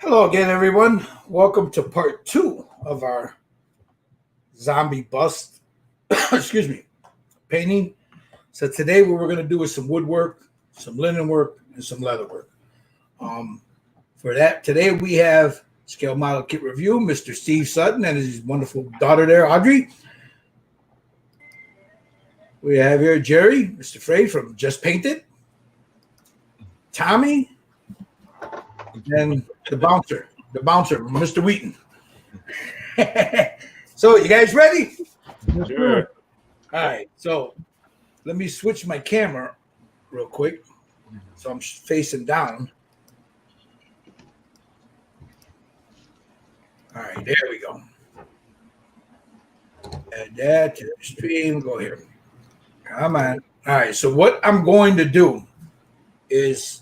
Hello again, everyone. Welcome to part 2 of our zombie bust, excuse me, painting. So today what we're going to do is some woodwork, some linen work, and some leather work. For that, today we have Scale Model Kit Review, Mr. Steve Sutton and his wonderful daughter there, Audrey. We have here Jerry, Mr. Frey from Just Painted, Tommy, and the bouncer, Mr. Wheaton. So, you guys ready? Sure. All right. So, let me switch my camera real quick. So I'm facing down. All right, there we go. Add that to the stream. Go here. Come on. All right. So what I'm going to do is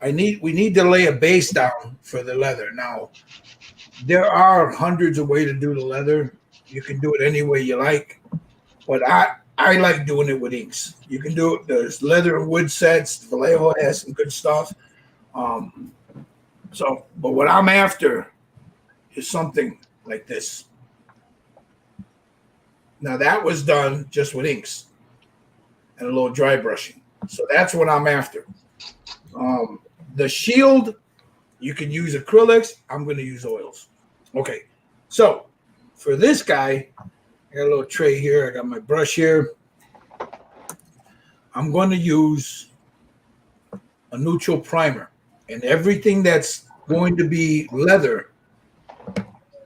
we need to lay a base down for the leather. Now, there are hundreds of ways to do the leather. You can do it any way you like, but I like doing it with inks. You can do it. There's leather and wood sets. Vallejo has some good stuff. But what I'm after is something like this. Now that was done just with inks and a little dry brushing. So that's what I'm after. The shield, you can use acrylics. I'm going to use oils. Okay. So for this guy, I got a little tray here. I got my brush here. I'm going to use a neutral primer, and everything that's going to be leather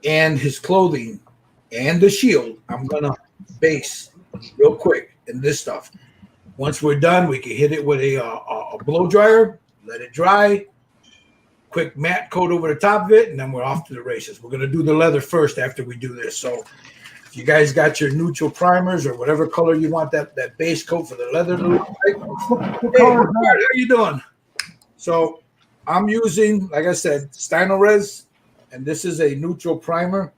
and his clothing and the shield, I'm going to base real quick in this stuff. Once we're done, we can hit it with a blow dryer, let it dry, quick matte coat over the top of it, and then we're off to the races. We're going to do the leather first after we do this. So if you guys got your neutral primers or whatever color you want that base coat for the leather to look like. Hey, how you doing? So I'm using, like I said, Stynylrez, and this is a neutral primer.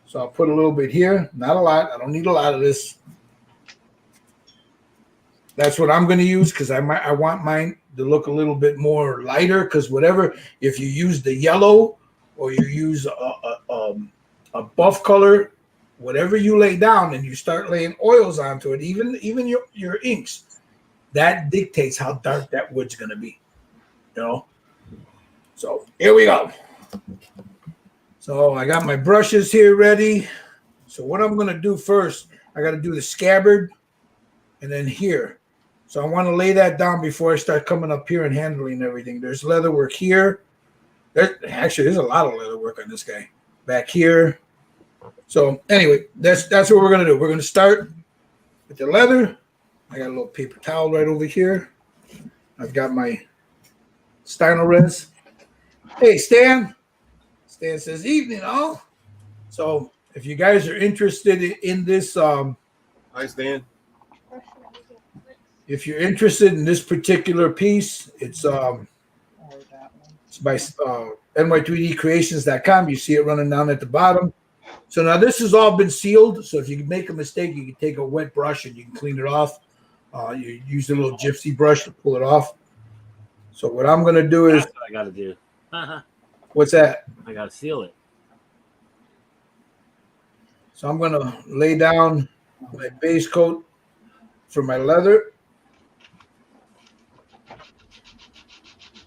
So I'll put a little bit here, not a lot. I don't need a lot of this. That's what I'm going to use because I want mine to look a little bit more lighter, because whatever, if you use the yellow or you use a buff color, whatever you lay down and you start laying oils onto it, even your inks, that dictates how dark that wood's going to be, you know. So here we go. So I got my brushes here ready. So what I'm going to do first, I got to do the scabbard and then here. So I want to lay that down before I start coming up here and handling everything. There's leather work here. There's a lot of leather work on this guy. Back here. So anyway, that's what we're going to do. We're going to start with the leather. I got a little paper towel right over here. I've got my Stynylrez. Hey, Stan. Stan says, evening, all. So if you guys are interested in this. Hi, Stan. If you're interested in this particular piece, it's by ny3dcreations.com. You see it running down at the bottom. So now this has all been sealed. So if you make a mistake, you can take a wet brush and you can clean it off. You use a little gypsy brush to pull it off. So what I'm going to do is... That's what I got to do. What's that? I got to seal it. So I'm going to lay down my base coat for my leather.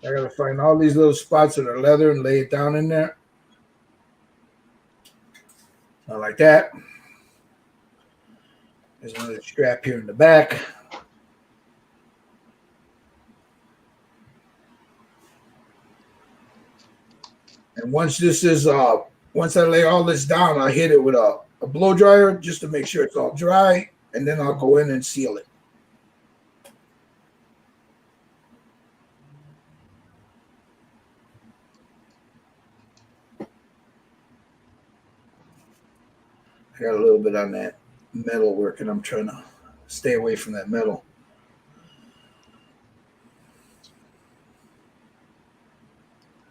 I got to find all these little spots that are leather and lay it down in there. Not like that. There's another strap here in the back. And once I lay all this down, I'll hit it with a blow dryer just to make sure it's all dry, and then I'll go in and seal it. I got a little bit on that metal work, and I'm trying to stay away from that metal.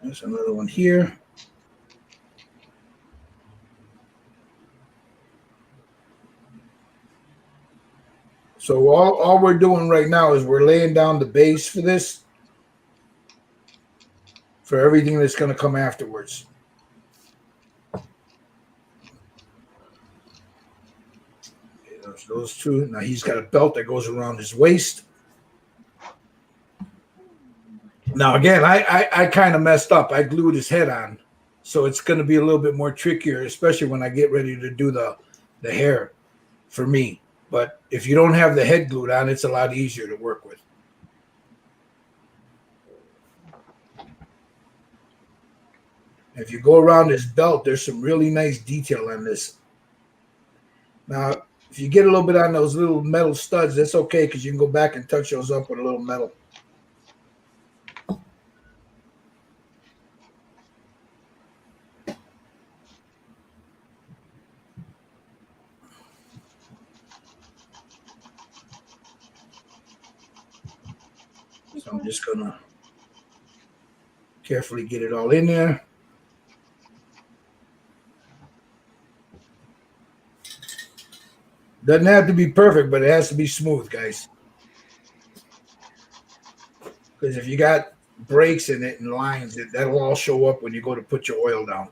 There's another one here. So all we're doing right now is we're laying down the base for this, for everything that's going to come afterwards. There's those two. Now he's got a belt that goes around his waist. Now again, I kind of messed up. I glued his head on, so it's going to be a little bit more trickier, especially when I get ready to do the hair for me. But if you don't have the head glued on, it's a lot easier to work with. If you go around his belt, there's some really nice detail on this. Now, if you get a little bit on those little metal studs, that's okay because you can go back and touch those up with a little metal. So I'm just going to carefully get it all in there. Doesn't have to be perfect, but it has to be smooth, guys. Because if you got breaks in it and lines, that'll all show up when you go to put your oil down.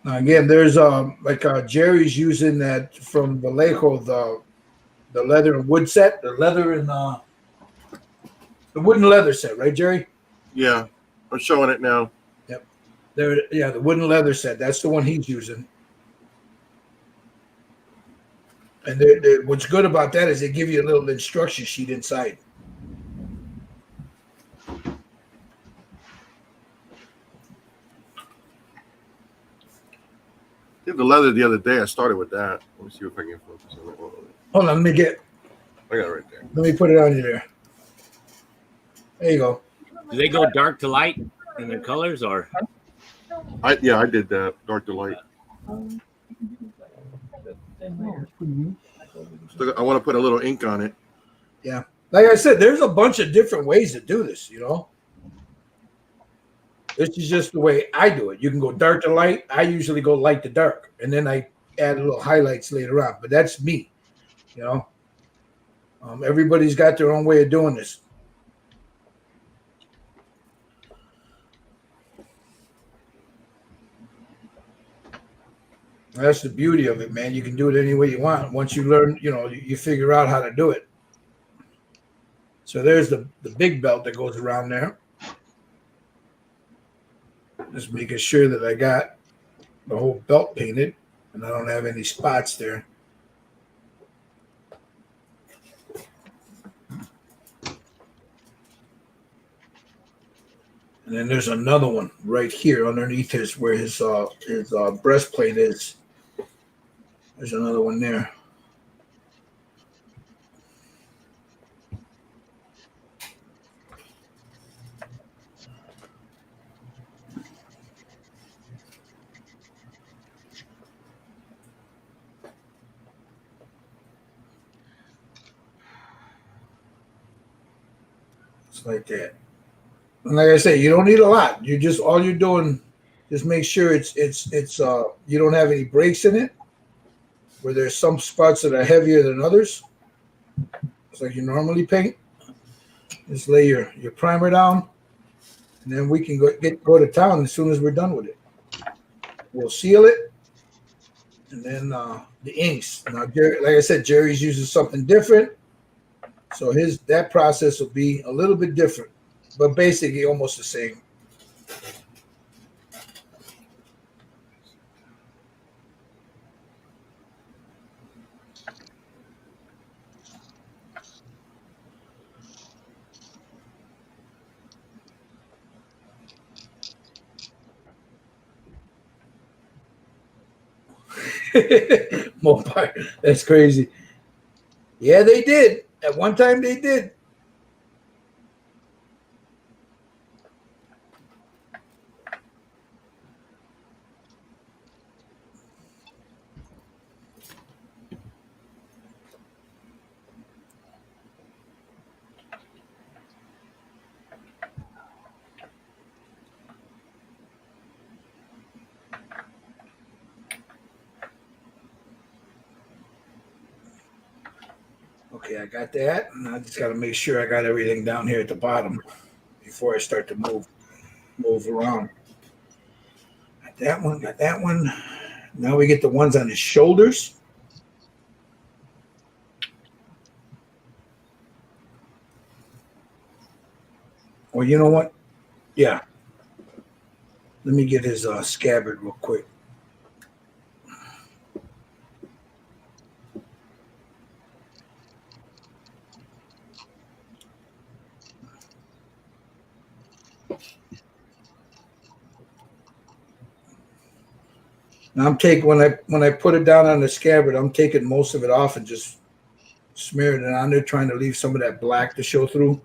Now again, there's like Jerry's using that from Vallejo, the leather and wood set, the leather and the wooden leather set, right, Jerry? Yeah, I'm showing it now. Yep. There, yeah, the wooden leather set. That's the one he's using. And what's good about that is they give you a little instruction sheet inside. Did the leather the other day. I started with that. Let me see if I can focus on it. Hold on, let me I got it right there. let me put it on you there. There you go. Do they go dark to light in their colors, or? I did that. Dark to light. So I want to put a little ink on it. Yeah. Like I said, there's a bunch of different ways to do this, you know. This is just the way I do it. You can go dark to light. I usually go light to dark, and then I add a little highlights later on. But that's me, you know. Everybody's got their own way of doing this. That's the beauty of it, man. You can do it any way you want. Once you learn, you know, you figure out how to do it. So there's the big belt that goes around there. Just making sure that I got the whole belt painted and I don't have any spots there. And then there's another one right here underneath where his breastplate is. There's another one there. It's like that. And like I say, you don't need a lot. You just all you're doing, just make sure it's you don't have any breaks in it, where there's some spots that are heavier than others. It's like you normally paint. Just lay your primer down, and then we can go to town as soon as we're done with it. We'll seal it, and then the inks. Now, Jerry, like I said, Jerry's using something different, so that process will be a little bit different, but basically almost the same. Mopar. That's crazy. Yeah, they did. At one time they did. Okay, I got that. And I just got to make sure I got everything down here at the bottom before I start to move around. Got that one, got that one. Now we get the ones on his shoulders. Well, you know what? Yeah. Let me get his scabbard real quick. Now I'm taking when I put it down on the scabbard, I'm taking most of it off and just smearing it on there, trying to leave some of that black to show through.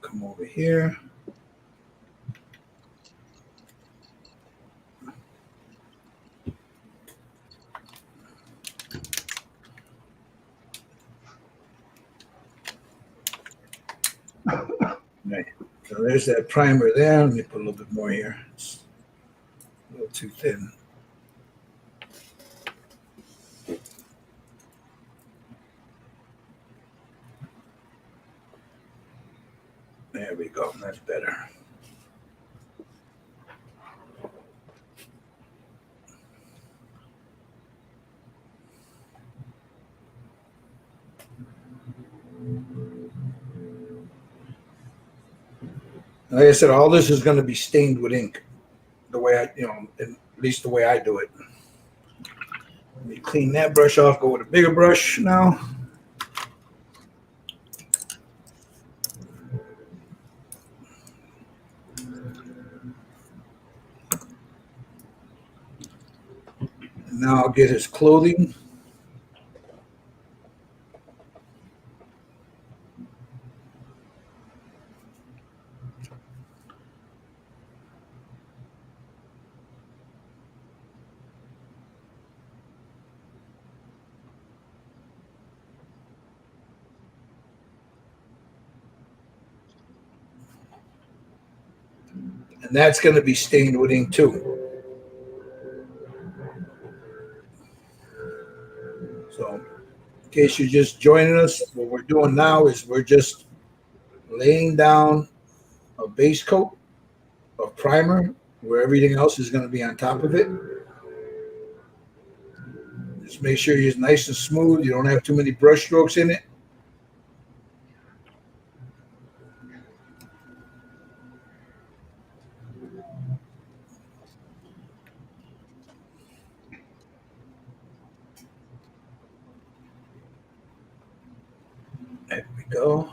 Come over here. Right. So there's that primer there. Let me put a little bit more here. It's a little too thin. There we go. That's better. Like I said, all this is going to be stained with ink. The way at least the way I do it. Let me clean that brush off. Go with a bigger brush now. And now I'll get his clothing. And that's going to be stained with ink too. So in case you're just joining us, what we're doing now is we're just laying down a base coat of primer where everything else is going to be on top of it. Just make sure you're nice and smooth. You don't have too many brush strokes in it. There we go.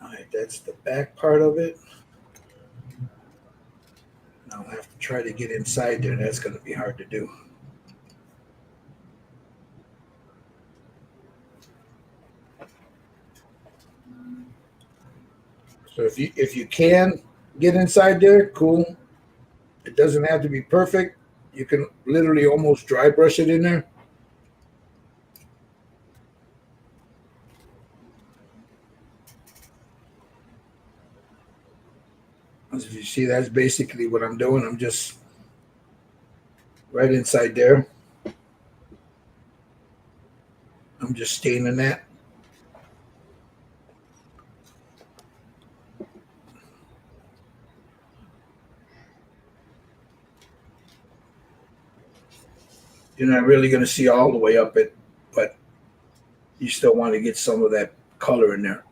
All right, that's the back part of it. Now I'll have to try to get inside there. That's going to be hard to do. So if you can get inside there, cool. It doesn't have to be perfect. You can literally almost dry brush it in there. As you see, that's basically what I'm doing. I'm just right inside there. I'm just staining that. You're not really going to see all the way up it, but you still want to get some of that color in there.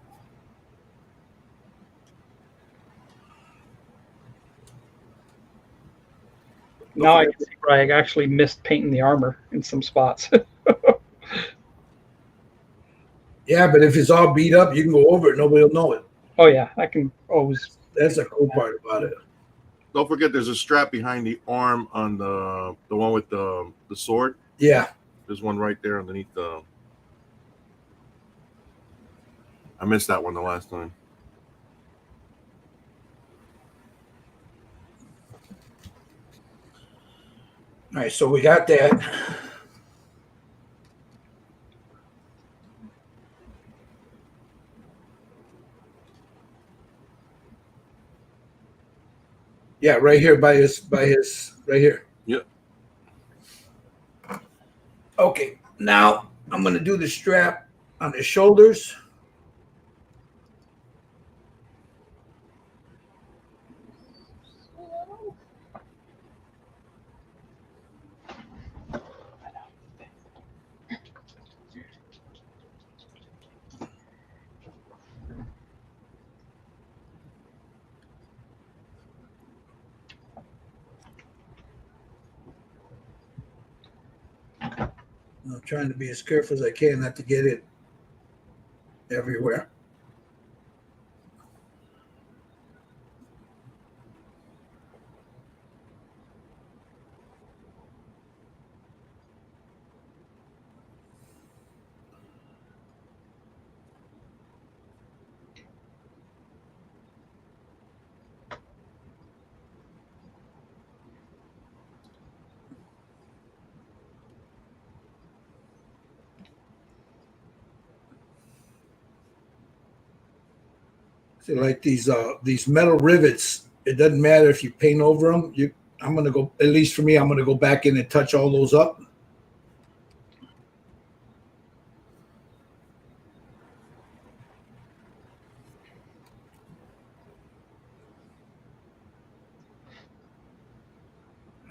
Now I can see where I actually missed painting the armor in some spots. Yeah, but if it's all beat up, you can go over it. Nobody will know it. Oh yeah, I can always. That's a cool part about it. Don't forget, there's a strap behind the arm on the one with the sword. Yeah. There's one right there underneath the. I missed that one the last time. All right, so we got that. Yeah, right here by his right here. Yep. Okay, now I'm gonna do the strap on the shoulders. I'm trying to be as careful as I can not to get it everywhere. See, like these metal rivets, it doesn't matter if you paint over them. I'm gonna go, at least for me, I'm gonna go back in and touch all those up.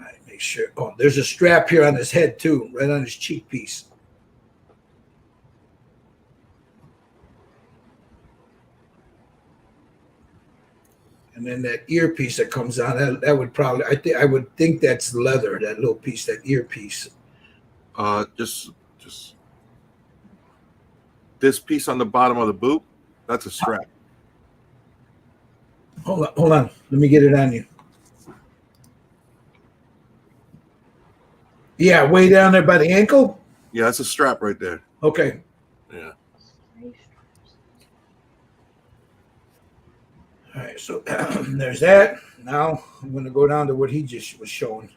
All right, make sure. Oh, there's a strap here on his head too, right on his cheek piece. And then that earpiece that comes on, that would probably, I would think that's leather, that little piece, that earpiece. Just this piece on the bottom of the boot. That's a strap. Hold on. Let me get it on you. Yeah, way down there by the ankle. Yeah, that's a strap right there. Okay. Yeah. All right, so there's that. Now I'm going to go down to what he just was showing.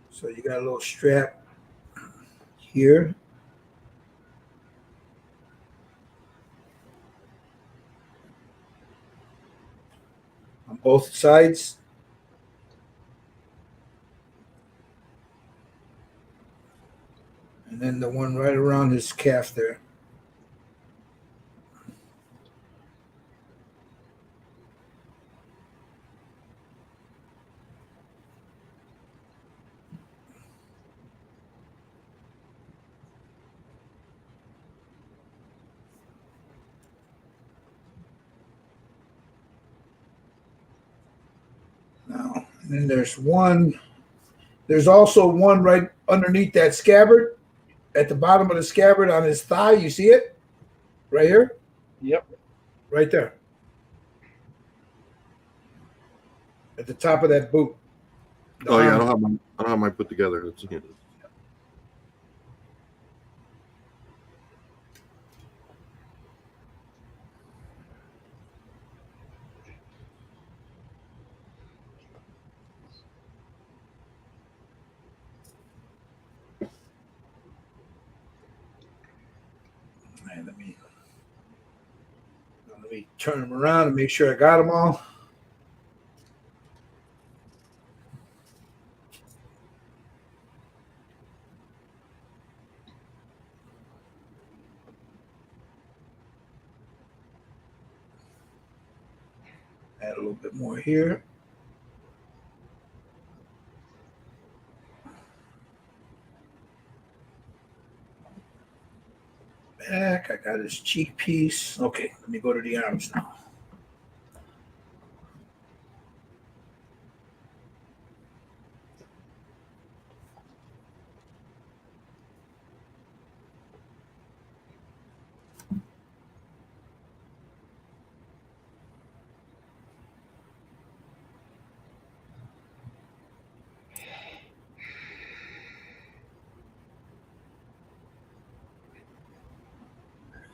So you got a little strap here. On both sides. And then the one right around his calf there. Now, and then there's also one right underneath that scabbard, at the bottom of the scabbard on his thigh. You see it? Right here? Yep. Right there. At the top of that boot. Oh yeah, I don't have mine put together. Let's see. Man, let me turn them around and make sure I got them all. Add a little bit more here. Back, I got his cheek piece. Okay, let me go to the arms now.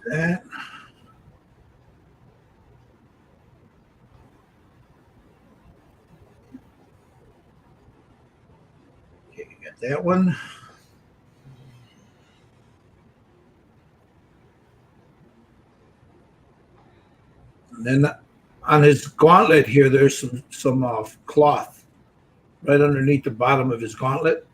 that. Okay, you got that one. And then on his gauntlet here, there's some cloth right underneath the bottom of his gauntlet.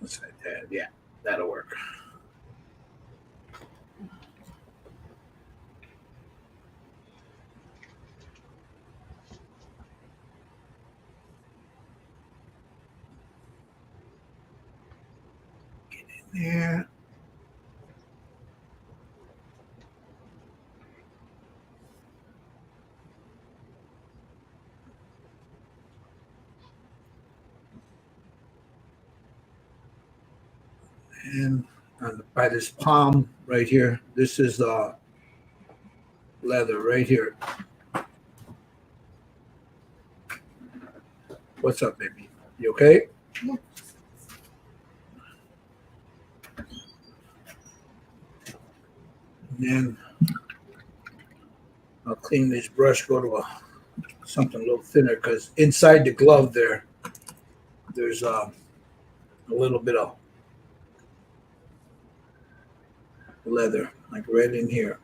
Looks like that. Yeah, that'll work. Get in there. And by this palm right here, this is leather right here. What's up, baby? You okay? Yeah. And then I'll clean this brush, go to something a little thinner, because inside the glove there's a little bit of leather, like right in here.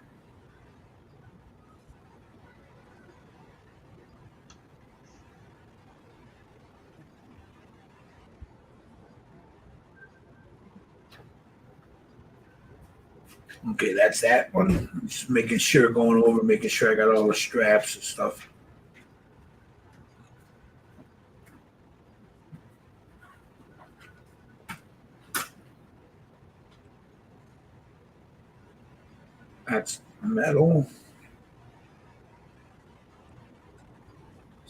Okay, that's that one. Just making sure, going over, making sure I got all the straps and stuff. That's metal.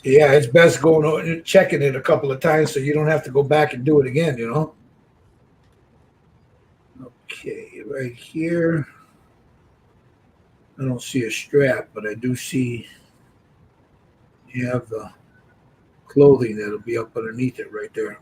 Yeah, it's best going over, checking it a couple of times so you don't have to go back and do it again, you know? Okay, right here. I don't see a strap, but I do see you have the clothing that'll be up underneath it right there.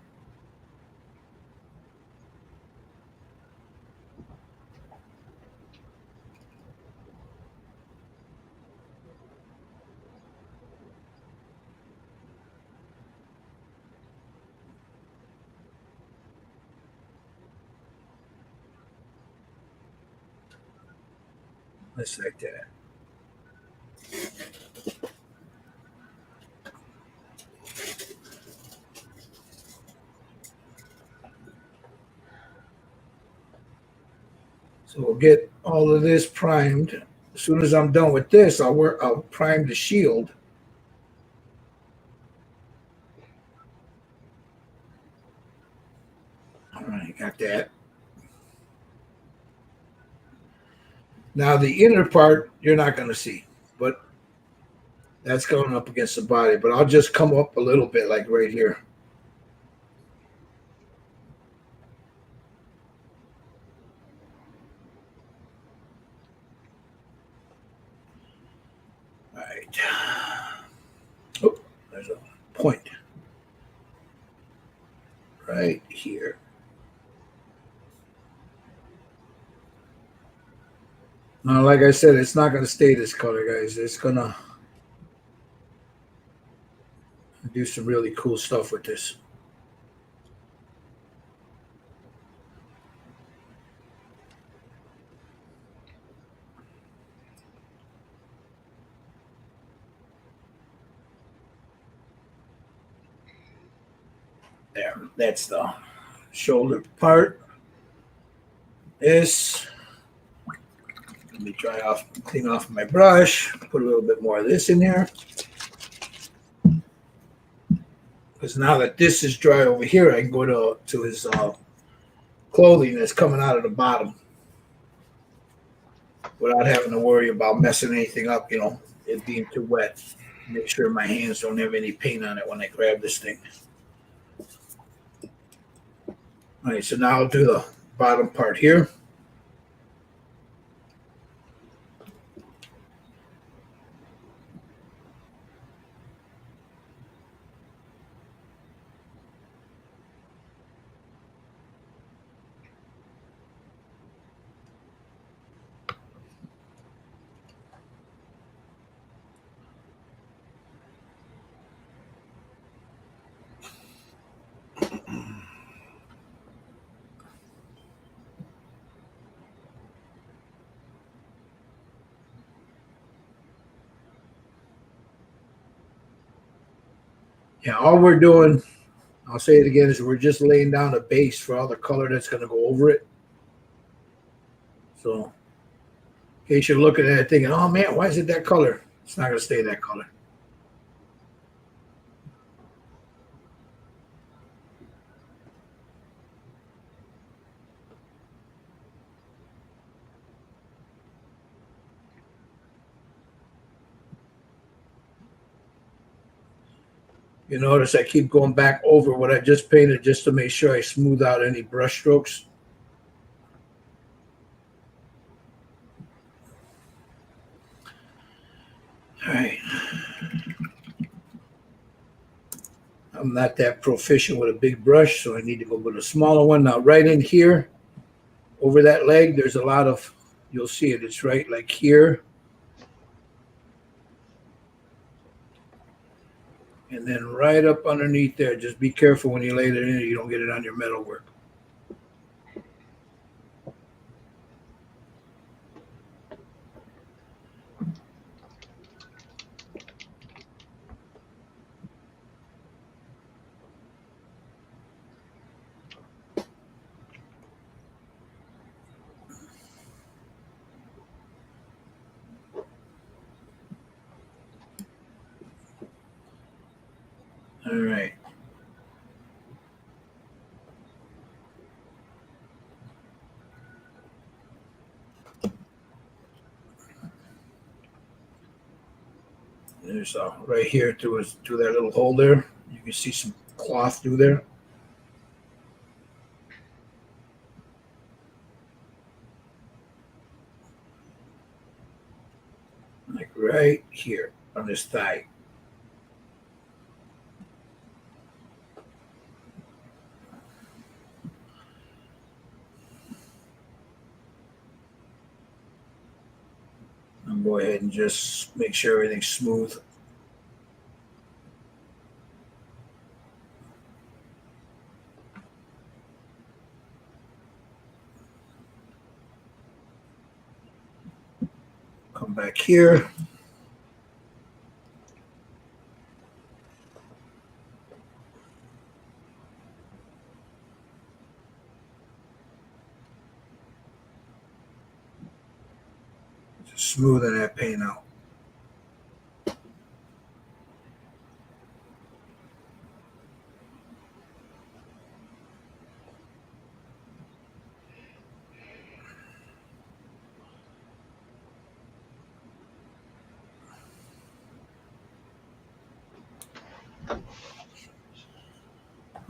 Just like that. So we'll get all of this primed. As soon as I'm done with this, I'll prime the shield. All right, got that. Now the inner part you're not going to see, but that's going up against the body. But I'll just come up a little bit, like right here. All right. Oh, there's a point right here. Now, like I said, it's not going to stay this color, guys. It's going to do some really cool stuff with this. There, that's the shoulder part. This, let me clean off my brush, put a little bit more of this in there. Because now that this is dry over here, I can go to his clothing that's coming out of the bottom without having to worry about messing anything up, you know, it being too wet. Make sure my hands don't have any paint on it when I grab this thing. All right, so now I'll do the bottom part here. Yeah, all we're doing, I'll say it again, is we're just laying down a base for all the color that's going to go over it. So in case you're looking at it thinking, oh man, why is it that color? It's not going to stay that color. You notice I keep going back over what I just painted just to make sure I smooth out any brush strokes. All right. I'm not that proficient with a big brush, so I need to go with a smaller one. Now, right in here, over that leg, there's a lot of, you'll see it. It's right like here. And then right up underneath there, just be careful when you lay it in, you don't get it on your metalwork. All right. There's right here through that little hole there. You can see some cloth through there. Like right here on this thigh. I'll go ahead and just make sure everything's smooth. Come back here. Just smoothing that paint out.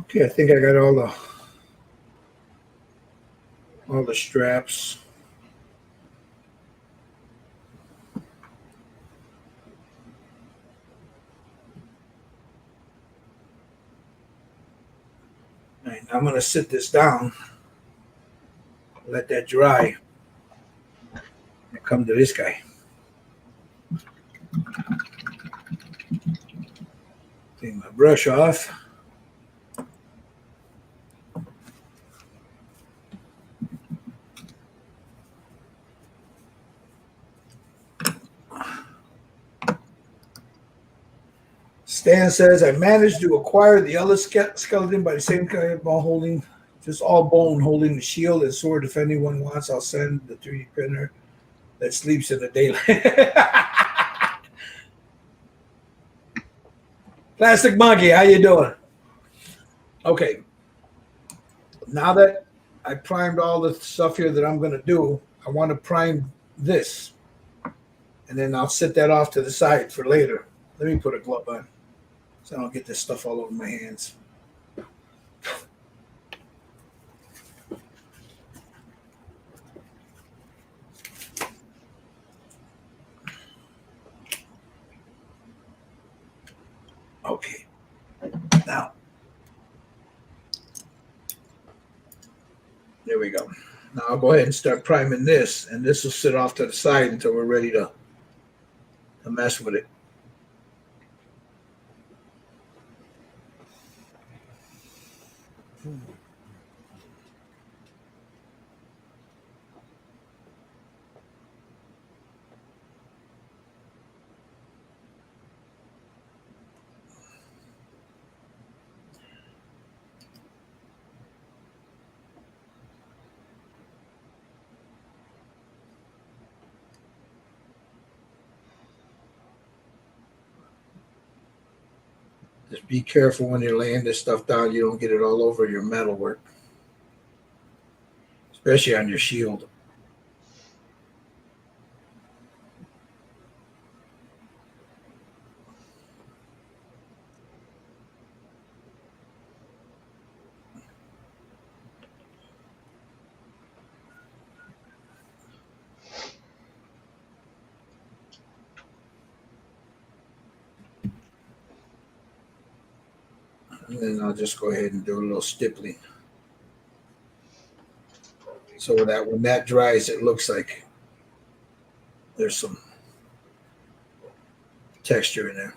Okay, I think I got all the straps. All right, I'm going to sit this down, let that dry, and come to this guy. Take my brush off. Stan says, I managed to acquire the other skeleton by the same kind of ball holding, just all bone holding the shield and sword. If anyone wants, I'll send the 3D printer that sleeps in the daylight. Plastic Monkey, how you doing? Okay. Now that I primed all the stuff here that I'm going to do, I want to prime this. And then I'll set that off to the side for later. Let me put a glove on so I don't get this stuff all over my hands. There we go. Now I'll go ahead and start priming this, and this will sit off to the side until we're ready to mess with it. Just be careful when you're laying this stuff down. You don't get it all over your metalwork, especially on your shield. And then I'll just go ahead and do a little stippling. So that when that dries, it looks like there's some texture in there.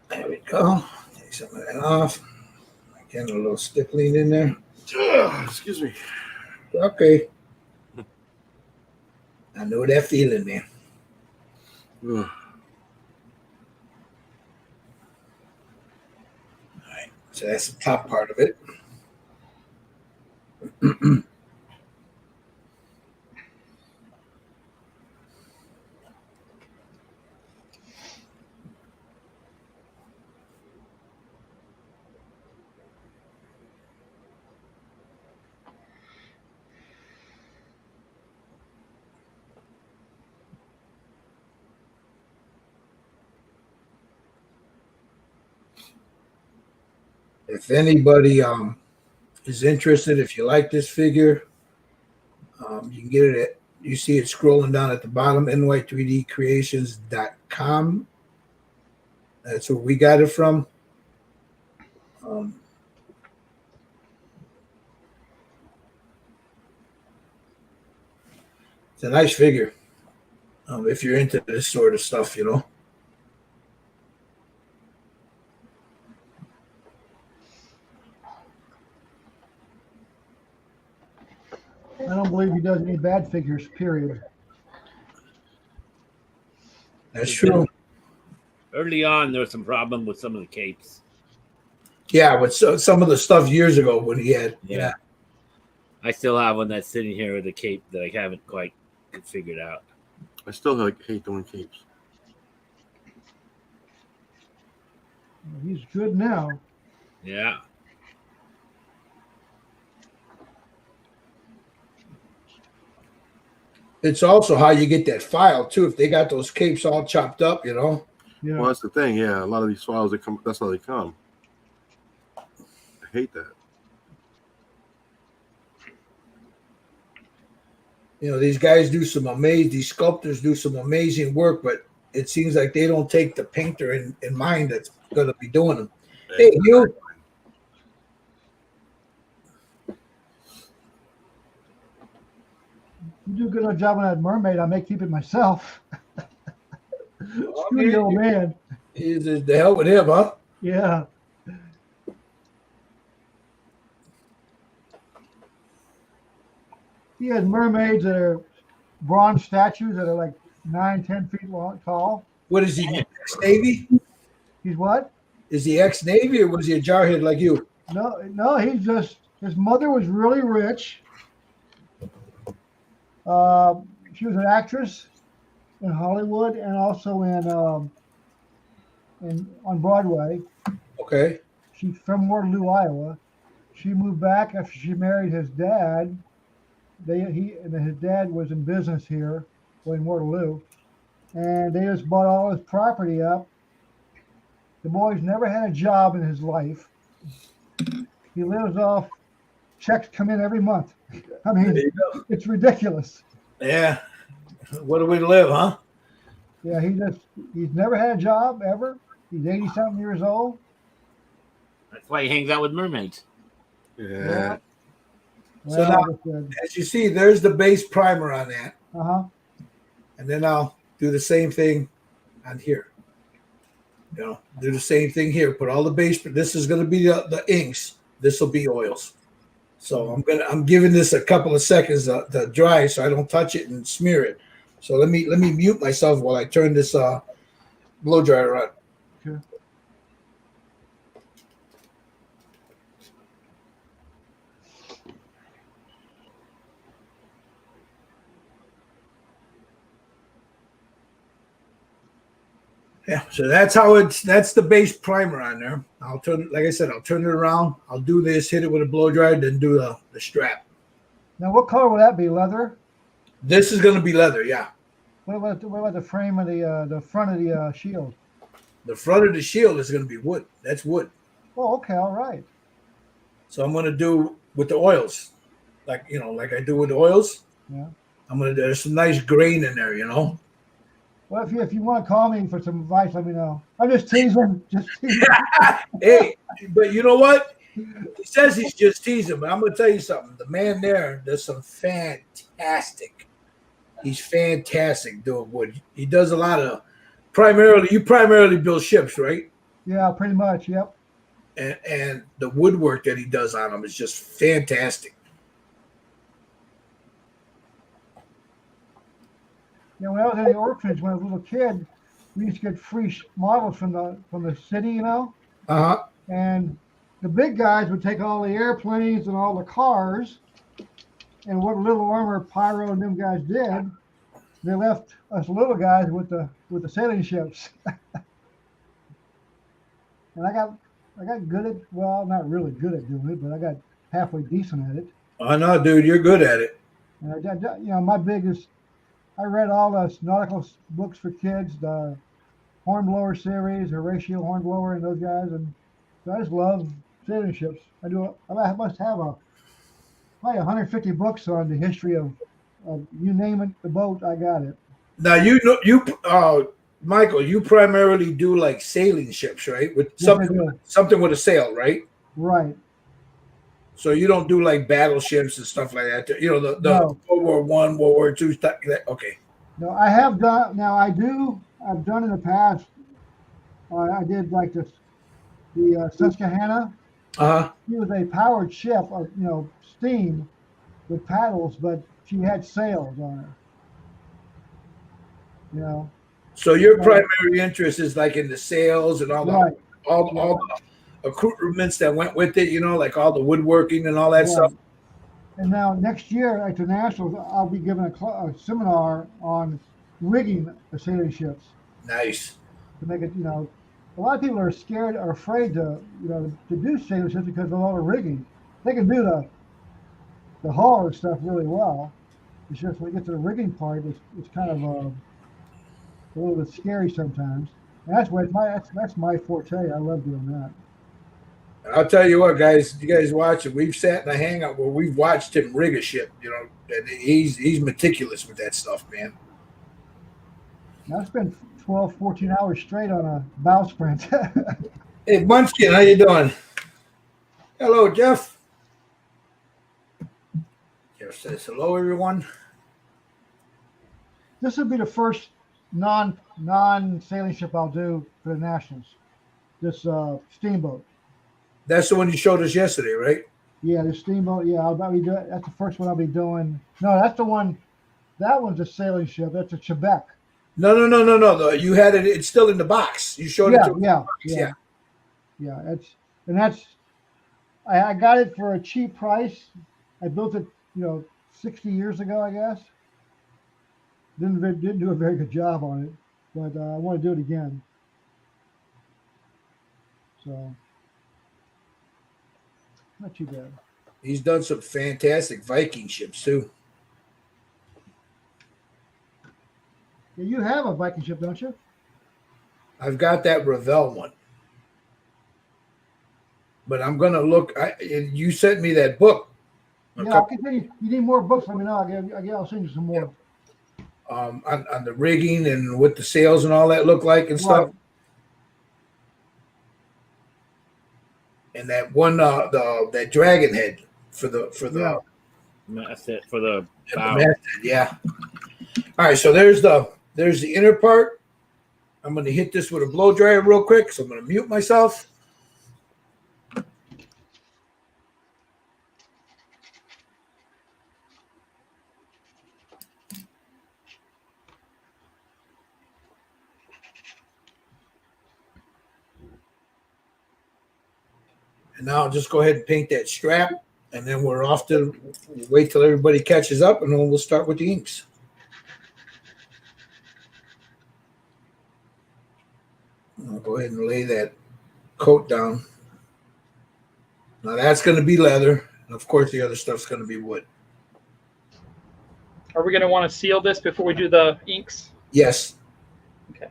There we go. Take some of that off. Again, a little stippling in there. Excuse me. Okay. I know that feeling, man. Ugh. All right. So that's the top part of it. If anybody is interested, if you like this figure, you can get it at, you see it scrolling down at the bottom, ny3dcreations.com. That's where we got it from. It's a nice figure if you're into this sort of stuff, you know. I don't believe he does any bad figures, period. That's true. Early on, there was some problem with some of the capes. Yeah, with some of the stuff years ago when he had. Yeah. I still have one that's sitting here with a cape that I haven't quite figured out. I still hate doing capes. He's good now. Yeah. It's also how you get that file too. If they got those capes all chopped up, you know. Yeah. Well, that's the thing. Yeah, a lot of these files that come. That's how they come. I hate that. You know, these guys do some amazing. These sculptors do some amazing work, but it seems like they don't take the painter in mind that's going to be doing them. Hey, you. You do a good enough job on that mermaid. I may keep it myself. Screw the old man. Is the hell with him, huh? Yeah. He has mermaids that are bronze statues that are like 9-10 feet long, tall. What is he? Ex-Navy? He's what? Is he ex-Navy or was he a jarhead like you? No, he's just, his mother was really rich She was an actress in Hollywood and also in on Broadway. Okay. She's from Waterloo, Iowa. She moved back after she married his dad. His dad was in business here in Waterloo, and they just bought all his property up. The boy's never had a job in his life. He lives off checks come in every month. I There mean, you go. it's ridiculous. Yeah. What a way to live, huh? Yeah, he's never had a job ever. He's 80-something years old. That's why he hangs out with mermaids. Yeah. So Well, now, like I said, as you see, there's the base primer on that. uh-huh. And then I'll do the same thing on here. You know, do the same thing here. Put all the base. This is going to be the inks. This will be oils. So I'm giving this a couple of seconds to dry, so I don't touch it and smear it. So let me mute myself while I turn this blow dryer on. Okay. Yeah, so that's the base primer on there. I'll turn, like I said, I'll turn it around. I'll do this, hit it with a blow dryer, then do the strap. Now, what color would that be? Leather? This is going to be leather, yeah. What about the frame of the front of the shield? The front of the shield is going to be wood. That's wood. Oh, okay, all right. So I'm going to do with the oils, like I do with the oils. Yeah. There's some nice grain in there, you know. Well, if you want to call me for some advice, let me know. I'm just teasing. Just teasing. Hey, but you know what? He says he's just teasing, but I'm going to tell you something. The man there does some fantastic. He's fantastic doing wood. He does a lot of you primarily build ships, right? Yeah, pretty much. Yep. And the woodwork that he does on them is just fantastic. You know, when I was in the orphanage when I was a little kid, we used to get free models from the city, you know. Uh-huh. And the big guys would take all the airplanes and all the cars, and what Little Armor, Pyro, and them guys did, they left us little guys with the sailing ships. And I got good at, well, not really good at doing it, but I got halfway decent at it. Oh no, dude, you're good at it. And my biggest, I read all the nautical books for kids, the Hornblower series, Horatio Hornblower, and those guys, and so I just love sailing ships. I must have probably 150 books on the history of you name it, the boat, I got it. Now Michael, you primarily do like sailing ships, right? With Yes, something with a sail, right? Right. So you don't do like battleships and stuff like that. You know, the No. World War I, World War II stuff. Okay. No, I have done. Now I've done in the past. I did like the Susquehanna. Uh-huh. She was a powered ship, steam with paddles, but she had sails on her. You know. So your primary interest is like in the sails and all Right. all the accoutrements that went with it, you know, like all the woodworking and all that Right. stuff. And now next year at the Nationals, I'll be giving a seminar on rigging the sailing ships Nice. to make it. A lot of people are scared or afraid to do sailing ships because of all the rigging. They can do the hull and stuff really well. It's just when you get to the rigging part, it's kind of a little bit scary sometimes. And that's my forte. I love doing that. I'll tell you what, guys, you guys watch it. We've sat in a hangout where we've watched him rig a ship, you know, and he's meticulous with that stuff, man. Now, I spent 12, 14 hours straight on a bow sprint. Hey, Munchkin, how you doing? Hello, Jeff. Jeff says hello, everyone. This will be the first non-sailing ship I'll do for the Nationals. This steamboat. That's the one you showed us yesterday, right? Yeah, the steamboat. Yeah, I'll be doing. That's the first one I'll be doing. No, that's the one. That one's a sailing ship. That's a Quebec. No. You had it. It's still in the box. You showed it to us. Yeah. I got it for a cheap price. I built it, 60 years ago, I guess. Didn't do a very good job on it, but I want to do it again. So not too bad. He's done some fantastic Viking ships too. Yeah, you have a Viking ship, don't you? I've got that Ravel one, but I'm gonna look. You sent me that book. Yeah, I'll continue. You need more books? Let me know. I'll send you some more. On the rigging and what the sails and all that look like and stuff. Right. And that one, that dragon head for the Yeah. That's it for the the bow. masthead, yeah. All right, so there's the inner part. I'm gonna hit this with a blow dryer real quick, so I'm gonna mute myself. And now I'll just go ahead and paint that strap, and then we're off to wait till everybody catches up, and then we'll start with the inks. I'll go ahead and lay that coat down. Now that's going to be leather, and of course the other stuff's going to be wood. Are we going to want to seal this before we do the inks? Yes. Okay.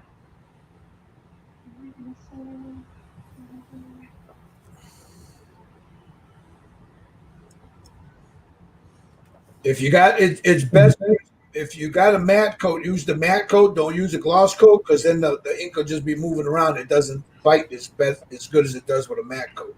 If you got it, it's best if you got a matte coat, use the matte coat. Don't use a gloss coat because then the ink will just be moving around. It doesn't bite as good as it does with a matte coat.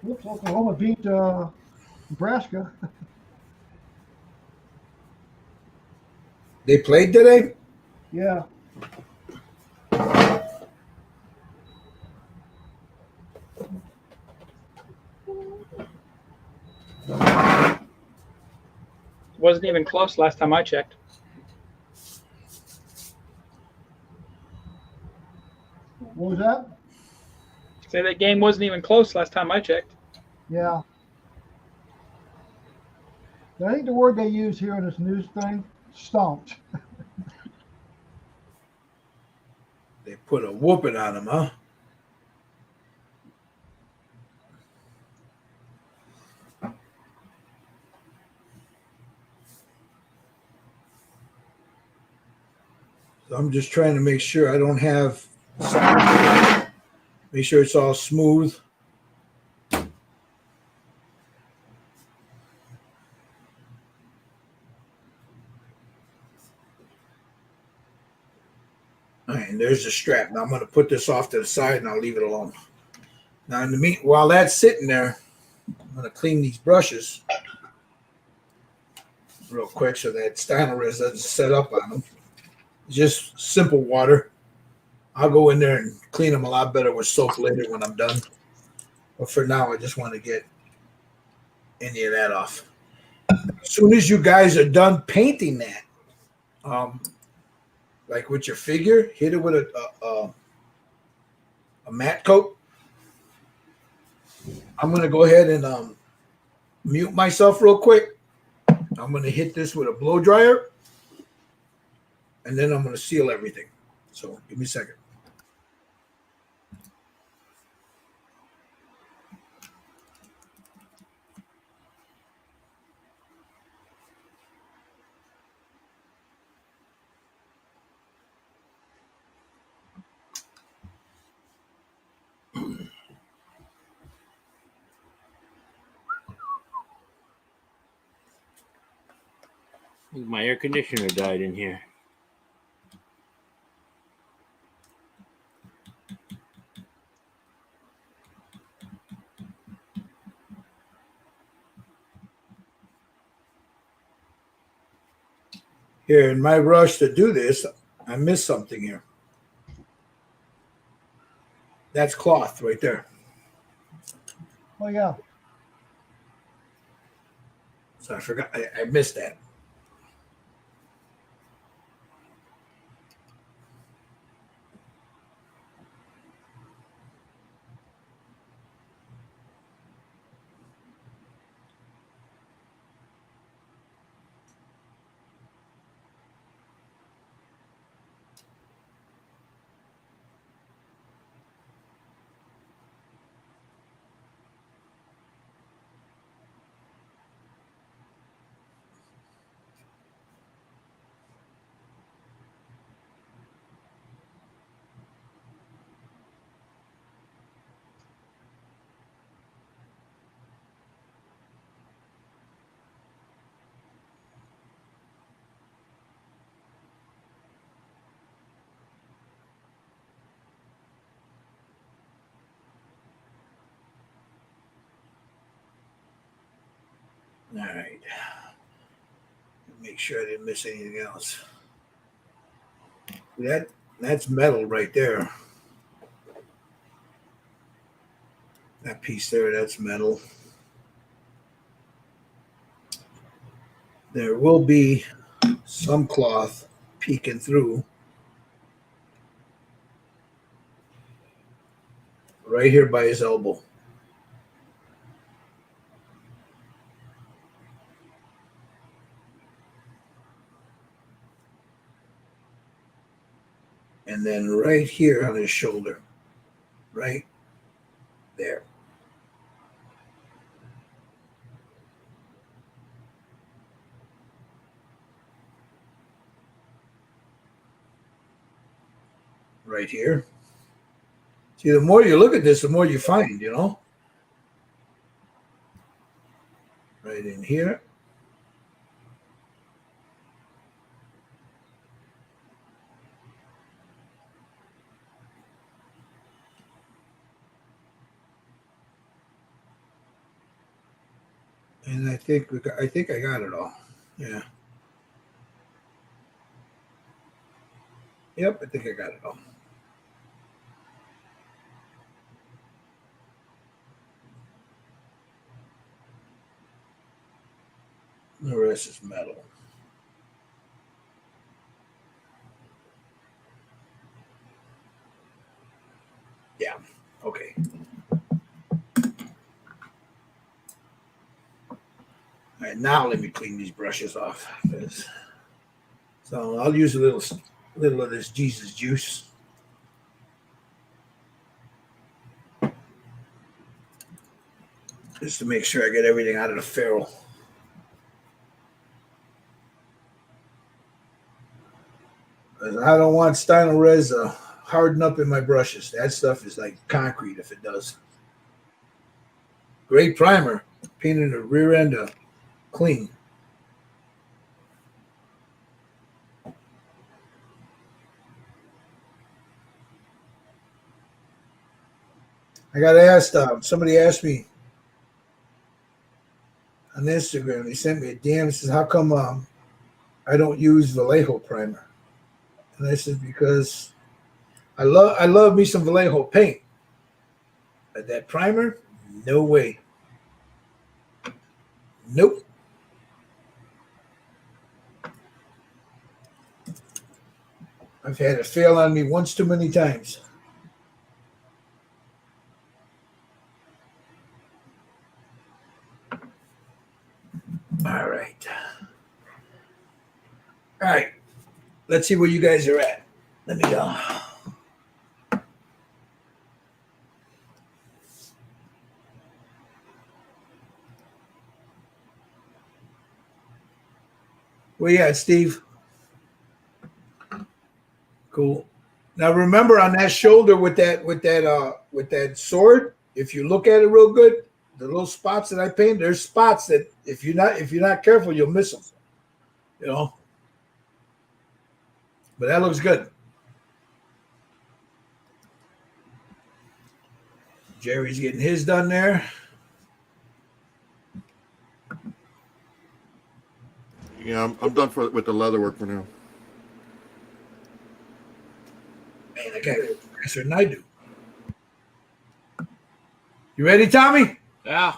Whoops, Oklahoma beat Nebraska. They played today. Yeah. Wasn't even close last time I checked. What was that? Say that game wasn't even close last time I checked. Yeah. I think the word they use here in this news thing, stomped. They put a whooping on them, huh? So I'm just trying to make sure I don't have. Make sure it's all smooth. All right, and there's the strap. Now I'm going to put this off to the side and I'll leave it alone. Now, in the while that's sitting there, I'm going to clean these brushes real quick so that Styrolrez doesn't set up on them. Just simple water. I'll go in there and clean them a lot better with soap later when I'm done. But for now, I just want to get any of that off. As soon as you guys are done painting that, like with your figure, hit it with a matte coat. I'm going to go ahead and mute myself real quick. I'm going to hit this with a blow dryer, and then I'm going to seal everything. So give me a second. I think my air conditioner died in here. Here, in my rush to do this, I missed something here. That's cloth right there. Oh yeah. So I forgot. I missed that. All right. Make sure I didn't miss anything else. That's metal right there. That piece there, that's metal. There will be some cloth peeking through right here by his elbow. And then right here on his shoulder. Right there. Right here. See, the more you look at this, the more you find, you know. Right in here. And I think I got it all. Yeah. Yep, I think I got it all. The rest is metal. Yeah. Okay. All right, now let me clean these brushes off. So I'll use a little of this Jesus juice. Just to make sure I get everything out of the ferrule. I don't want Styrene harden up in my brushes. That stuff is like concrete if it does. Great primer. Painted the rear end clean. I got asked, somebody asked me on Instagram, they sent me a DM, says, how come I don't use Vallejo primer? And I said, because I love me some Vallejo paint. But that primer, no way. Nope. I've had it fail on me once too many times. All right. All right. Let's see where you guys are at. Let me go. Where you at, Steve? Cool. Now remember on that shoulder with that sword, if you look at it real good, the little spots that I painted, there's spots that if you're not careful, you'll miss them. You know. But that looks good. Jerry's getting his done there. Yeah, I'm done with the leather work for now. Man, I got it faster than I do. You ready, Tommy? Yeah.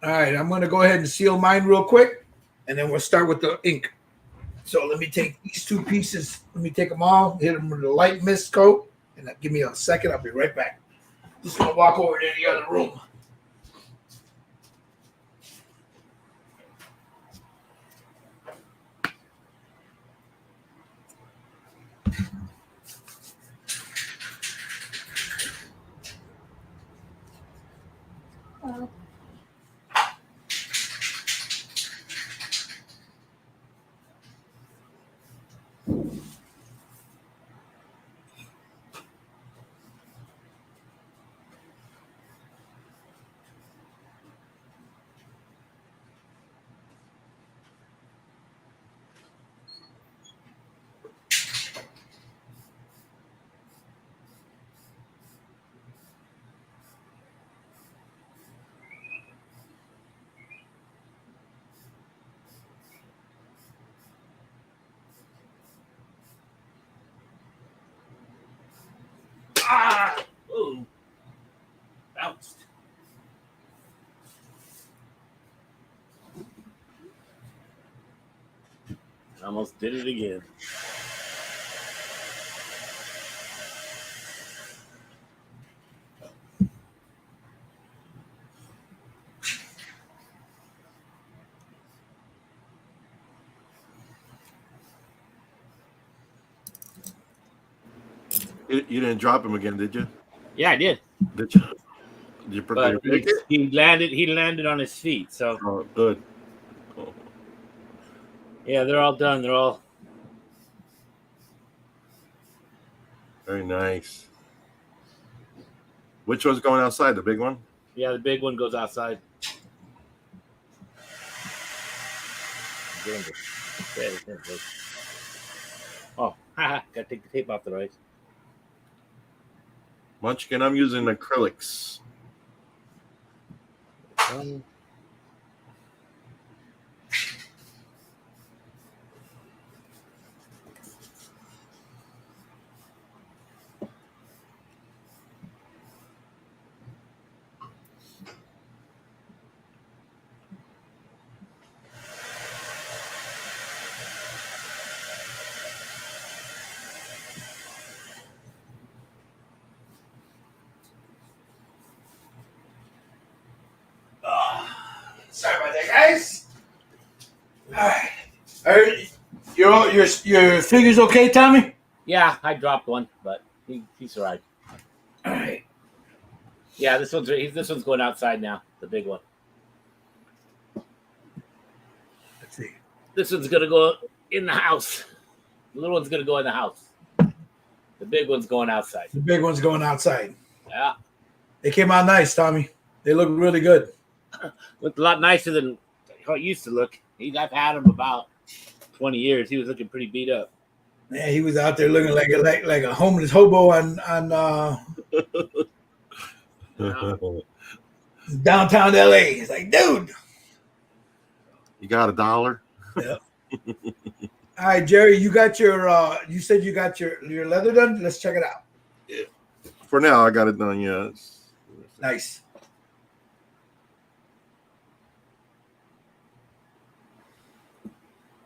All right, I'm going to go ahead and seal mine real quick, and then we'll start with the ink. So let me take these two pieces. Let me take them all, hit them with a light mist coat, and give me a second. I'll be right back. Just going to walk over to the other room. Ah! Ooh. Bounced. Almost did it again. You didn't drop him again, did you? Yeah, I did. Did you? Did you But break it? he landed on his feet. So Oh, good. Oh, yeah, they're all done. They're all very nice. Which one's going outside? The big one? yeah, the big one goes outside. Oh, haha, gotta take the tape off the right. Munchkin, I'm using acrylics. Sorry about that, guys. All right. Your figure's okay, Tommy? Yeah, I dropped one, but he's all right. All right. Yeah, this one's going outside now. The big one. Let's see. This one's gonna go in the house. The little one's gonna go in the house. The big one's going outside. The big one's going outside. Yeah, They came out nice, Tommy. They look really good. looked a lot nicer than how it used to look. I've had him about 20 years. He was looking pretty beat up. Yeah, he was out there looking like a homeless hobo on downtown LA. He's like, dude. You got $1? Yeah. All right, Jerry, you got your you said you got your leather done? Let's check it out. Yeah. For now, I got it done, yeah. Nice.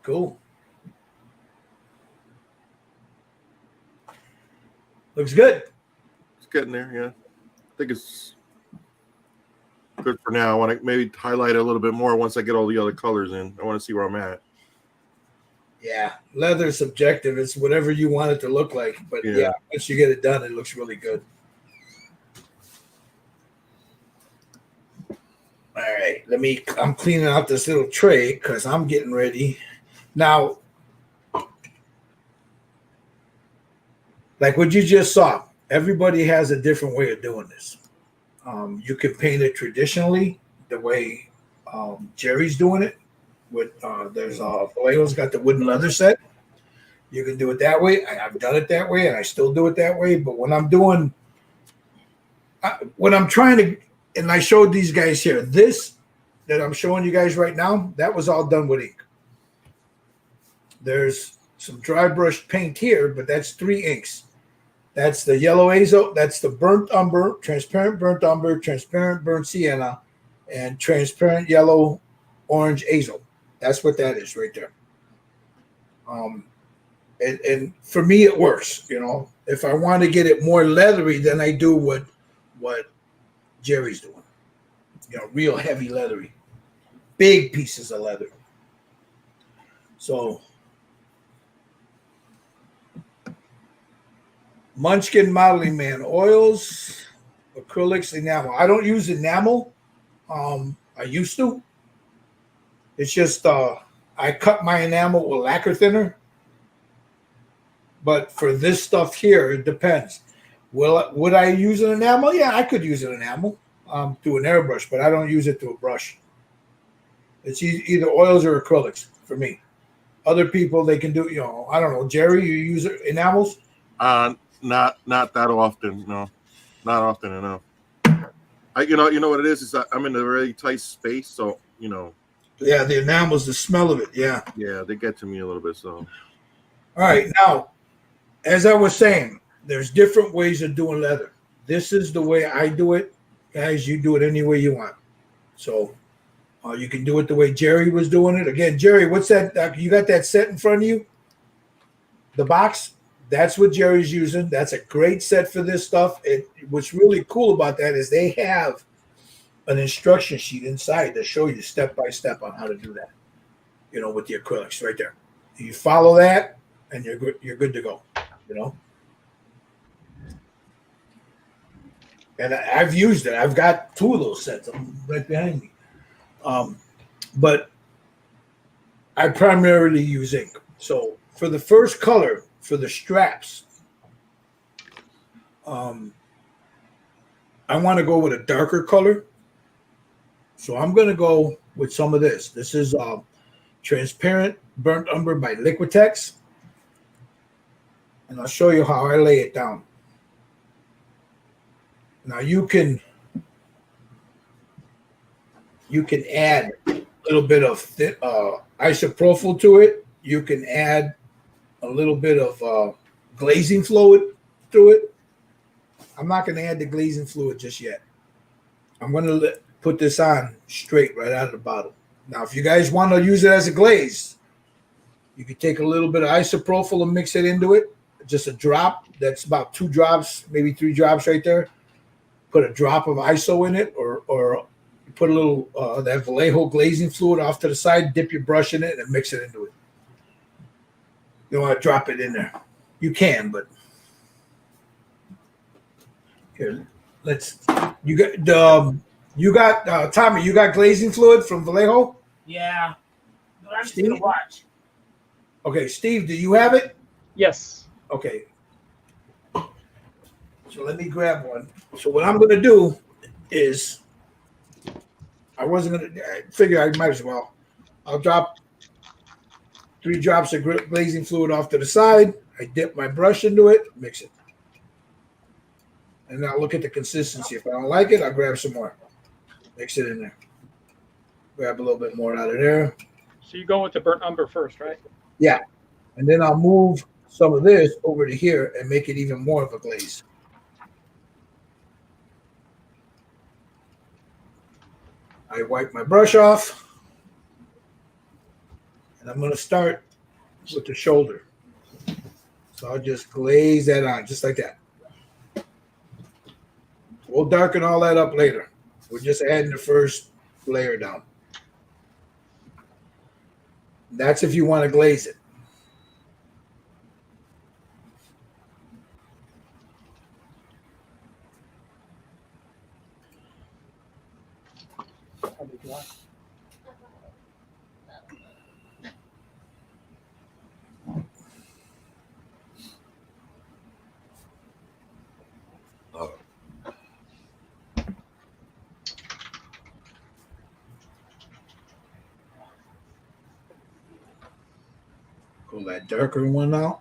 Cool. Looks good. It's getting there, yeah. I think it's good for now. I want to maybe highlight it a little bit more once I get all the other colors in. I want to see where I'm at. Yeah, leather's subjective. It's whatever you want it to look like. But yeah, once you get it done, it looks really good. All right, I'm cleaning out this little tray because I'm getting ready. Now, like what you just saw, everybody has a different way of doing this. You can paint it traditionally, the way Jerry's doing it. With there's Vallejo's got the wooden leather set. You can do it that way. I've done it that way, and I still do it that way. But when I'm trying to, and I showed these guys here, this that I'm showing you guys right now, that was all done with ink. There's some dry brush paint here, but that's 3 inks. That's the yellow azo. That's the burnt umber, transparent burnt sienna, and transparent yellow orange azo. That's what that is right there. Um, and for me, it works. You know, if I want to get it more leathery, then I do what Jerry's doing. You know, real heavy leathery, big pieces of leather. So Munchkin Modeling Man oils, acrylics, enamel. I don't use enamel. I used to. It's just I cut my enamel with lacquer thinner. But for this stuff here, it depends. Would I use an enamel? Yeah, I could use an enamel to an airbrush, but I don't use it to a brush. It's either oils or acrylics for me. Other people, they can do, you know, I don't know. Jerry, you use enamels? Not that often. No, not often enough. You know what it is that I'm in a really tight space, so you know. Yeah, the enamels, the smell of it. Yeah. Yeah, they get to me a little bit. So. All right, now, as I was saying, there's different ways of doing leather. This is the way I do it. Guys, you do it any way you want. So you can do it the way Jerry was doing it. Again, Jerry, what's that? You got that set in front of you? The box? That's what Jerry's using. That's a great set for this stuff. What's really cool about that is they have an instruction sheet inside to show you step by step on how to do that. You know, with the acrylics right there. You follow that, and you're good. You're good to go. You know. And I've used it. I've got 2 of those sets right behind me. But I primarily use ink. So for the first color, for the straps, I want to go with a darker color. So I'm going to go with some of this. This is Transparent Burnt Umber by Liquitex. And I'll show you how I lay it down. Now you can add a little bit of isopropyl to it. You can add a little bit of glazing fluid to it. I'm not going to add the glazing fluid just yet. I'm going to put this on straight right out of the bottle. Now, if you guys want to use it as a glaze, you can take a little bit of isopropyl and mix it into it. Just a drop. That's about 2 drops, maybe 3 drops right there. Put a drop of ISO in it, or put a little that Vallejo glazing fluid off to the side, dip your brush in it, and mix it into it. You don't want to drop it in there. You can, but here, you got Tommy, you got glazing fluid from Vallejo? Yeah. But I'm just Steve? gonna watch. Okay, Steve, do you have it? Yes. Okay. So let me grab one. So what I'm going to do is, I figure I might as well. I'll drop 3 drops of glazing fluid off to the side. I dip my brush into it, mix it. And I'll look at the consistency. If I don't like it, I'll grab some more. Mix it in there. Grab a little bit more out of there. So you go with the burnt umber first, right? Yeah. And then I'll move some of this over to here and make it even more of a glaze. I wipe my brush off, and I'm going to start with the shoulder. So I'll just glaze that on, just like that. We'll darken all that up later. We're just adding the first layer down. That's if you want to glaze it. Pull that darker one out.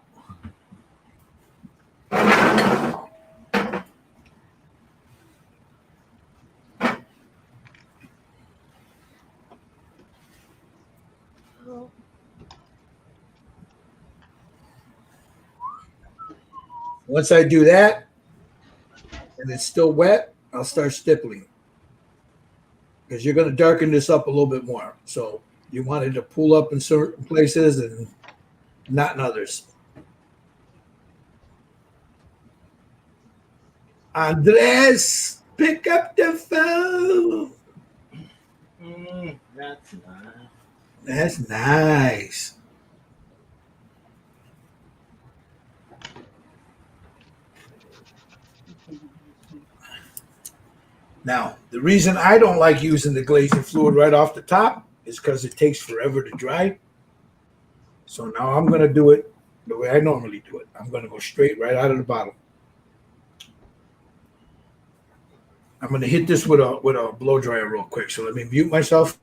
Once I do that, and it's still wet, I'll start stippling. Because you're going to darken this up a little bit more. So you want it to pull up in certain places and not in others. Andres, pick up the phone. That's nice. That's nice. Now, the reason I don't like using the glazing fluid right off the top is because it takes forever to dry. So now I'm going to do it the way I normally do it. I'm going to go straight right out of the bottle. I'm going to hit this with a blow dryer real quick. So let me mute myself.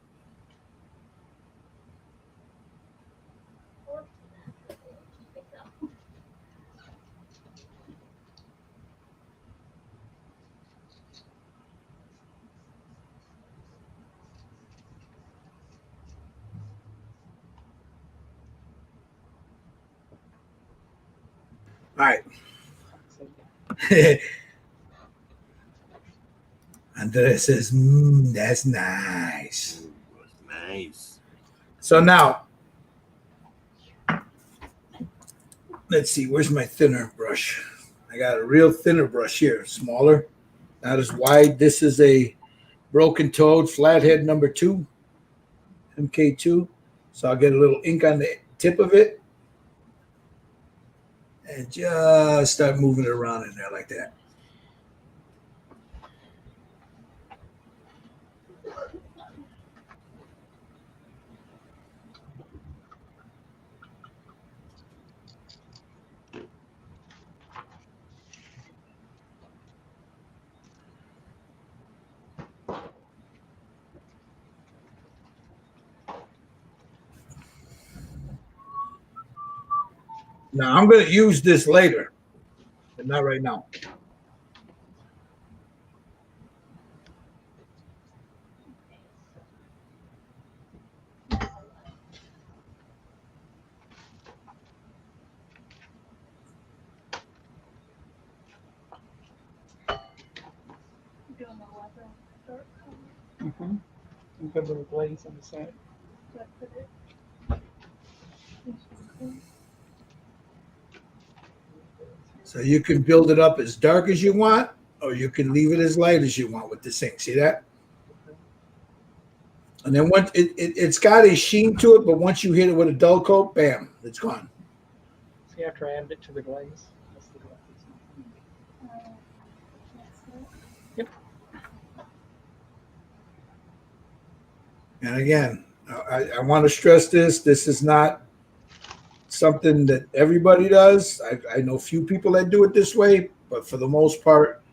All right. Andres says, that's nice. Nice. So now, let's see, where's my thinner brush? I got a real thinner brush here, smaller, not as wide. This is a Broken Toad Flathead number 2, MK2. So I'll get a little ink on the tip of it and just start moving it around in there like that. Now I'm going to use this later, but not right now. Mm-hmm. And put a little glaze on the side. So you can build it up as dark as you want, or you can leave it as light as you want with this ink. See that? And then once it's got a sheen to it, but once you hit it with a dull coat, bam, it's gone. See, after I added it to the glaze. That's the glaze. Yep. And again, I want to stress this. This is not something that everybody does. I know few people that do it this way, but for the most part,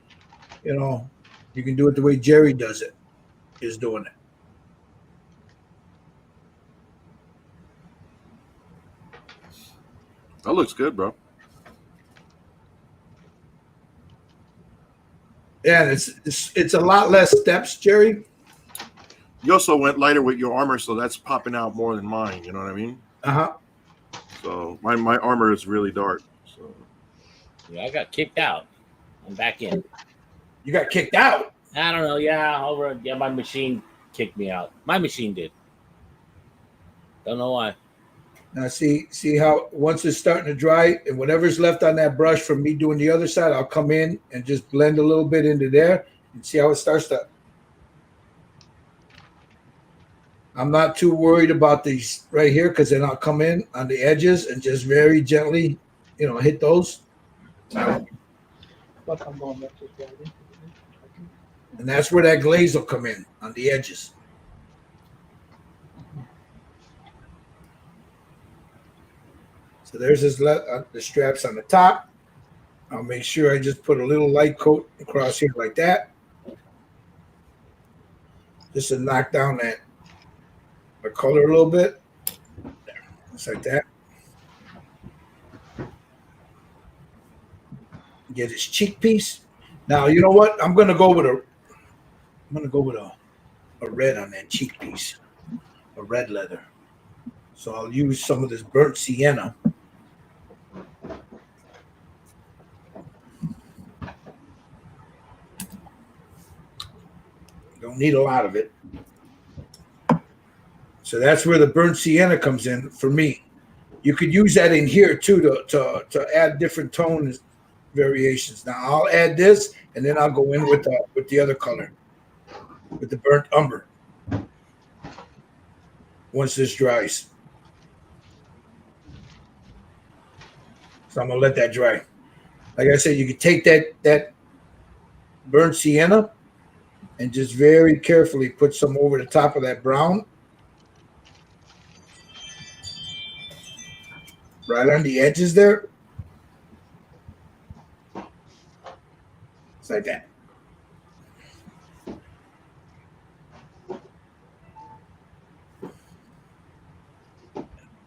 you know, you can do it the way Jerry does it, is doing it. That looks good, bro. Yeah, it's a lot less steps, Jerry. You also went lighter with your armor, so that's popping out more than mine. You know what I mean? Uh-huh. So my armor is really dark. So Yeah, I got kicked out. I'm back in. You got kicked out. I don't know. Yeah, my machine kicked me out. My machine did. Don't know why. Now see how once it's starting to dry and whatever's left on that brush from me doing the other side, I'll come in and just blend a little bit into there and see how it starts to. I'm not too worried about these right here because then I'll come in on the edges and just very gently, hit those. And that's where that glaze will come in on the edges. So there's the straps on the top. I'll make sure I just put a little light coat across here like that. Just to knock down the color a little bit. Just like that. Get his cheek piece. Now you know what? I'm gonna go with a red on that cheek piece. A red leather. So I'll use some of this burnt sienna. don't need a lot of it. So that's where the burnt sienna comes in for me. You could use that in here too to add different tone variations. Now I'll add this, and then I'll go in with the other color, with the burnt umber. Once this dries, so I'm gonna let that dry. Like I said, you can take that burnt sienna and just very carefully put some over the top of that brown, right on the edges there. It's like that.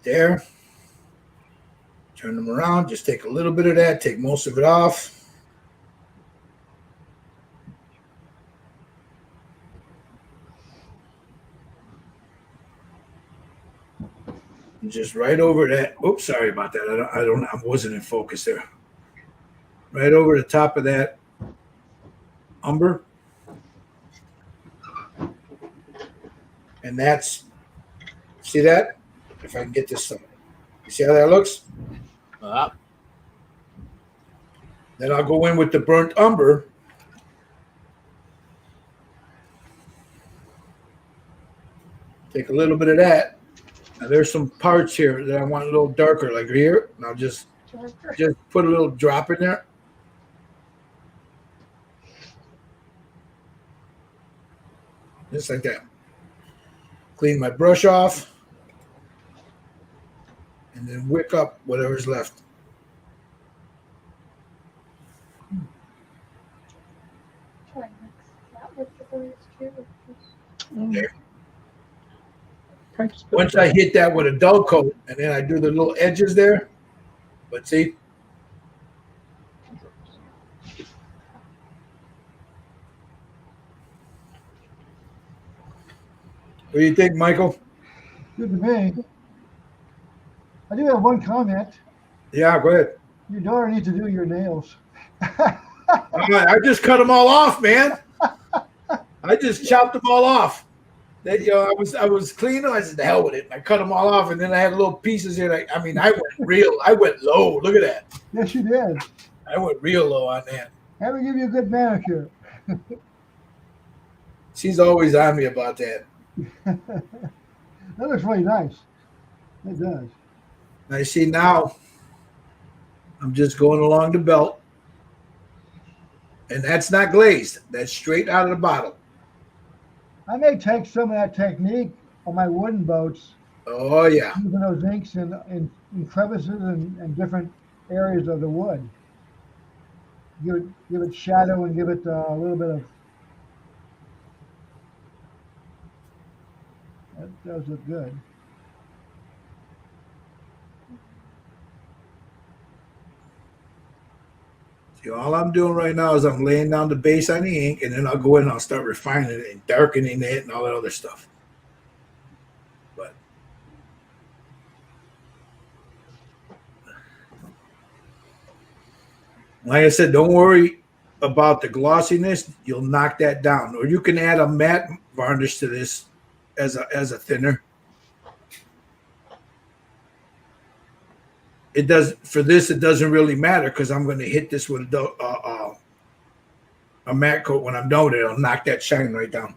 There. Turn them around. Just take a little bit of that. Take most of it off. And just right over that. Oops, sorry about that. I wasn't in focus there. Right over the top of that umber. And that's, see that? If I can get this somewhere. You see how that looks? Then I'll go in with the burnt umber. Take a little bit of that. Now there's some parts here that I want a little darker, like here. And I'll just put a little drop in there. Just like that. Clean my brush off. And then wick up whatever's left. Okay. Once I hit that with a dull coat, and then I do the little edges there. But see? What do you think, Michael? Good to me. I do have one comment. Yeah, go ahead. Your daughter needs to do your nails. I just cut them all off, man. I just chopped them all off. That, you know, I was cleaning. I said, "The hell with it." I cut them all off, and then I had little pieces here. I mean, I went low. Look at that. Yes, you did. I went real low on that. Have her give you a good manicure. She's always on me about that. That looks really nice. It does. I see now. I'm just going along the belt, and that's not glazed. That's straight out of the bottle. I may take some of that technique on my wooden boats, Oh yeah. using those inks in crevices and different areas of the wood. Give it shadow and give it a little bit of. That does look good. See, all I'm doing right now is I'm laying down the base on the ink, and then I'll go in and I'll start refining it and darkening it and all that other stuff. But like I said, don't worry about the glossiness. You'll knock that down. Or you can add a matte varnish to this as a thinner. It does for this. It doesn't really matter because I'm going to hit this with a matte coat when I'm done with it. It'll knock that shine right down.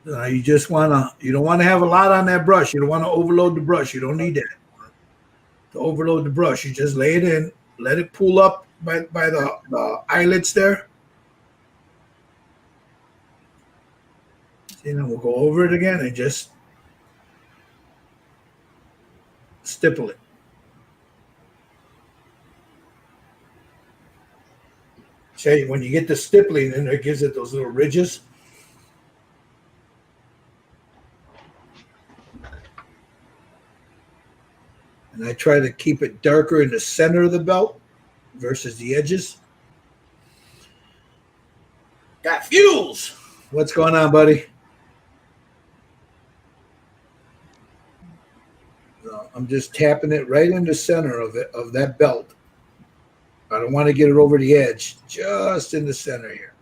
You don't want to have a lot on that brush. You don't want to overload the brush. You don't need that. To overload the brush, you just lay it in, let it pull up by the eyelets there. See, then we'll go over it again and just stipple it. See, when you get the stippling in there, it gives it those little ridges. And I try to keep it darker in the center of the belt versus the edges. Got fuels. What's going on, buddy? I'm just tapping it right in the center of it, of that belt. I don't want to get it over the edge, just in the center here.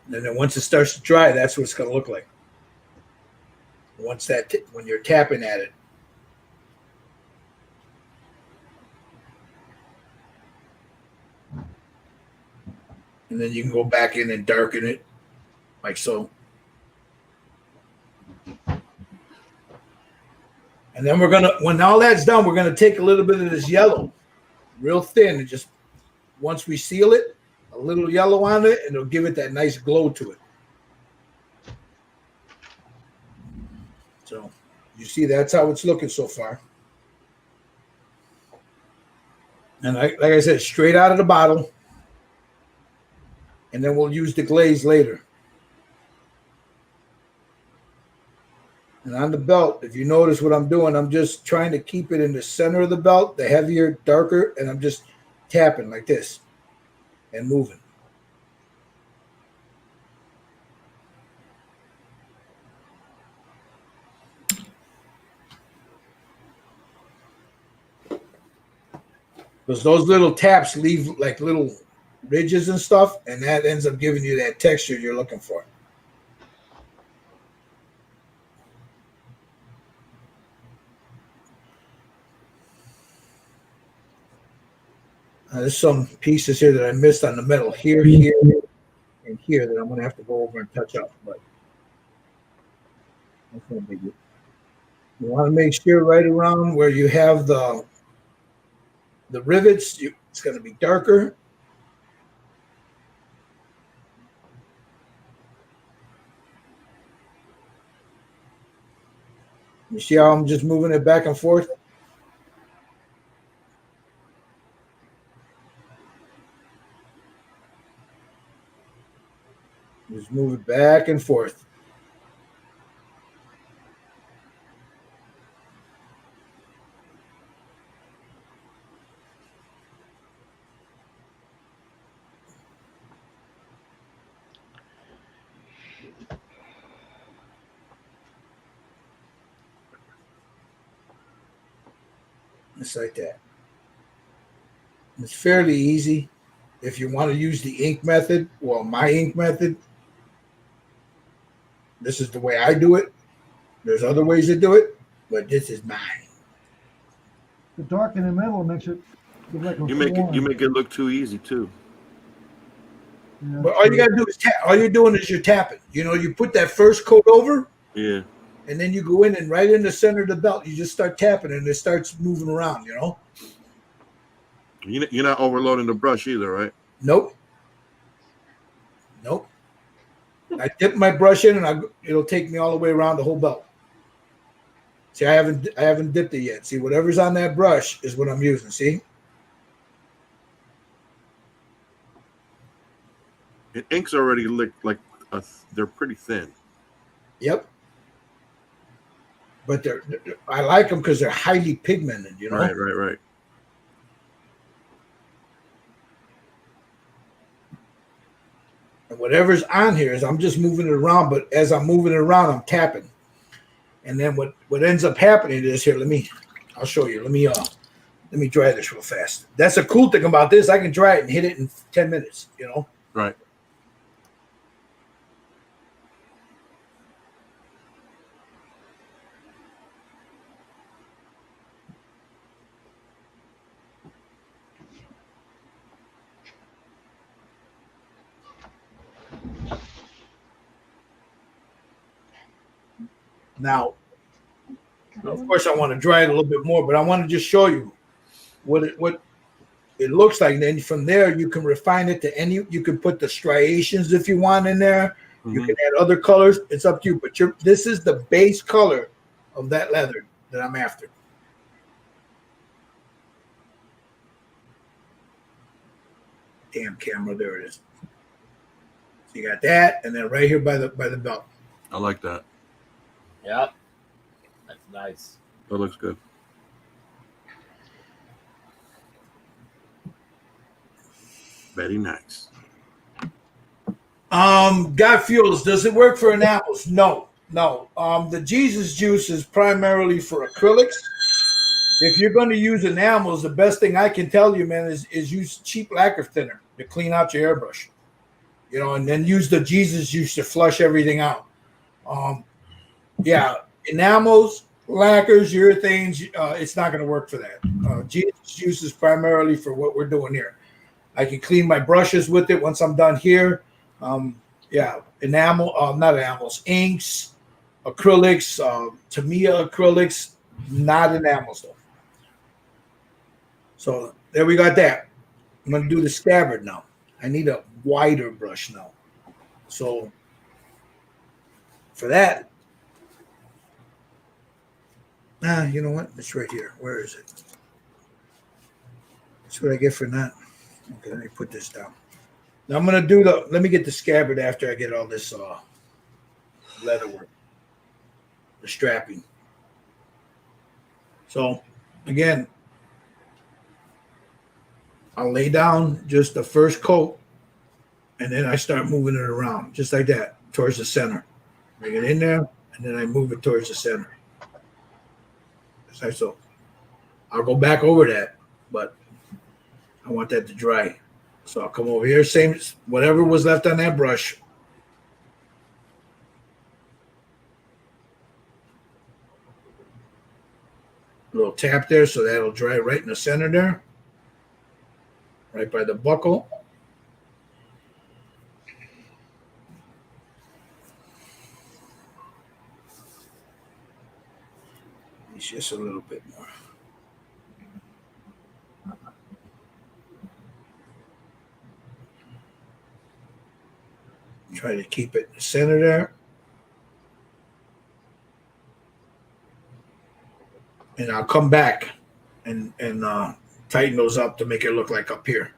And then once it starts to dry, that's what it's going to look like. Once that, when you're tapping at it. And then you can go back in and darken it, like so. And then we're gonna, when all that's done, we're gonna take a little bit of this yellow, real thin, and just once we seal it, a little yellow on it, and it'll give it that nice glow to it. So you see, that's how it's looking so far. And like I said, straight out of the bottle, and then we'll use the glaze later. And on the belt, if you notice what I'm doing, I'm just trying to keep it in the center of the belt, the heavier, darker, and I'm just tapping like this and moving. Because those little taps leave like little ridges and stuff, and that ends up giving you that texture you're looking for. There's some pieces here that I missed on the metal here, here, and here that I'm going to have to go over and touch up, but that's no big deal. You want to make sure right around where you have the rivets, it's going to be darker. You see how I'm just moving it back and forth? Just move it back and forth. Just like that. It's fairly easy. If you want to use the ink method, well, my ink method, this is the way I do it. There's other ways to do it, but this is mine. The dark in the middle makes it look like a You make it look too easy too. Yeah, But all you gotta do is tap. All you're doing is you're tapping. You know, you put that first coat over, Yeah. and then you go in and right in the center of the belt, you just start tapping, and it starts moving around. You know. You're not overloading the brush either, right? Nope. Nope. I dip my brush in, and it'll take me all the way around the whole belt. See, I haven't dipped it yet. See, whatever's on that brush is what I'm using. See. And inks already look like they're pretty thin. Yep. But I like them because they're highly pigmented. You know. Right. And whatever's on here is I'm just moving it around, but as I'm moving it around, I'm tapping. And then what ends up happening is here, I'll show you. Let me dry this real fast. That's a cool thing about this. I can dry it and hit it in 10 minutes, you know? Right. Now, of course, I want to dry it a little bit more, but I want to just show you what it looks like. And then from there, you can refine it to you can put the striations if you want in there. Mm-hmm. You can add other colors. It's up to you. But this is the base color of that leather that I'm after. Damn camera, there it is. So you got that, and then right here by the belt. I like that. Yep. That's nice. That looks good. Very nice. Got fuels. Does it work for enamels? No, no. The Jesus juice is primarily for acrylics. If you're going to use enamels, the best thing I can tell you, man, is use cheap lacquer thinner to clean out your airbrush. You know, and then use the Jesus juice to flush everything out. Um, yeah, enamels, lacquers, urethanes, it's not going to work for that. Jesus juice is primarily for what we're doing here. I can clean my brushes with it once I'm done here. Yeah, not enamels, inks, acrylics, Tamiya acrylics, not enamels though. So there we got that. I'm going to do the scabbard now. I need a wider brush now. So for that, you know what? It's right here. Where is it? That's what I get for that. Okay, let me put this down. Now I'm gonna do let me get the scabbard after I get all this leather work, the strapping. So again, I'll lay down just the first coat and then I start moving it around just like that towards the center. Bring it in there and then I move it towards the center. So I'll go back over that, but I want that to dry. So I'll come over here, same whatever was left on that brush. A little tap there so that'll dry right in the center there. Right by the buckle. It's just a little bit more. Try to keep it in the center there. And I'll come back and tighten those up to make it look like up here.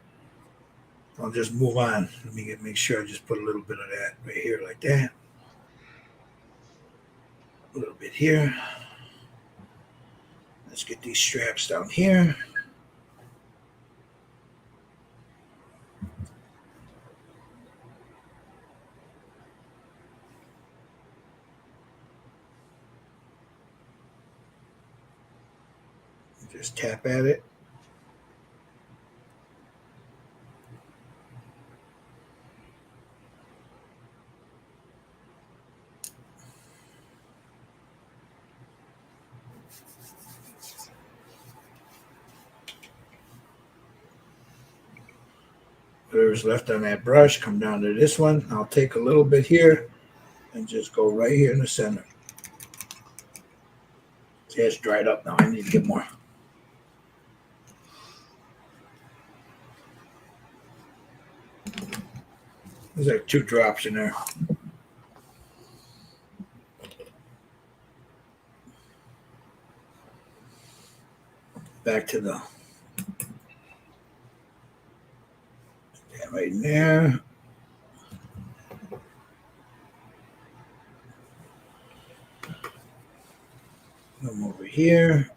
I'll just move on. Let me make sure I just put a little bit of that right here like that. A little bit here. Let's get these straps down here. Just tap at it. Whatever's left on that brush, come down to this one. I'll take a little bit here and just go right here in the center. See, it's dried up now. I need to get more. There's like 2 drops in there. Back to the right in there. Come over here.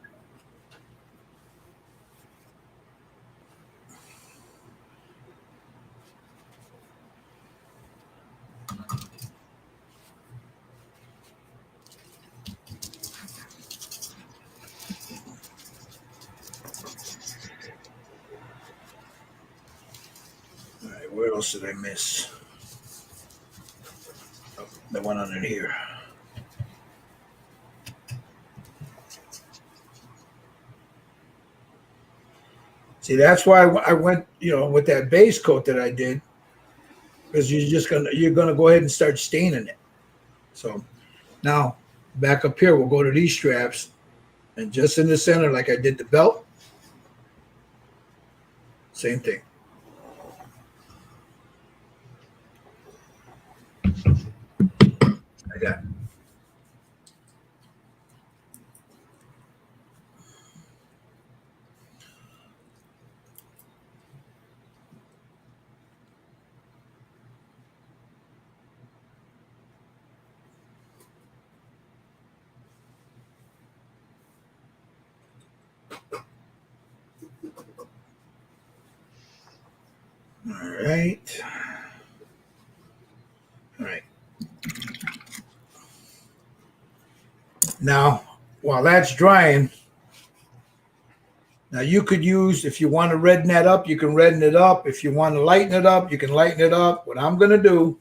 All right, where else did I miss? Oh, the one under here. See, that's why I went, with that base coat that I did, because you're gonna go ahead and start staining it. So now back up here, we'll go to these straps, and just in the center, like I did the belt, same thing. Like that. All right. Now, while that's drying, now you could use, if you want to redden that up, you can redden it up. If you want to lighten it up, you can lighten it up. What I'm going to do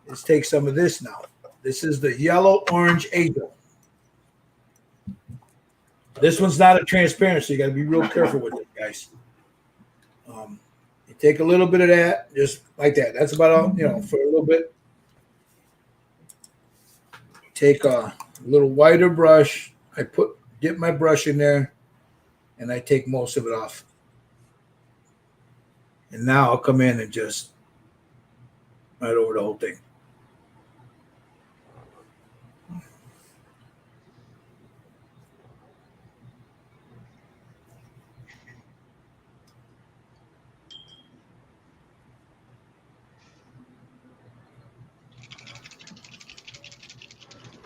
is take some of this now. This is the yellow orange angel. This one's not a transparent, so you got to be real careful with it, guys. You take a little bit of that, just like that. That's about all, for a little bit. Take a little wider brush. Dip my brush in there, and I take most of it off. And now I'll come in and just right over the whole thing.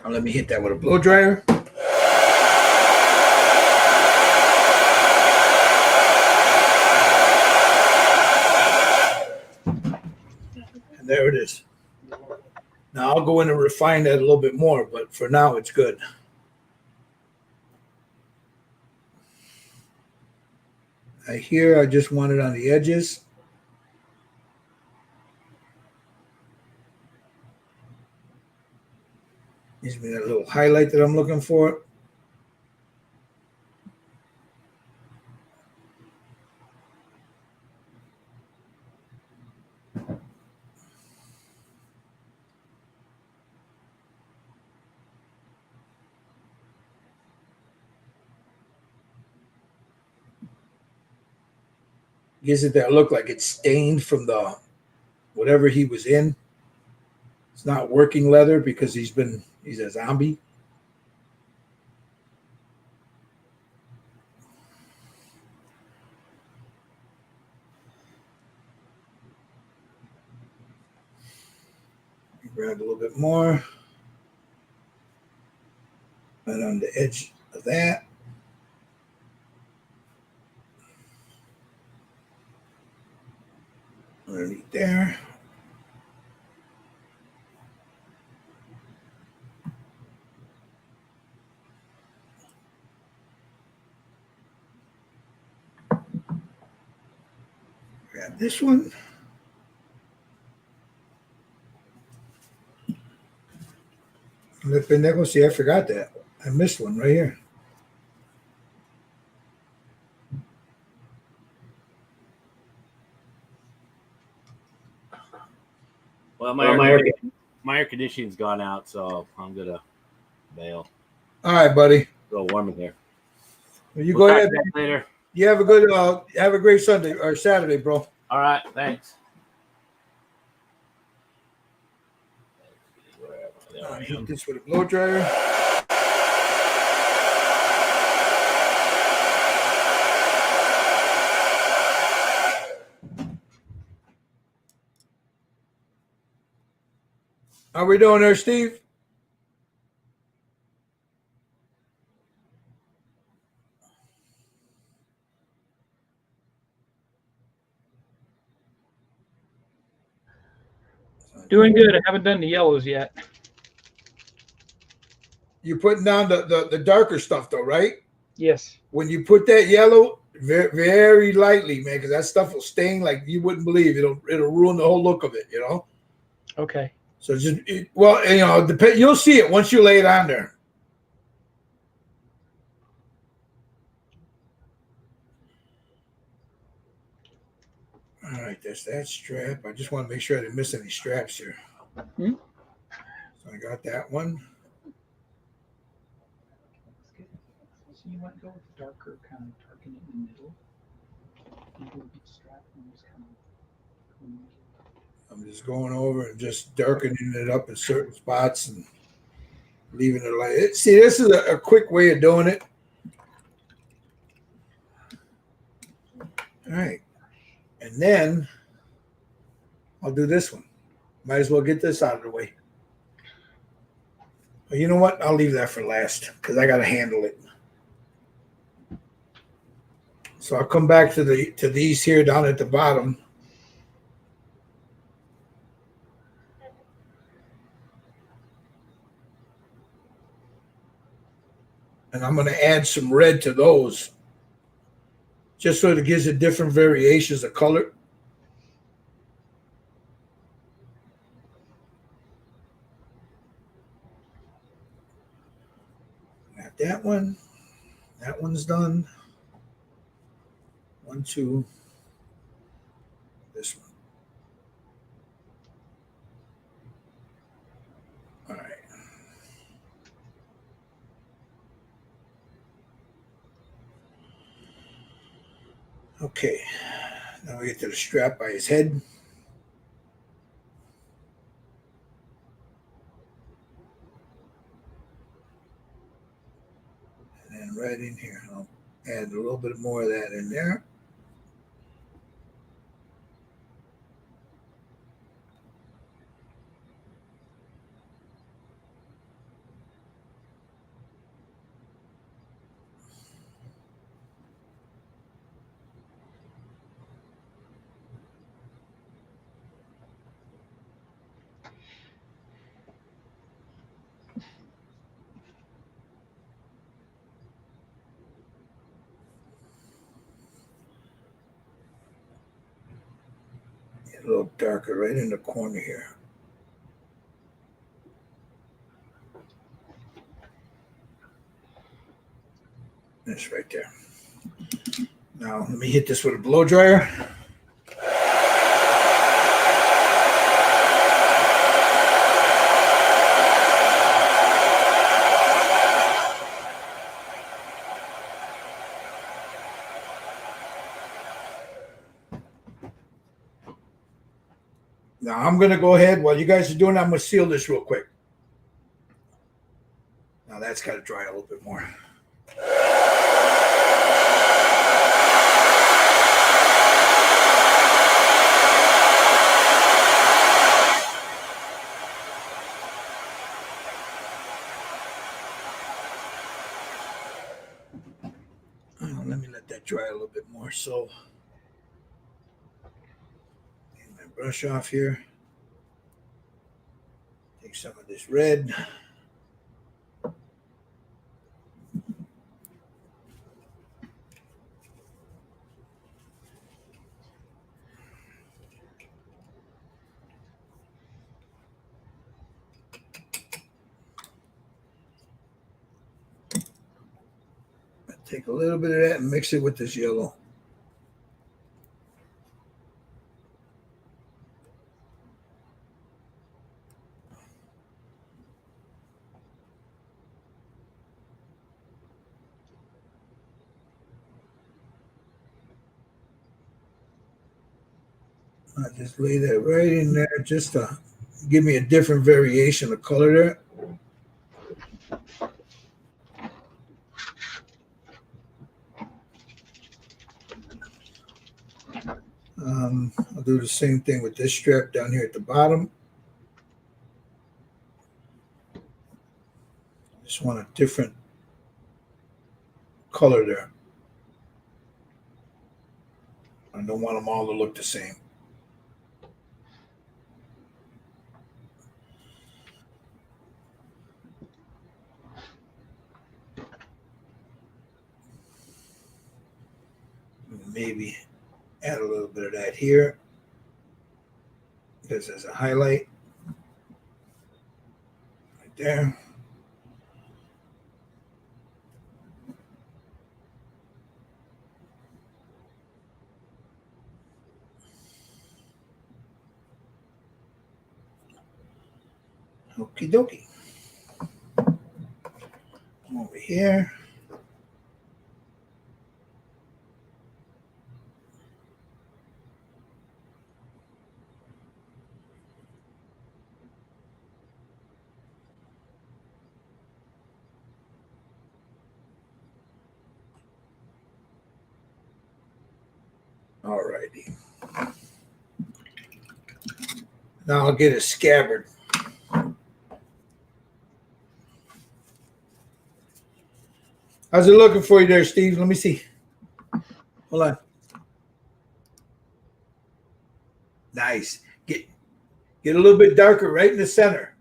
Now let me hit that with a blow dryer. And there it is. Now I'll go in and refine that a little bit more, but for now it's good. Here I just want it on the edges. Gives me that little highlight that I'm looking for. Gives it that look like it's stained from the whatever he was in. It's not working leather because he's a zombie. Grab a little bit more. Right on the edge of that. Underneath there. Grab this one. See, I forgot that. I missed one right here. Well, my air conditioning's gone out, so I'm gonna bail. All right, buddy. It's a little warm in here. Well, you go ahead. Later. You have a great Sunday or Saturday, bro. All right, thanks. I'll hit this with a blow dryer. How we doing there, Steve? Doing good. I haven't done the yellows yet. You're putting down the darker stuff, though, right? Yes. When you put that yellow, very, very lightly, man, because that stuff will stain like you wouldn't believe. It'll ruin the whole look of it, Okay. So just you'll see it once you lay it on there. All right, there's that strap. I just want to make sure I didn't miss any straps here. Hmm? So I got that one. So you want to go with darker, kind of darken it in the middle. You do a big strap and just kind of. I'm just going over and just darkening it up in certain spots and leaving it like it. See, this is a quick way of doing it. All right. And then I'll do this one. Might as well get this out of the way. But you know what? I'll leave that for last because I got to handle it. So I'll come back to these here down at the bottom. And I'm going to add some red to those, just so it gives it different variations of color. Got that one. That one's done. 1, 2. This one. All right. Okay. Now we get to the strap by his head. And then right in here, I'll add a little bit more of that in there. A little darker right in the corner here. That's right there. Now let me hit this with a blow dryer. Now I'm going to go ahead, while you guys are doing it, I'm going to seal this real quick. Now that's got to dry a little bit more. Let me let that dry a little bit more. So, get my brush off here. Take some of this red. Take a little bit of that and mix it with this yellow. I just lay that right in there just to give me a different variation of color there. I'll do the same thing with this strap down here at the bottom. Just want a different color there. I don't want them all to look the same. Maybe add a little bit of that here, because there's a highlight right there. Okie dokie. Over here. All righty. Now I'll get a scabbard. How's it looking for you there, Steve? Let me see. Hold on. Nice. Get a little bit darker right in the center.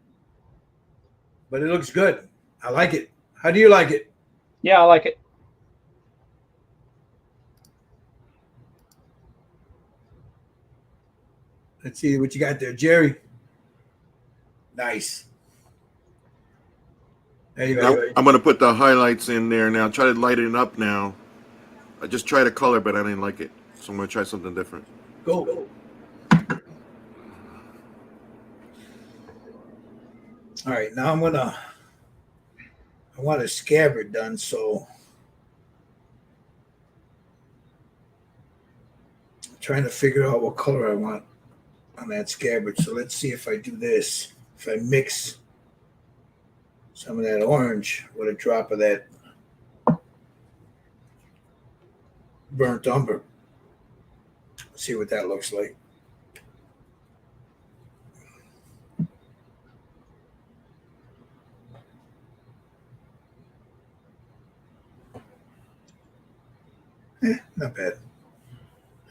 But it looks good. I like it. How do you like it? Yeah, I like it. Let's see what you got there, Jerry. Nice. There you Now, go. I'm going to put the highlights in there now. Try to lighten it up now. I just tried a color, but I didn't like it. So I'm going to try something different. Go. All right, now I want a scabbard done, so I'm trying to figure out what color I want on that scabbard. So let's see if I do this. If I mix some of that orange with a drop of that burnt umber. See what that looks like. Not bad.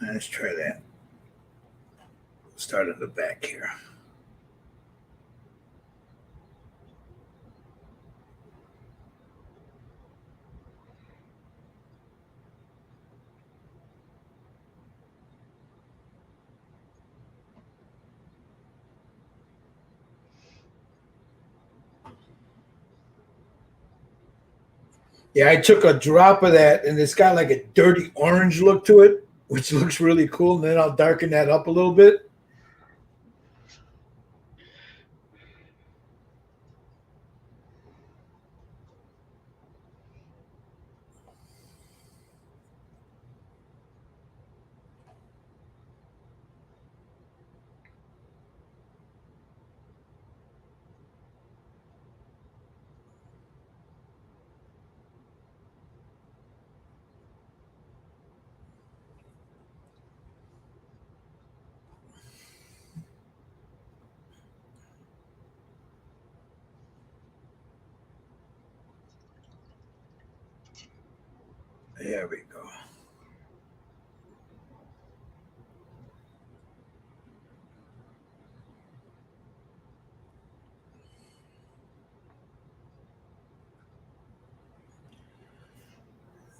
Let's try that. Start at the back here. Yeah, I took a drop of that, and it's got like a dirty orange look to it, which looks really cool. And then I'll darken that up a little bit. There we go.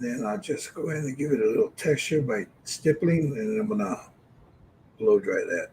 Then I'll just go ahead and give it a little texture by stippling, and I'm gonna blow dry that.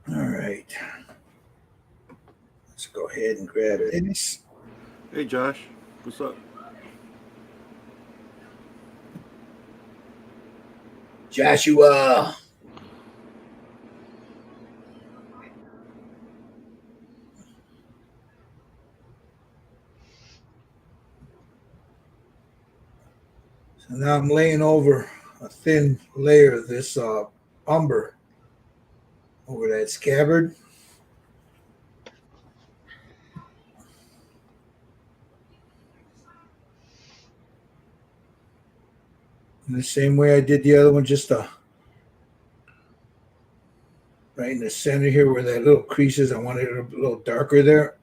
All right. Let's go ahead and grab this. Hey, Josh. What's up? Joshua. So now I'm laying over a thin layer of this umber over that scabbard. In the same way I did the other one, just right in the center here where that little crease is. I wanted it a little darker there.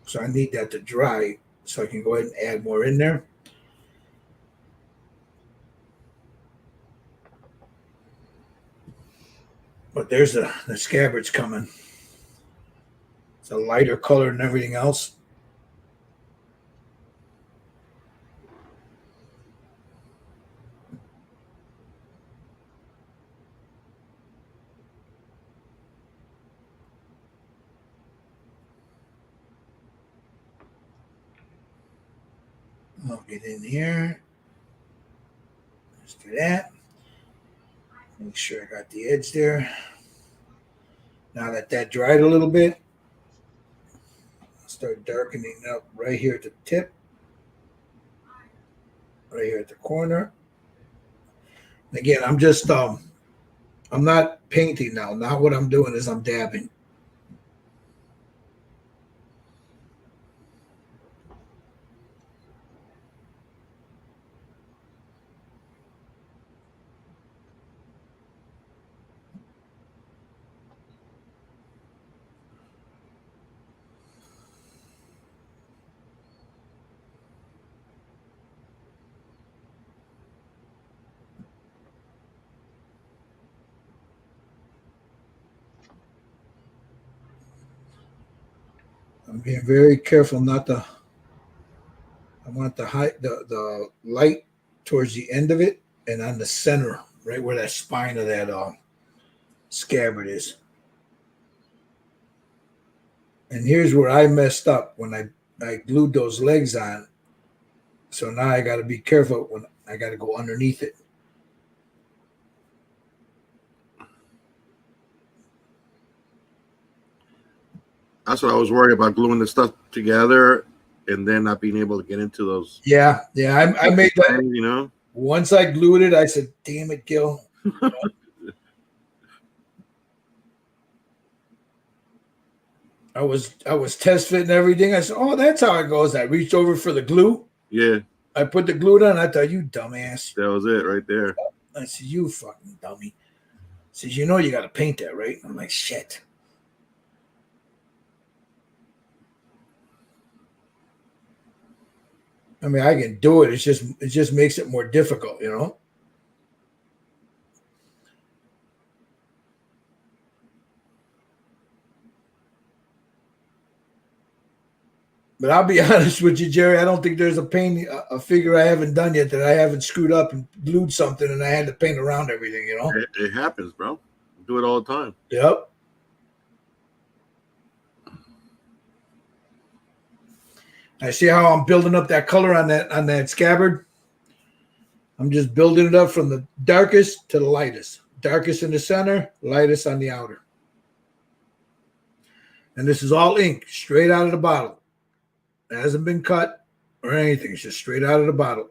So I need that to dry so I can go ahead and add more in there. But there's the scabbard's coming. It's a lighter color than everything else. I'll get in here. Let's do that. Make sure I got the edge there. Now that dried a little bit, I'll start darkening up right here at the tip, right here at the corner. And again, I'm just I'm not painting now. Now what I'm doing is I'm dabbing. I'm being very careful not to. I want the light towards the end of it and on the center, right where that spine of that scabbard is. And here's where I messed up when I glued those legs on. So now I got to be careful when I got to go underneath it. That's what I was worried about, gluing the stuff together and then not being able to get into those. Yeah. I made that. You know, Once I glued it, I said, "Damn it, Gil." I was test fitting everything. I said, "Oh, that's how it goes." I reached over for the glue. Yeah, I put the glue down. I thought, "You dumbass." that was it right there. I said, "You fucking dummy." Says, "You know you got to paint that, right?" I'm like, "Shit." I mean, I can do it. It just makes it more difficult, you know. But I'll be honest with you, Jerry. I don't think there's a figure I haven't done yet that I haven't screwed up and glued something and I had to paint around everything, you know. It happens, bro. Do it all the time. Yep. I see how I'm building up that color on that scabbard. I'm just building it up from the darkest to the lightest. Darkest in the center, lightest on the outer. And this is all ink, straight out of the bottle. It hasn't been cut or anything. It's just straight out of the bottle.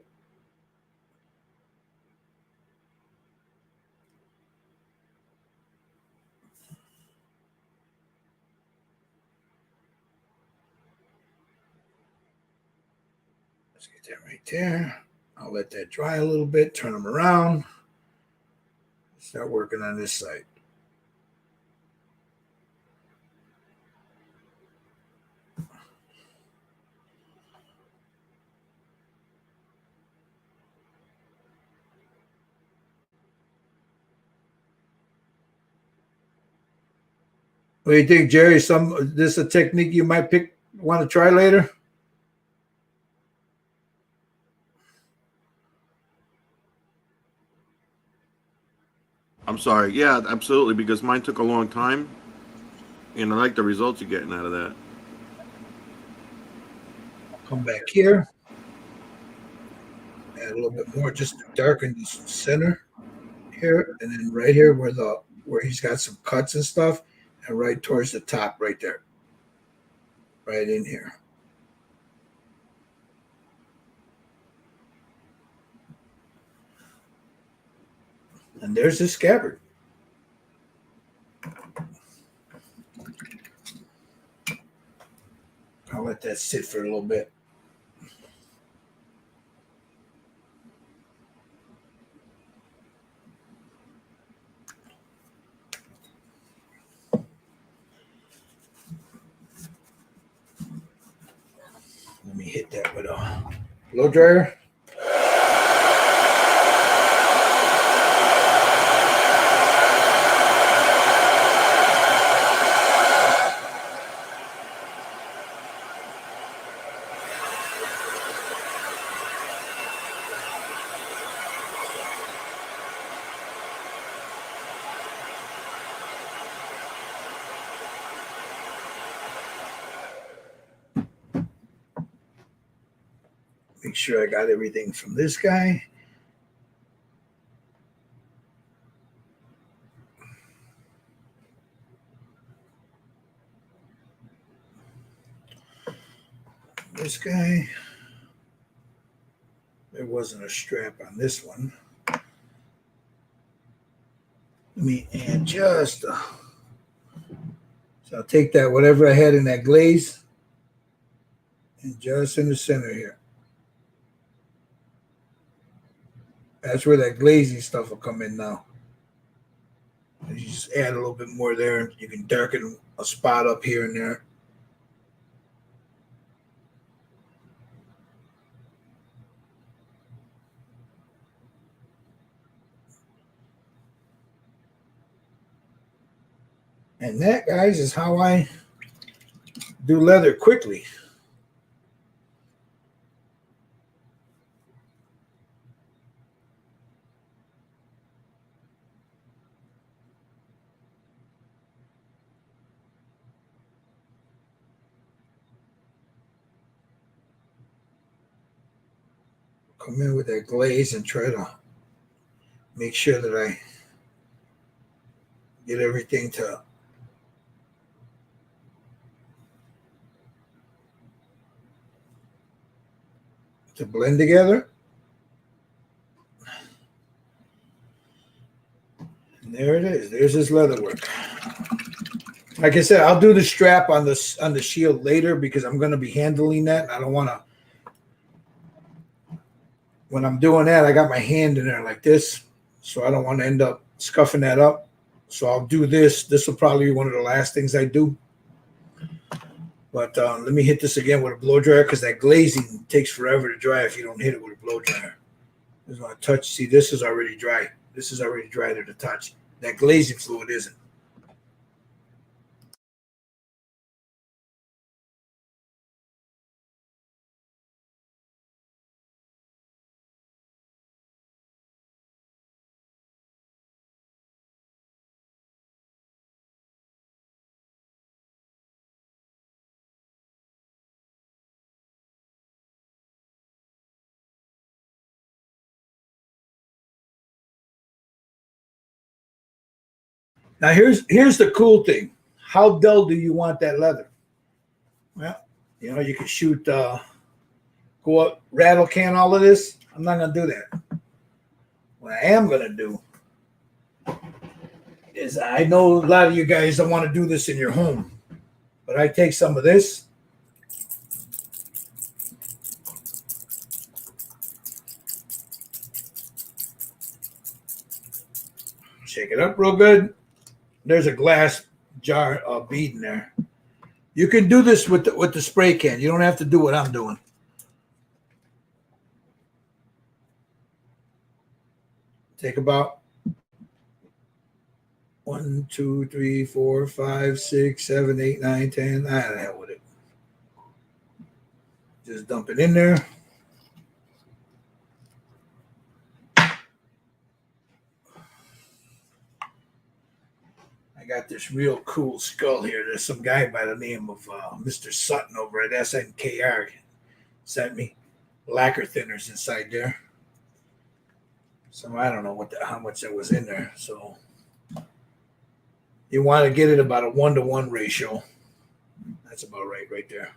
Let's get that right there. I'll let that dry a little bit, turn them around. Start working on this side. What do you think, Jerry? This a technique you might want to try later? I'm sorry. Yeah, absolutely. Because mine took a long time, and I like the results you're getting out of that. Come back here. Add a little bit more just to darken the center here, and then right here where he's got some cuts and stuff, and right towards the top, right there, right in here. And there's the scabbard. I'll let that sit for a little bit. Let me hit that with a blow dryer. Make sure I got everything from this guy. this guy. There wasn't a strap on this one. Let me add just. So I'll take that, whatever I had in that glaze, and just in the center here. That's where that glazy stuff will come in now. And you just add a little bit more there. You can darken a spot up here and there. And that, guys, is how I do leather quickly. Come in with that glaze and try to make sure that I get everything to blend together. And there it is. There's his leather work. Like I said, I'll do the strap on the shield later because I'm going to be handling that. I don't want to. When I'm doing that, I got my hand in there like this, so I don't want to end up scuffing that up. So I'll do this. This will probably be one of the last things I do. But let me hit this again with a blow dryer because that glazing takes forever to dry if you don't hit it with a blow dryer. There's my touch. See, this is already dry. This is already dry to the touch. That glazing fluid isn't. Now here's the cool thing. How dull do you want that leather? Well, you can shoot go up, rattle can all of this. I'm not gonna do that. What I am gonna do is I know a lot of you guys don't want to do this in your home, but I take some of this. Shake it up real good. There's a glass jar bead in there. You can do this with the spray can. You don't have to do what I'm doing. Take about 1, 2, 3, 4, 5, 6, 7, 8, 9, 10. Ah, the hell with it. Just dump it in there. I got this real cool skull here. There's some guy by the name of Mr. Sutton over at SNKR sent me lacquer thinners inside there. So I don't know how much that was in there. So you want to get it about a 1-to-1 ratio. That's about right there.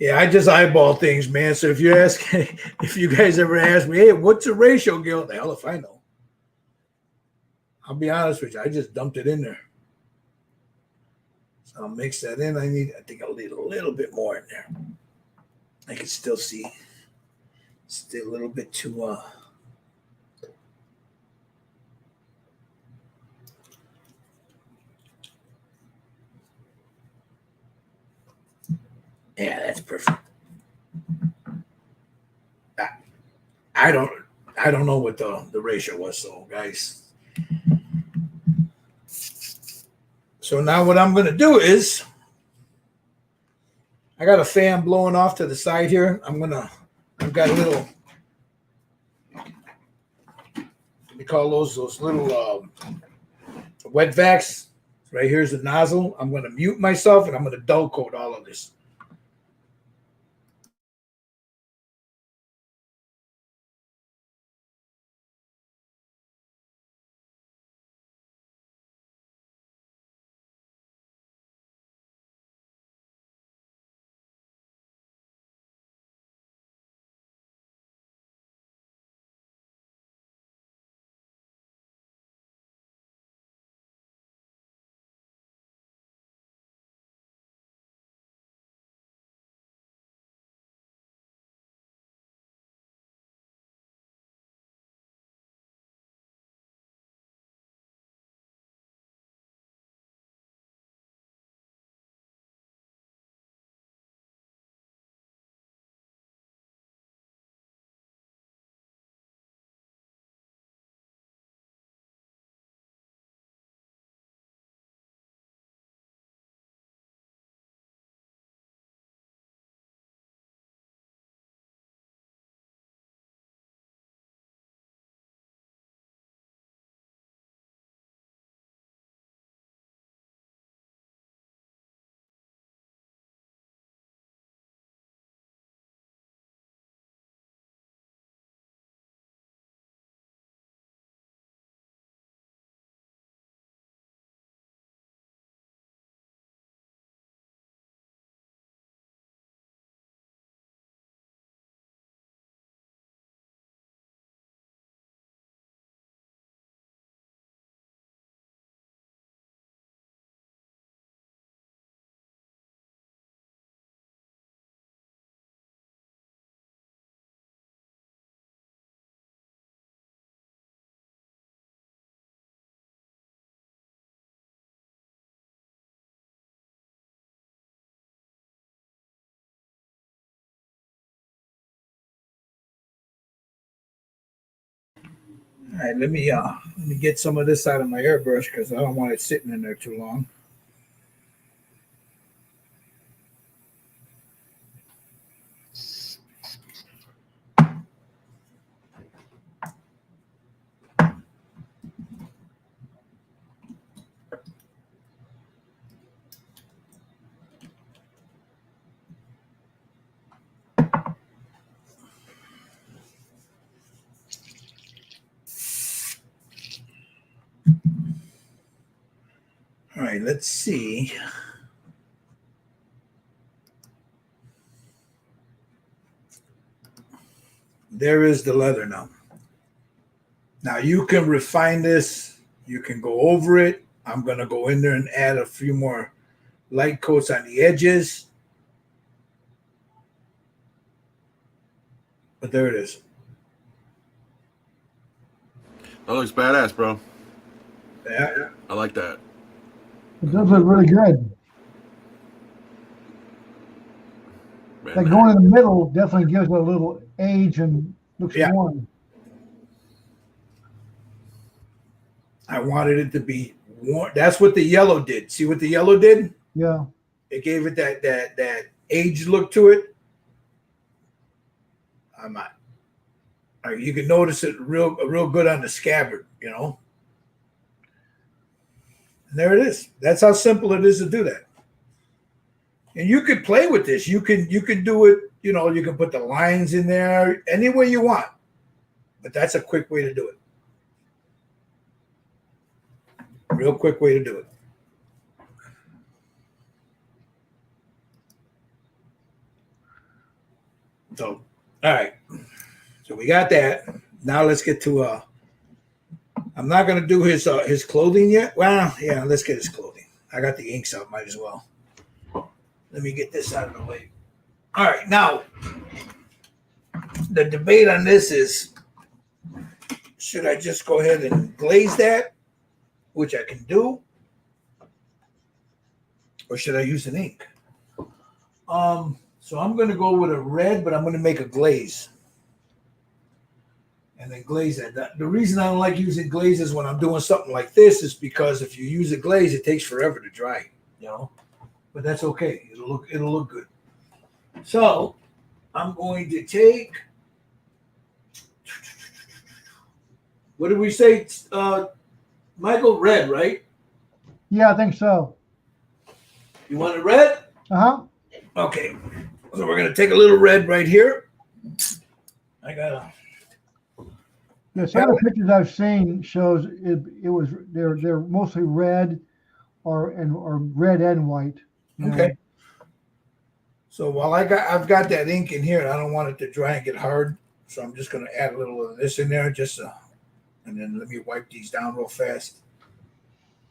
Yeah, I just eyeball things, man. So if you guys ever ask me, hey, what's the ratio, Gil? The hell if I know. I'll be honest with you. I just dumped it in there. So I'll mix that in. I think I'll need a little bit more in there. I can still see. Still a little bit too yeah, that's perfect. I don't know what the ratio was, so guys. So now what I'm gonna do is I got a fan blowing off to the side here. I've got a little, we call those little wet vacs. Right here's the nozzle. I'm gonna mute myself and I'm gonna dull coat all of this. right, let me get some of this out of my airbrush because I don't want it sitting in there too long. All right, let's see. There is the leather now. Now you can refine this. You can go over it. I'm going to go in there and add a few more light coats on the edges. But there it is. That looks badass, bro. Yeah. I like that. It does look really good. Man, That going in the middle definitely gives it a little age and looks Yeah. worn. I wanted it to be warm. That's what the yellow did. See what the yellow did? Yeah. It gave it that age look to it. You can notice it real good on the scabbard, you know. And there it is. That's how simple it is to do that. And you could play with this. You can do it, you know, you can put the lines in there any way you want. But that's a quick way to do it. Real quick way to do it. So, all right. So we got that. Now let's get to I'm not gonna do his clothing yet. Well, yeah, let's get his clothing. I got the inks out, might as well. Let me get this out of the way. All right, now the debate on this is, should I just go ahead and glaze that, which I can do, or should I use an ink? So I'm gonna go with a red, but I'm gonna make a glaze. And then glaze that. The reason I don't like using glazes when I'm doing something like this is because if you use a glaze, it takes forever to dry, you know. But that's okay. It'll look good. So I'm going to take. What did we say, Michael? Red, right? Yeah, I think so. You want it red? Uh-huh. Okay. So we're gonna take a little red right here. I gotta. Yeah, some of the pictures I've seen shows they're mostly red or red and white. Okay. Know? So while I've got that ink in here, I don't want it to dry and get hard. So I'm just gonna add a little of this in there, and then let me wipe these down real fast.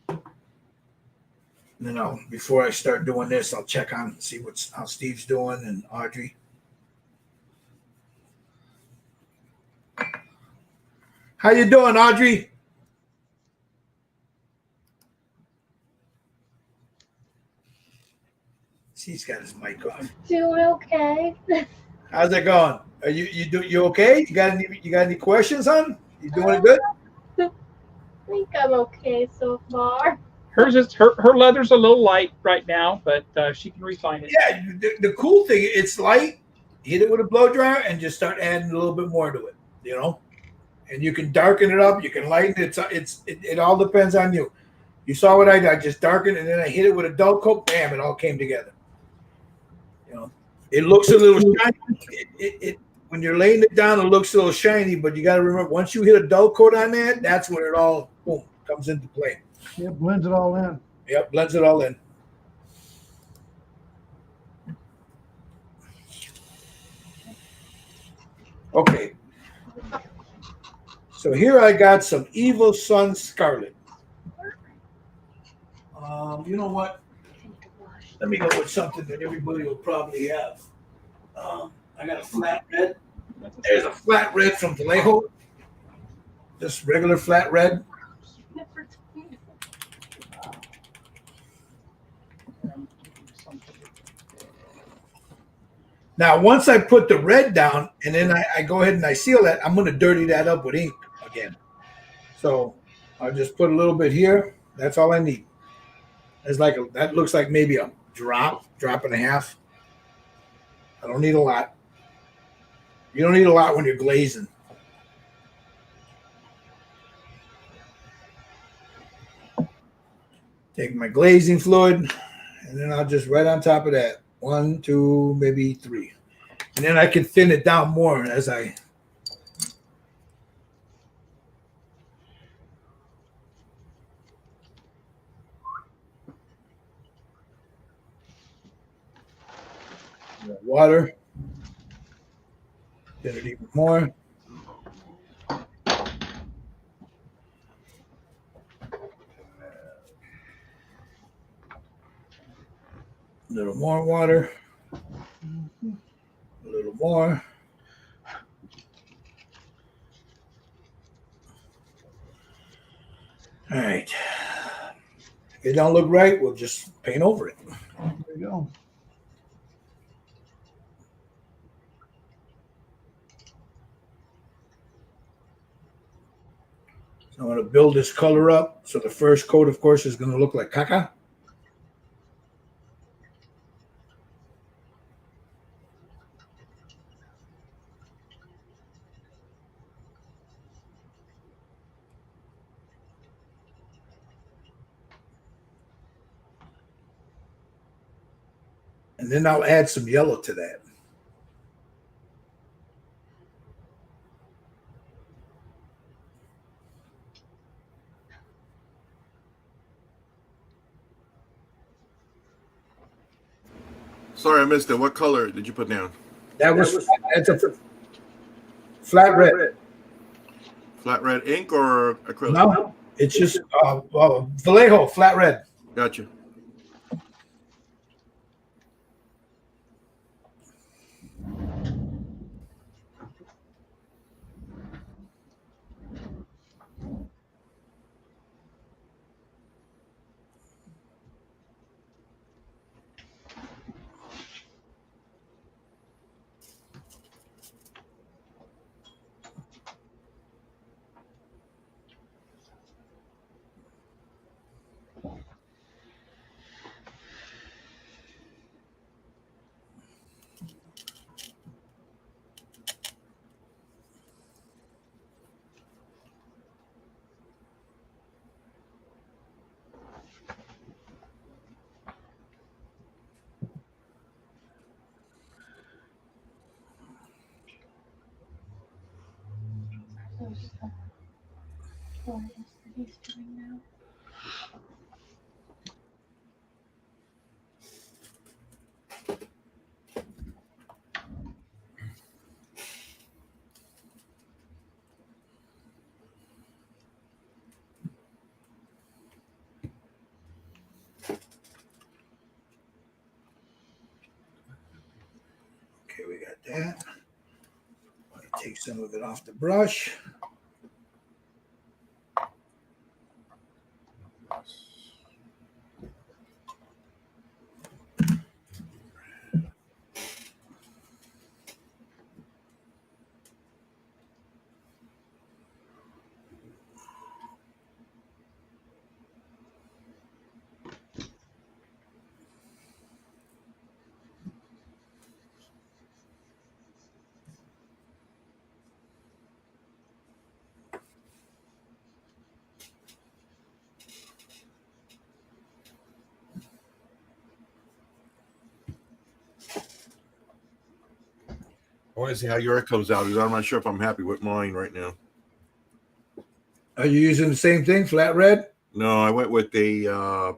And then before I start doing this, I'll check on see how Steve's doing and Audrey. How you doing, Audrey? He's got his mic off. Doing okay. How's it going? Are you okay? You got any questions, hon? You doing good? I think I'm okay so far. Hers is her leather's a little light right now, but she can refine it. Yeah, the cool thing, it's light. Hit it with a blow dryer and just start adding a little bit more to it, you know. And you can darken it up. You can lighten it. It all depends on you. You saw what I did. I just darkened and then I hit it with a dull coat. Bam! It all came together. You know, it looks a little shiny. When you're laying it down, it looks a little shiny. But you got to remember, once you hit a dull coat on that, that's when it all boom comes into play. Yeah, blends it all in. Yep, blends it all in. Okay. So here I got some Evil Sun Scarlet. You know what? Let me go with something that everybody will probably have. I got a flat red. There's a flat red from Vallejo. Just regular flat red. Now, once I put the red down and then I go ahead and I seal that, I'm going to dirty that up with ink again. So I'll just put a little bit here. That's all I need. It's like that looks like maybe a drop and a half. I don't need a lot. You don't need a lot when you're glazing. Take my glazing fluid, and then I'll just right on top of that. 1, 2, maybe 3. And then I can thin it down more as I. Water. Thin it even more. A little more water. A little more. All right. If it don't look right, we'll just paint over it. There you go. So I'm going to build this color up. So the first coat, of course, is going to look like caca. And then I'll add some yellow to that. Sorry, I missed it. What color did you put down? That's a flat red. Flat red ink or acrylic? No, it's just Vallejo flat red. Gotcha. Those flowers that he's doing now. Okay, we got that. Take some of it off the brush. I want to see how yours comes out because I'm not sure if I'm happy with mine right now. Are you using the same thing, flat red? No, I went with the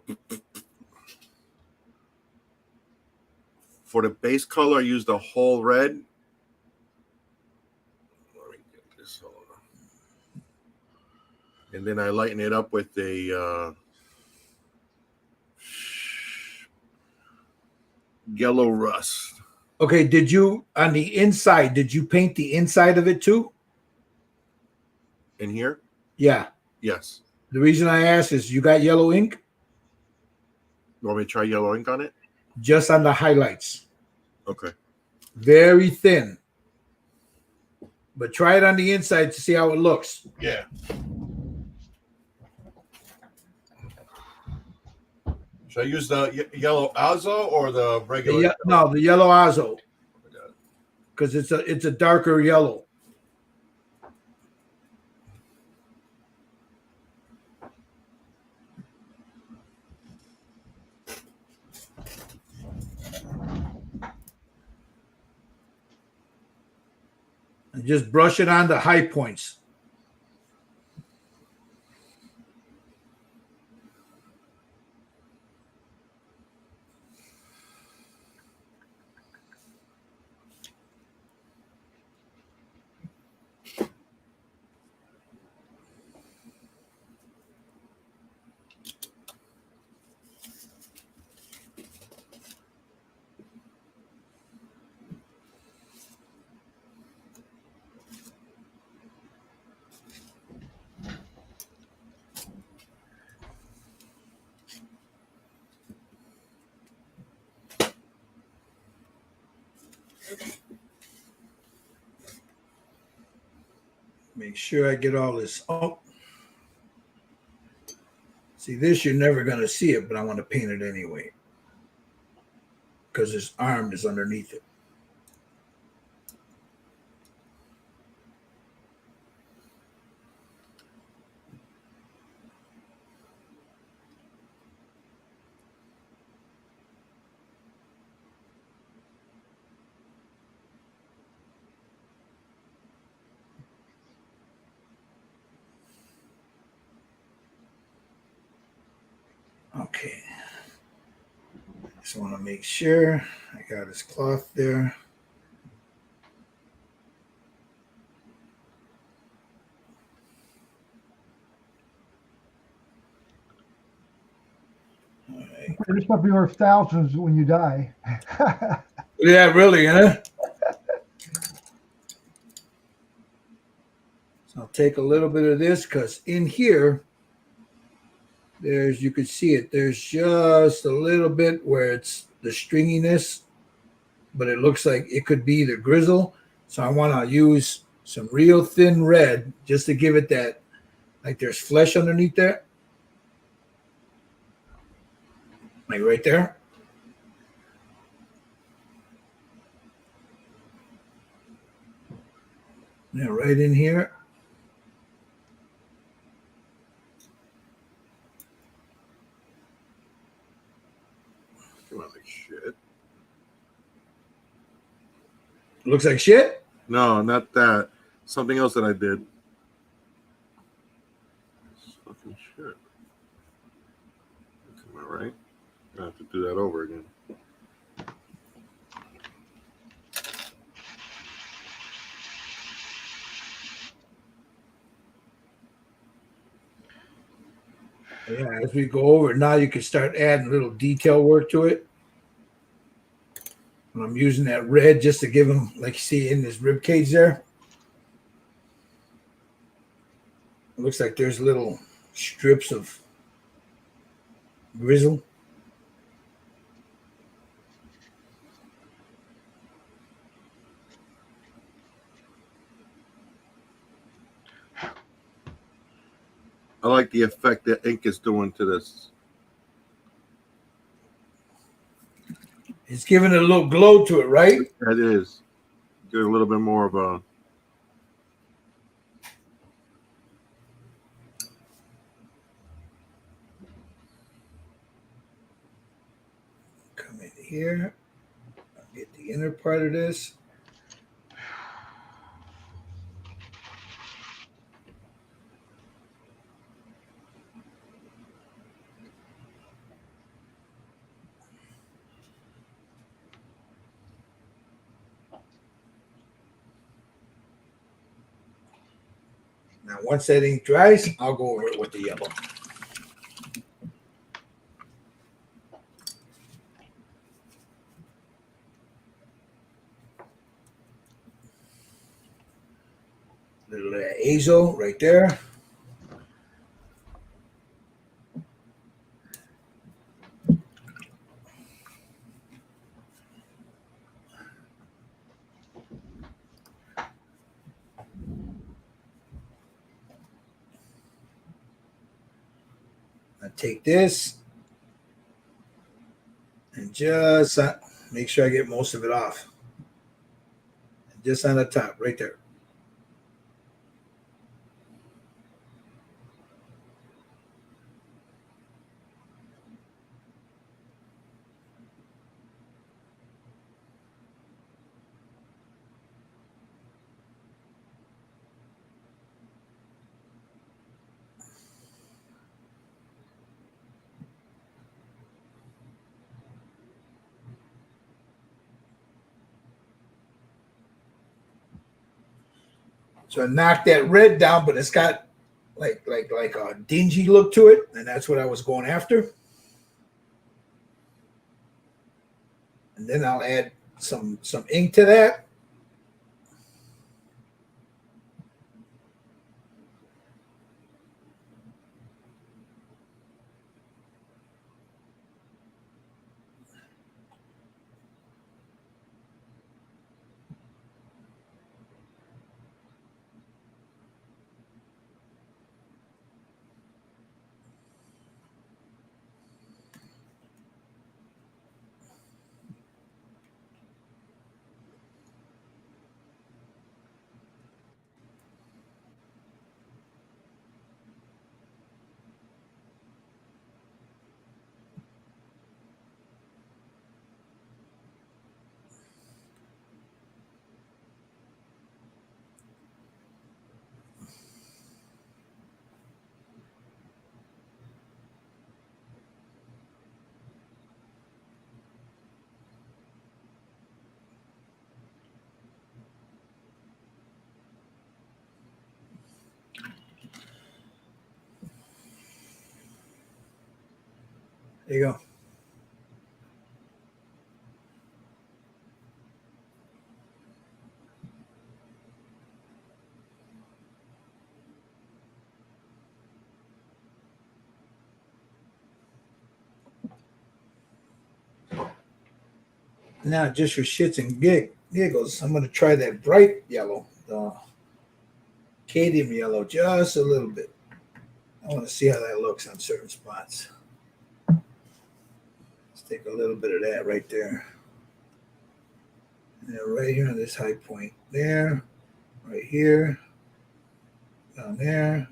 for the base color. I used the whole red. Let me get this on. And then I lighten it up with a yellow rust. Okay, did you on the inside? Did you paint the inside of it too? In here? Yeah. Yes. The reason I asked is you got yellow ink You want me to try yellow ink on it? just on the highlights, Okay. very thin. But try it on the inside to see how it looks. Yeah. Should I use the yellow azo or the regular? No, the yellow azo, because it's a darker yellow. And just brush it on the high points. Make sure I get all this. Oh, see, this you're never going to see it, but I want to paint it anyway because his arm is underneath it. Okay. Just want to make sure I got his cloth there. All right. This might be worth thousands when you die. Yeah, really, huh? So I'll take a little bit of this because in here, you can see it. There's just a little bit where it's the stringiness, but it looks like it could be the grizzle. So I want to use some real thin red just to give it that, like there's flesh underneath there. Like right there. Yeah, right in here. Come on, like shit. Looks like shit. No, not that. Something else that I did. It's fucking shit. Am I right? I have to do that over again. Yeah, as we go over, now you can start adding little detail work to it. And I'm using that red just to give him, like you see in this rib cage there. It looks like there's little strips of grizzle. I like the effect that ink is doing to this. It's giving it a little glow to it, right? That is. Give it a little bit more of a. Come in here. I'll get the inner part of this. Now, once that ink dries, I'll go over it with the yellow. Little azo right there. I take this, And just make sure I get most of it off. Just on the top, right there. So I knocked that red down, but it's got like a dingy look to it, and that's what I was going after. And then I'll add some ink to that. There you go. Now, just for shits and giggles, I'm going to try that bright yellow, the cadmium yellow, just a little bit. I want to see how that looks on certain spots. Let's take a little bit of that right there. And then right here on this high point there, right here, down there.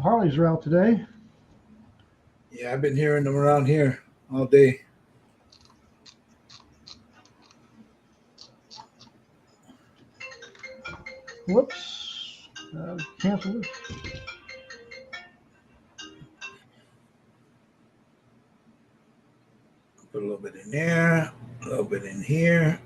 Harleys are out today. Yeah, I've been hearing them around here all day. Whoops. Cancel it. Put a little bit in there, a little bit in here.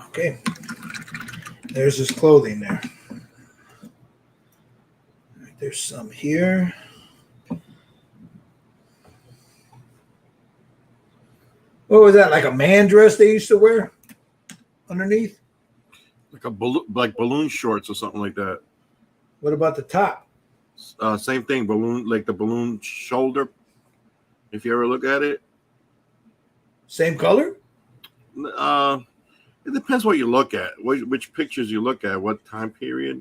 Okay. There's his clothing there. There's some here. What was that? Like a man dress they used to wear underneath? Like balloon shorts or something like that. What about the top? Same thing, balloon, like the balloon shoulder. If you ever look at it, Same color? it depends what you look at, which pictures you look at, what time period.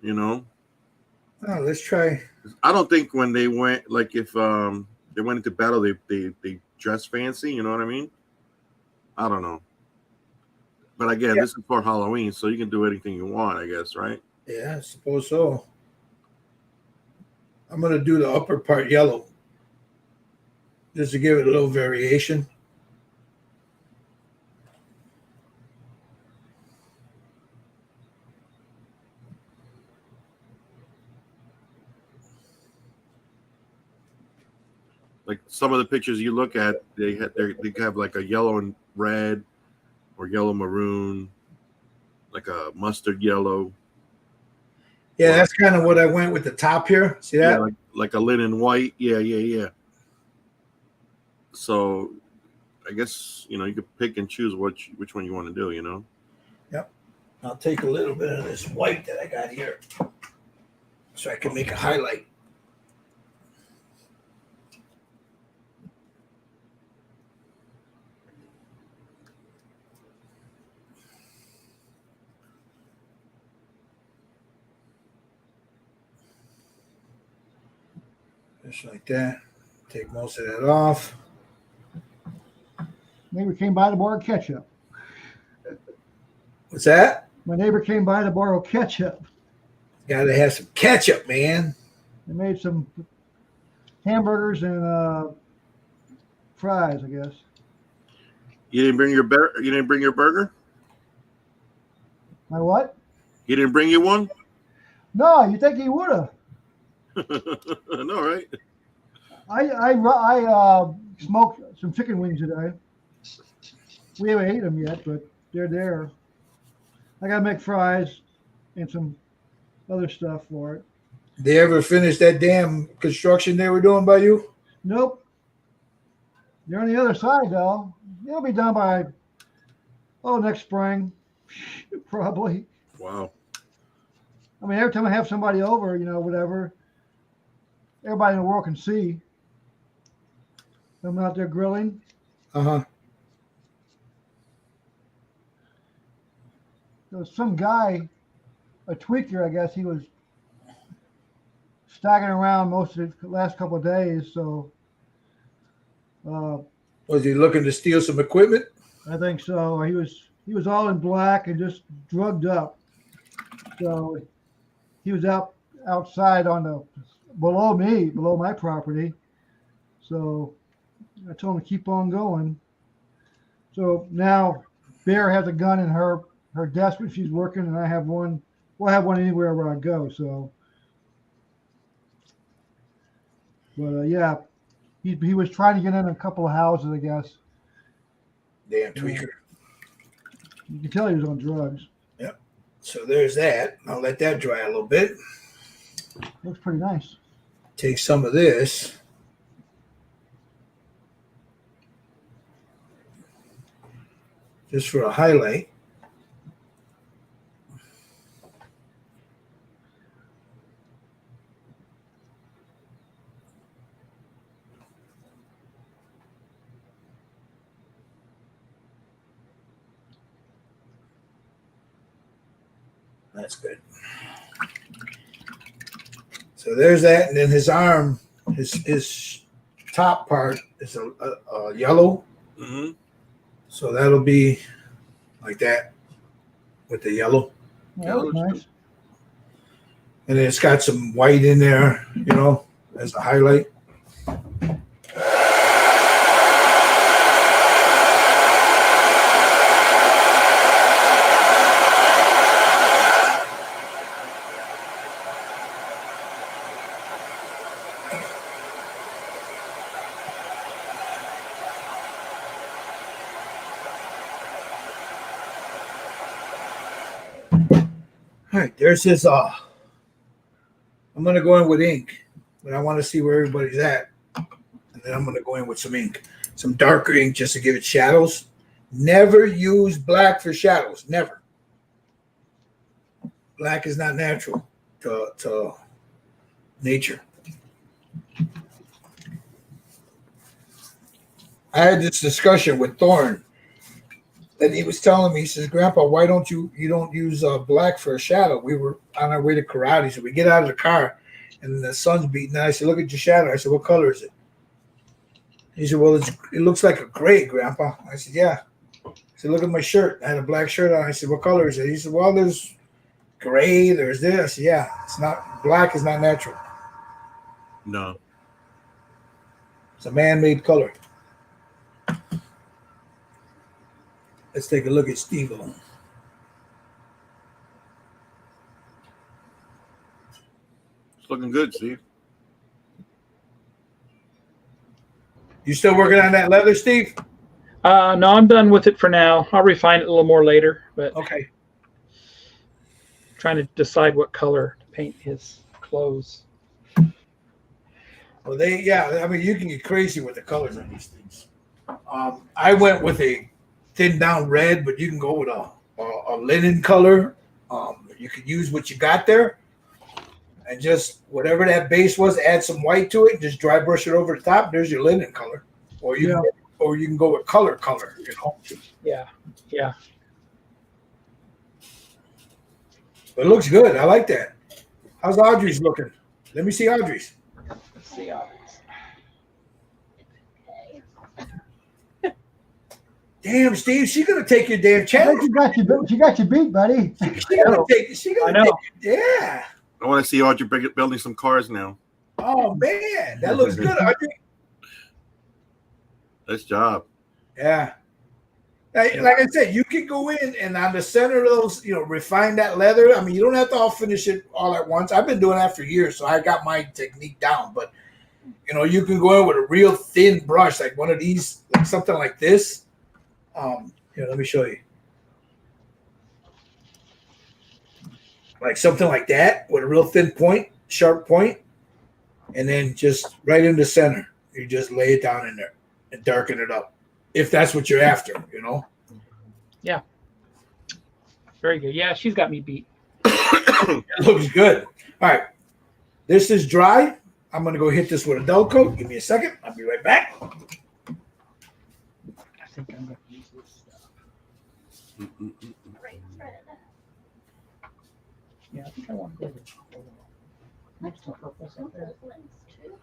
You know. Oh, let's try. I don't think when they went, like if they went into battle, they dress fancy. You know what I mean? I don't know. But again, Yeah. this is for Halloween, so you can do anything you want, I guess, right? Yeah, I suppose so. I'm going to do the upper part yellow just to give it a little variation. like some of the pictures you look at, they have like a yellow and red, or yellow maroon, like a mustard yellow. Yeah, that's kind of what I went with the top here. See that? Yeah, like a linen white. Yeah. So I guess you could pick and choose which one you want to do. Yep. I'll take a little bit of this white that I got here, so I can make a highlight. Just like that. Take most of that off. Neighbor came by to borrow ketchup. What's that? My neighbor came by to borrow ketchup. Gotta have some ketchup, man. They made some hamburgers and fries, I guess. You didn't bring your burger? My what? He didn't bring you one? No, you think he would have? No, right? I smoked some chicken wings today. We haven't ate them yet, but they're there. I gotta make fries and some other stuff for it. They ever finish that damn construction they were doing by you? Nope. They're on the other side though. It'll be done by next spring, probably. Wow. I mean, every time I have somebody over, whatever, everybody in the world can see. I'm out there grilling. Uh-huh. There was some guy, a tweaker, I guess, he was staggering around most of the last couple of days. So, Was he looking to steal some equipment? I think so. He was all in black and just drugged up. So he was outside below my property. So I told him to keep on going. So now Bear has a gun in her desk when she's working, and I have one. We'll have one anywhere where I go. So, but yeah, he was trying to get in a couple of houses, I guess. Damn tweaker. You can tell he was on drugs. Yep. So there's that. I'll let that dry a little bit. Looks pretty nice. Take some of this. Just for a highlight. That's good. So there's that, and then his arm, his top part is a yellow. Mm-hmm. So that'll be like that with the yellow. Yeah, that looks nice. And then it's got some white in there, as a highlight. All right, there's his I'm gonna go in with ink, but I want to see where everybody's at. And then I'm gonna go in with some ink. Some darker ink just to give it shadows. Never use black for shadows. Never. Black is not natural to nature. I had this discussion with Thorne. And he was telling me, he says, Grandpa, why don't you don't use black for a shadow? We were on our way to karate. So we get out of the car and the sun's beating. And I said, look at your shadow. I said, what color is it? He said, well, it looks like a gray, Grandpa. I said, yeah. I said, look at my shirt. I had a black shirt on. I said, what color is it? He said, well, there's gray, there's this. I said, yeah, it's not, black is not natural. No. It's a man-made color. Let's take a look at Steve-O. It's looking good, Steve. You still working on that leather, Steve? No, I'm done with it for now. I'll refine it a little more later, but Okay. trying to decide what color to paint his clothes. Well, I mean, you can get crazy with the colors on these things. I went with a thin down red, but you can go with a linen color. You can use what you got there, and just whatever that base was, add some white to it, and just dry brush it over the top. There's your linen color, or you can go with color. You know. Yeah. But it looks good. I like that. How's Audrey's looking? Let me see Audrey's. Let's see. Damn, Steve, she's gonna take your damn channel. She got you beat, buddy. She gonna take yeah. I want to see Audrey building some cars now. Oh man, that looks good, Audrey. Nice job. Yeah. Like I said, you can go in and on the center of those, refine that leather. I mean, you don't have to all finish it all at once. I've been doing that for years, so I got my technique down. But you can go in with a real thin brush, like one of these, like something like this. Here, let me show you. Like something like that with a real thin point, sharp point, and then just right in the center. You just lay it down in there and darken it up, if that's what you're after, Yeah. Very good. Yeah, she's got me beat. It looks good. All right. This is dry. I'm going to go hit this with a dull coat. Give me a second. I'll be right back. I think I'm going to use this stuff. Right, right. Yeah, I think I want to go with next to purple. Some of those lens too.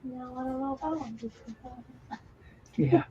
No, I don't know if I want to do that. Yeah.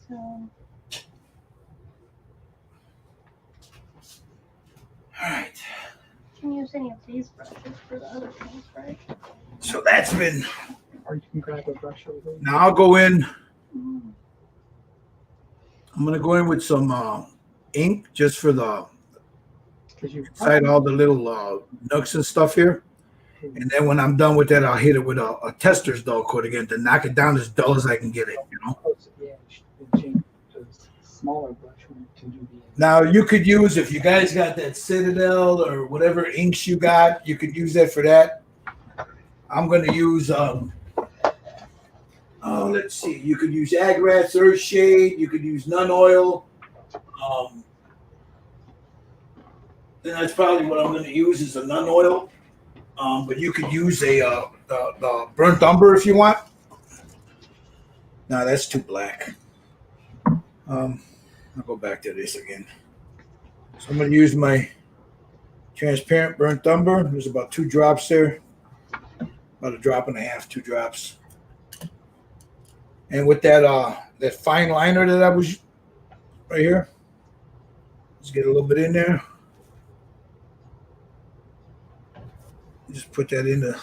So, All right. can you use any of these brushes for the other things, right? So that's been. Or you can grab a brush over there. Now I'll go in. Mm. I'm going to go in with some ink just for the Because you inside all the little nooks and stuff here. And then when I'm done with that, I'll hit it with a tester's dull coat again to knock it down as dull as I can get it, Yeah, you should change to a smaller brush to do the. Now you could use, if you guys got that Citadel or whatever inks you got, you could use that for that. I'm going to use, let's see, you could use Agrax Earthshade, you could use Nun Oil. Then that's probably what I'm going to use is a Nun Oil. But you could use the burnt umber if you want. No, that's too black. I'll go back to this again. So I'm going to use my transparent burnt umber. There's about 2 drops there. About a drop and a half, 2 drops. And with that fine liner that I was right here, let's get a little bit in there. Just put that in the.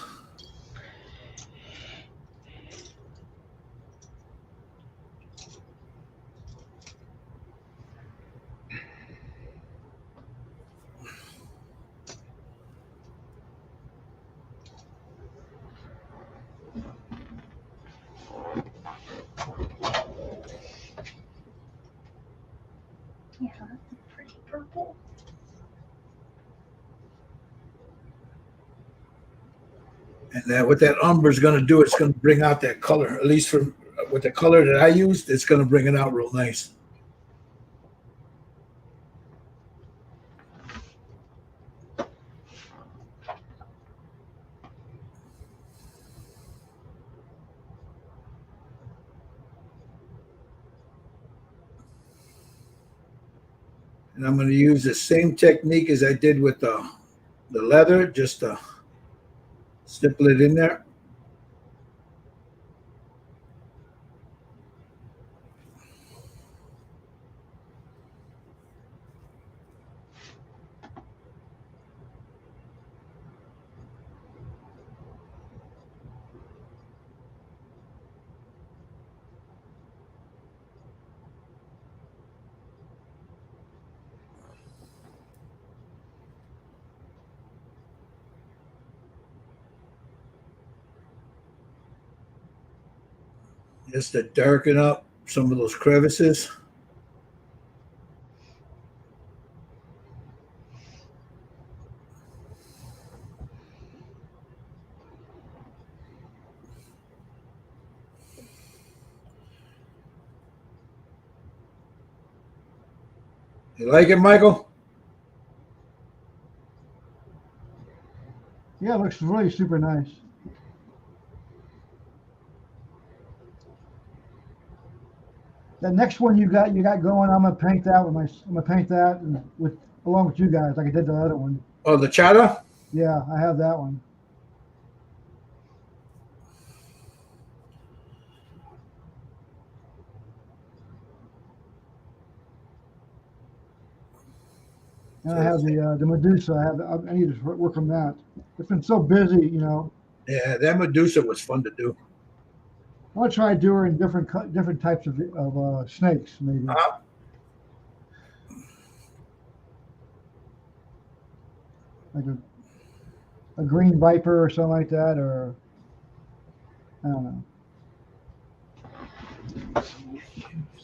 Yeah, that's a pretty purple. And then what that umber is going to do, it's going to bring out that color. At least for with the color that I used, it's going to bring it out real nice. And I'm going to use the same technique as I did with the leather, just to stipple it in there. Just to darken up some of those crevices. You like it, Michael? Yeah, it looks really super nice. The next one you got going, I'm gonna paint that and with along with you guys, like I did the other one. Oh, the chata? Yeah, I have that one. And I have the Medusa. I need to work on that. It's been so busy, you know. Yeah, that Medusa was fun to do. I want to try to do her in different types of snakes, maybe. Like a green viper or something like that, or I don't know.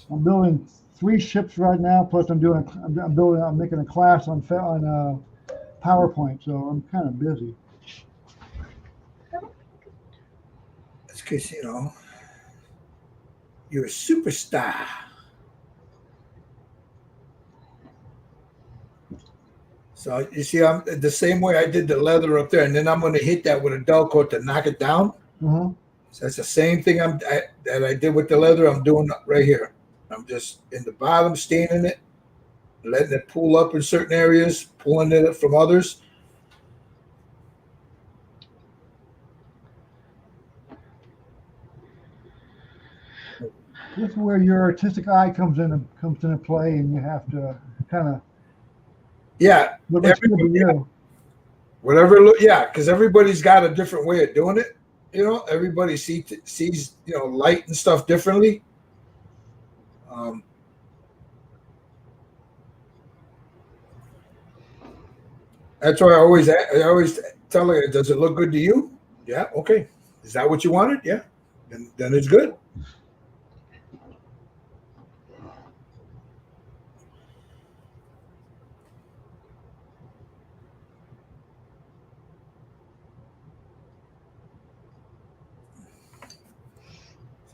I'm building 3 ships right now. Plus, I'm making a class on PowerPoint, so I'm kind of busy. That's because, you know, you're a superstar. So you see, I'm the same way I did the leather up there, and then I'm going to hit that with a dull coat to knock it down. Uh-huh. So that's the same thing that I did with the leather. I'm doing right here. I'm just in the bottom, staining it, letting it pull up in certain areas, pulling it from others. This is where your artistic eye comes into play, and you have to kind of Whatever because everybody's got a different way of doing it. You know, everybody sees light and stuff differently. That's why I always tell her, does it look good to you? Yeah, okay. Is that what you wanted? Yeah, then it's good.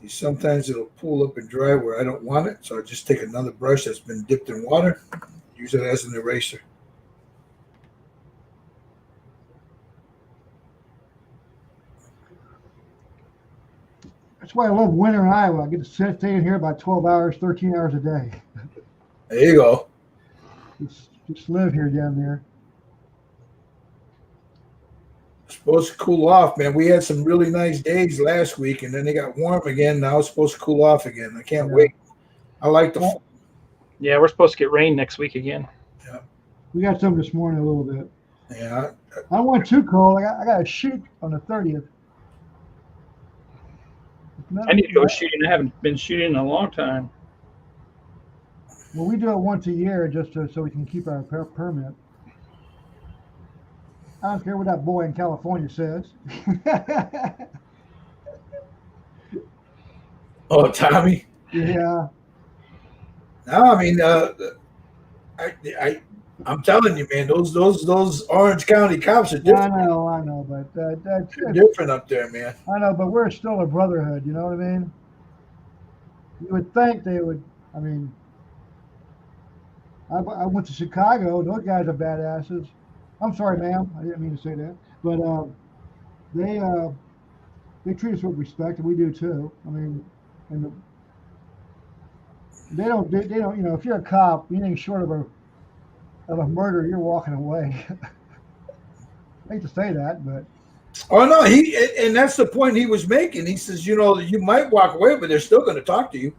See, sometimes it'll pull up and dry where I don't want it, so I just take another brush that's been dipped in water, use it as an eraser. That's why I love winter in Iowa. I get to stay in here about 12 hours, 13 hours a day. There you go. Just live here down there. It's supposed to cool off, man. We had some really nice days last week, and then they got warm again. Now it's supposed to cool off again. I can't wait. I like the fall. Yeah, we're supposed to get rain next week again. Yeah. We got some this morning a little bit. Yeah. I don't want too cold. I got a shoot on the 30th. I need to go shooting. I haven't been shooting in a long time. Well, we do it once a year just so we can keep our permit. I don't care what that boy in California says. Oh, Tommy. Yeah. No, I mean, I'm telling you, man, those Orange County cops are different. I know, but that's different up there, man. I know, but we're still a brotherhood. You know what I mean? You would think they would. I mean, I went to Chicago. Those guys are badasses. I'm sorry, ma'am. I didn't mean to say that, but they treat us with respect, and we do too. I mean, and they don't. You know, if you're a cop, anything short of of a murder, you're walking away. I hate to say that, but Oh no, and that's the point he was making. He says, you know, you might walk away, but they're still going to talk to you.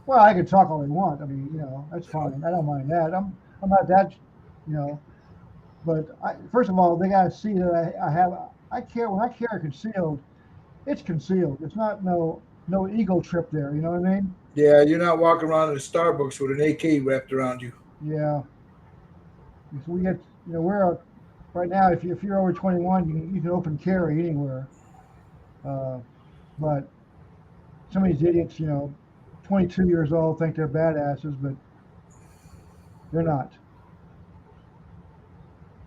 well, I can talk all they want. I mean, that's fine. I don't mind that. I'm not that, you know. But first of all, they got to see that I have. I care when I carry concealed. It's concealed. It's not no ego trip there. You know what I mean? Yeah, you're not walking around in a Starbucks with an AK wrapped around you. Yeah. If we get, right now. If you're over 21, you can open carry anywhere. Uh, but some of these idiots, 22 years old, think they're badasses, but they're not.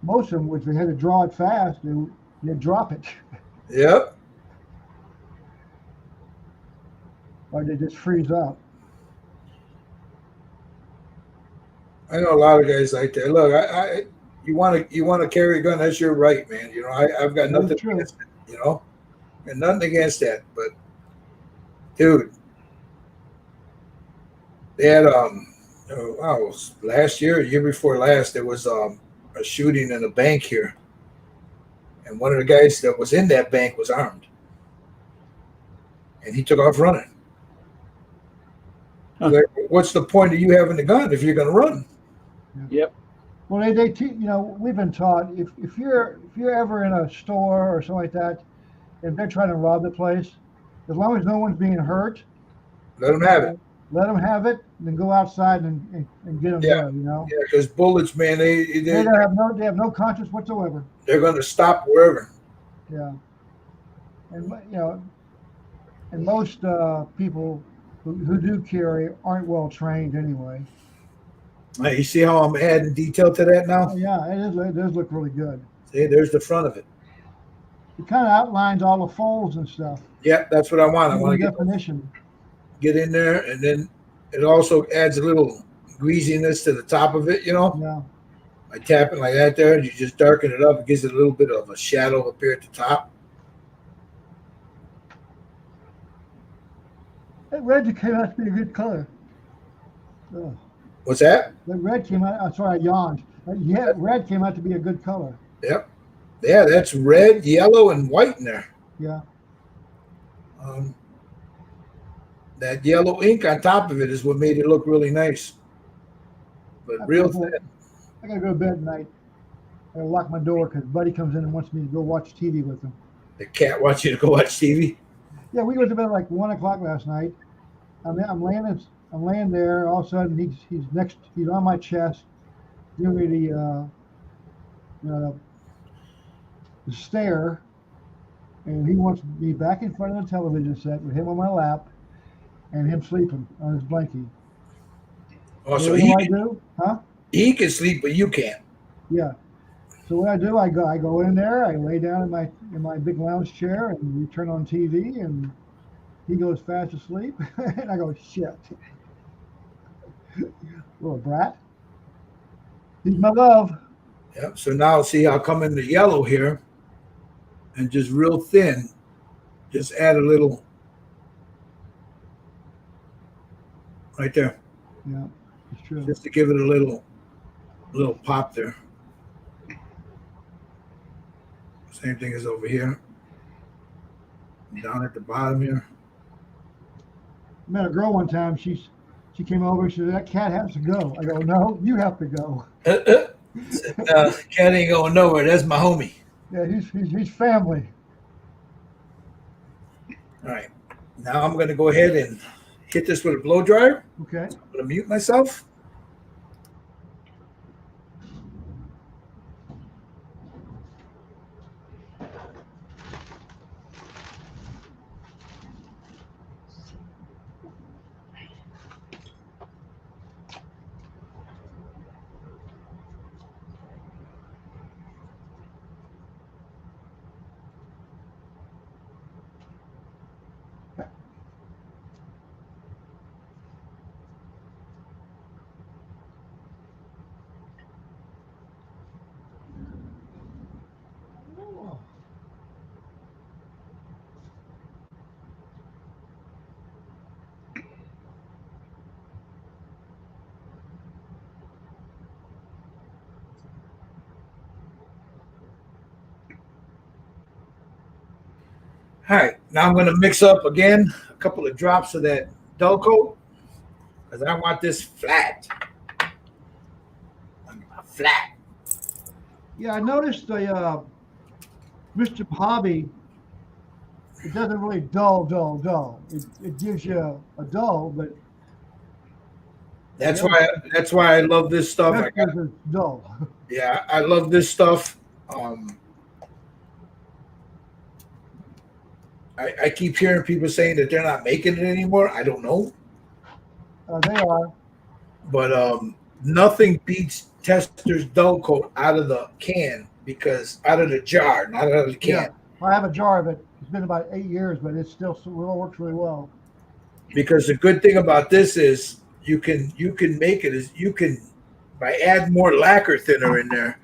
Most of them, if they had to draw it fast, they'd drop it, Yep. or they just freeze up. I know a lot of guys like that. Look, you want to carry a gun, that's your right, man. You know, I've got That is nothing true. against it, and nothing against that. But dude, they had last year before last, there was a shooting in a bank here, and one of the guys that was in that bank was armed, and he took off running. Huh. Like, what's the point of you having the gun if you're going to run? Yep. Well, we've been taught if you're ever in a store or something like that, if they're trying to rob the place, as long as no one's being hurt, Let them have it. let them have it, and then go outside and get them Yeah. there. Yeah, because bullets, man, They have no conscience whatsoever. they're going to stop wherever. Yeah, and and most people who do carry aren't well trained anyway. Hey, you see how I'm adding detail to that now? Oh yeah, it does look really good. See, there's the front of it. It kind of outlines all the folds and stuff. Yeah, that's what I want. I Gives want to them definition. get in there, and then it also adds a little greasiness to the top of it. Yeah. By tapping like that there, you just darken it up. It gives it a little bit of a shadow up here at the top. That red came out to be a good color. Oh, What's that? that red came out. I'm sorry, I yawned. Yeah, red came out to be a good color. Yep. Yeah, that's red, yellow, and white in there. Yeah. That yellow ink on top of it is what made it look really nice. But real thin. I gotta go to bed tonight. I gotta lock my door because Buddy comes in and wants me to go watch TV with him. The cat wants you to go watch TV. Yeah, we went to bed at like 1 o'clock last night. I'm laying there. All of a sudden, he's on my chest, giving me the stare, and he wants me back in front of the television set with him on my lap, and him sleeping on his blankie. Oh, So so what do I do? Huh? he can sleep, but you can't. Yeah. So what I do, I go in there, I lay down in my big lounge chair, and we turn on TV, and he goes fast asleep, and I go, shit. Little brat. He's my love. Yep. So now see, I'll come in the yellow here, and just real thin, just add a little right there, Yeah, it's true. just to give it a little pop there. Same thing as over here, down at the bottom here. I met a girl one time. She came over. She said, "That cat has to go." I go, "No, you have to go." Cat ain't going nowhere. That's my homie. Yeah, he's family. All right. Now I'm going to go ahead and hit this with a blow dryer. Okay. I'm going to mute myself. All right, now I'm going to mix up again a couple of drops of that dull coat because I want this flat. Flat. Yeah, I noticed the Mr. Hobby. It doesn't really dull. It gives you a dull, but That's the why. That's why I love this stuff. rest is dull. Yeah, I love this stuff. I keep hearing people saying that they're not making it anymore. I don't know, They are. but nothing beats Tester's dull coat out of the can because out of the jar, not out of the can. Yeah, I have a jar of it. It's been about 8 years, but it still works really well. Because the good thing about this is you can make it is you can by add more lacquer thinner in there.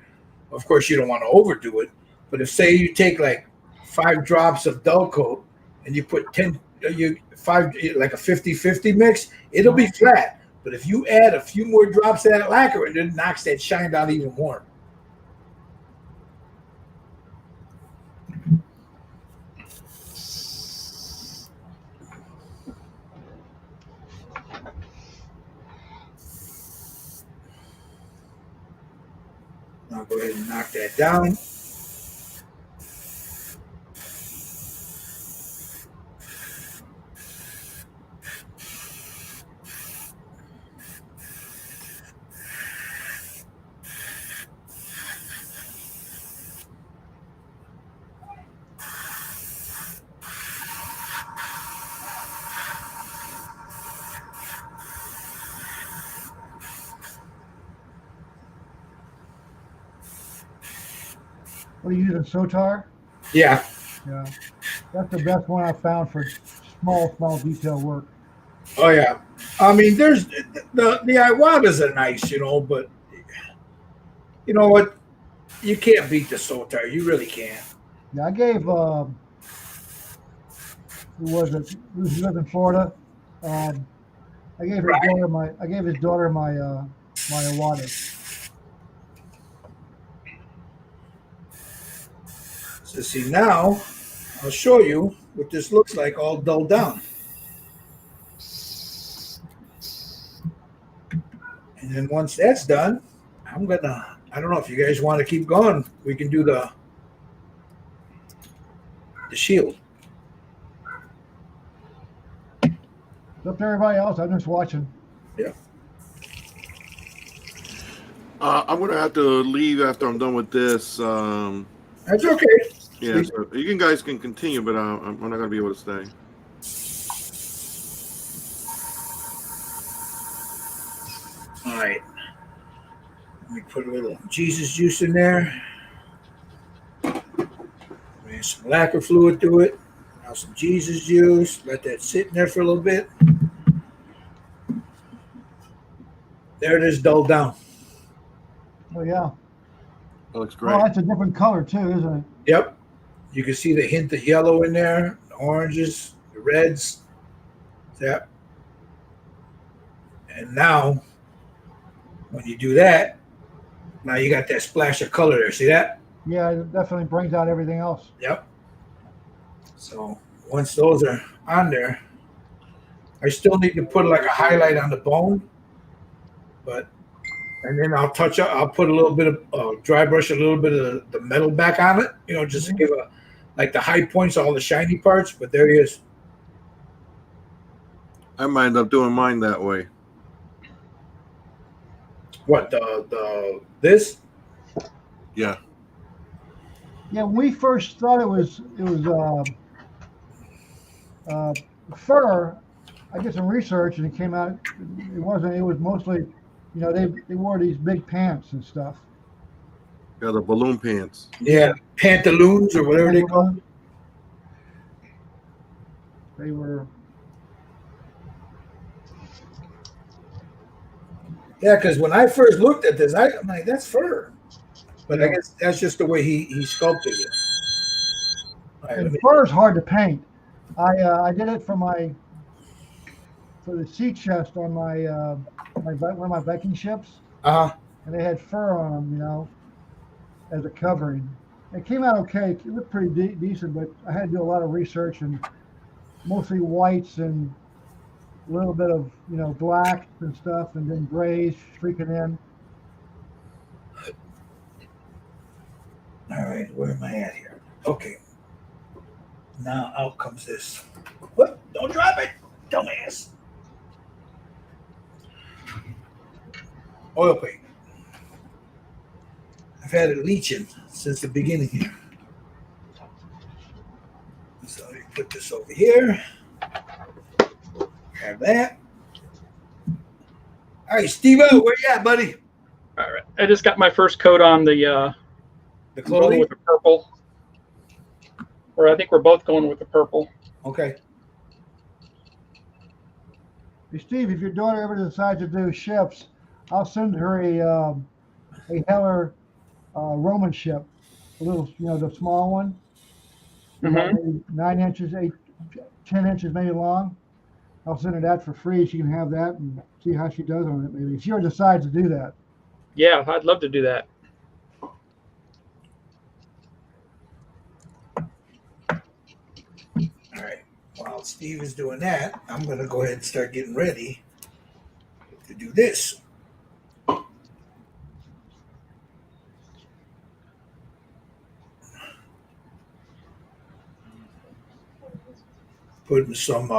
Of course, you don't want to overdo it, but if say you take like 5 drops of dull coat and you put 10 you 5 like a 50-50 mix, it'll be flat. But if you add a few more drops of that lacquer, it knocks that shine down even more. I'll go ahead and knock that down. What are you using, Sotar? Yeah. Yeah, that's the best one I've found for small detail work. Oh yeah. I mean, there's the Iwatas are nice, but you know what? You can't beat the Sotar. You really can't. Yeah, I gave who was it? Who lives in Florida? I gave his daughter my my Iwata. So see now, I'll show you what this looks like all dulled down. And then once that's done, I don't know if you guys want to keep going. We can do the shield. It's up to everybody else. I'm just watching. Yeah. I'm gonna have to leave after I'm done with this. That's okay. Yeah, so you guys can continue, but I'm not gonna be able to stay. All right. Let me put a little Jesus juice in there. Add some lacquer fluid to it. Now some Jesus juice. Let that sit in there for a little bit. There it is, dulled down. Oh yeah. That looks great. Oh, that's a different color too, isn't it? Yep. You can see the hint of yellow in there, the oranges, the reds. Yep. And now, when you do that, now you got that splash of color there. See that? Yeah, it definitely brings out everything else. Yep. So once those are on there, I still need to put like a highlight on the bone, and then I'll put a little bit of dry brush, a little bit of the metal back on it, just to give like the high points, all the shiny parts. But there he is. I might end up doing mine that way. What this? Yeah. Yeah, when we first thought it was fur, I did some research and it came out it wasn't. It was mostly, they wore these big pants and stuff. Yeah, the balloon pants. Yeah, pantaloons or whatever they call them. They were. Yeah, because when I first looked at this, I'm like, that's fur. But I guess that's just the way he sculpted it. Right, And fur is hard to paint. I did it for the sea chest on one of my Viking ships, and they had fur on them, as a covering. It came out okay. It looked pretty decent, but I had to do a lot of research and mostly whites and a little bit of blacks and stuff, and then grays streaking in. All right, where am I at here? Okay. Now out comes this. What? Don't drop it, dumbass. Oil paint. I've had it leaching since the beginning here. So let me put this over here. Grab that. All right, Steve-O, where you at, buddy? All right. I just got my first coat on the The going clothing? with the purple. Or I think we're both going with the purple. Okay. Hey, Steve, if your daughter ever decides to do ships, I'll send her a Heller Roman ship, a little, the small one, about Mm-hmm. maybe 9 inches, 10 inches maybe long. I'll send her that for free. She can have that and see how she does on it. Maybe if she ever decides to do that. Yeah, I'd love to do that. All right. While Steve is doing that, I'm going to go ahead and start getting ready to do this. Putting some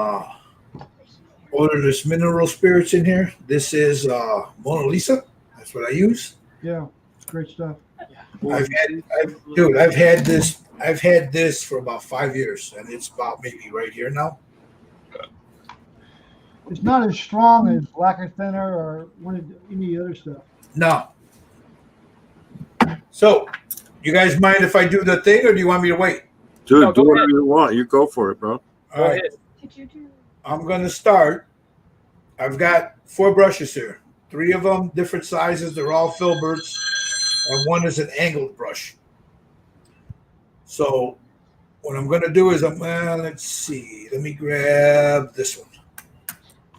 odorless mineral spirits in here. This is Mona Lisa. That's what I use. Yeah, it's great stuff. I've had this for about 5 years, and it's about maybe right here now. It's not as strong as lacquer thinner or any other stuff. No. So, you guys mind if I do the thing, or do you want me to wait? Dude, No, do go whatever ahead. you want. You go for it, bro. All Go right. ahead. Could you do? I'm going to start. I've got 4 brushes here. 3 of them, different sizes. They're all filberts. And one is an angled brush. So what I'm going to do is let's see. Let me grab this one.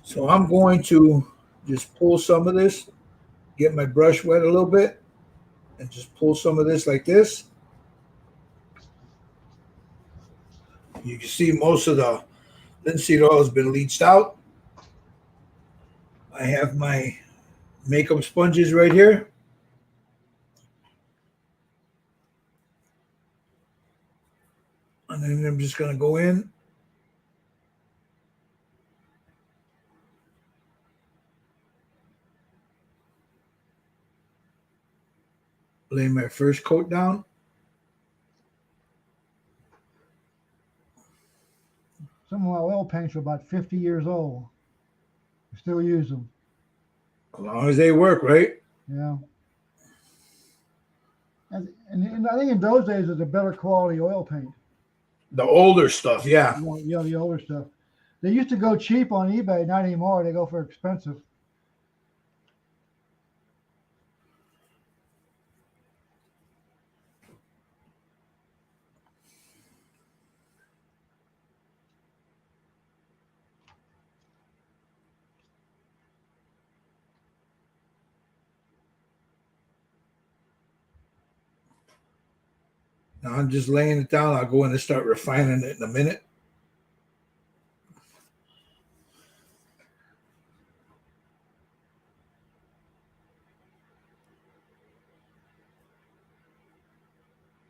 So I'm going to just pull some of this, get my brush wet a little bit, and just pull some of this like this. You can see most of the linseed oil has been leached out. I have my makeup sponges right here. And then I'm just going to go in. Lay my first coat down. Some of my oil paints are about 50 years old. I still use them. As long as they work, right? Yeah. And I think in those days it's a better quality oil paint. The older stuff, yeah. The older stuff. They used to go cheap on eBay, not anymore. They go for expensive. Now I'm just laying it down. I'll go in and start refining it in a minute.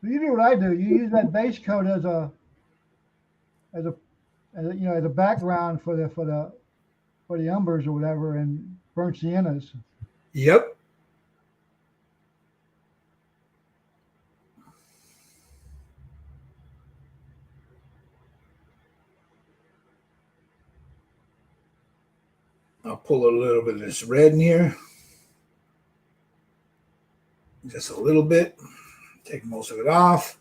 You do what I do. You use that base coat as a background for the umbers or whatever, and burnt siennas. Yep. I'll pull a little bit of this red in here. Just a little bit. Take most of it off.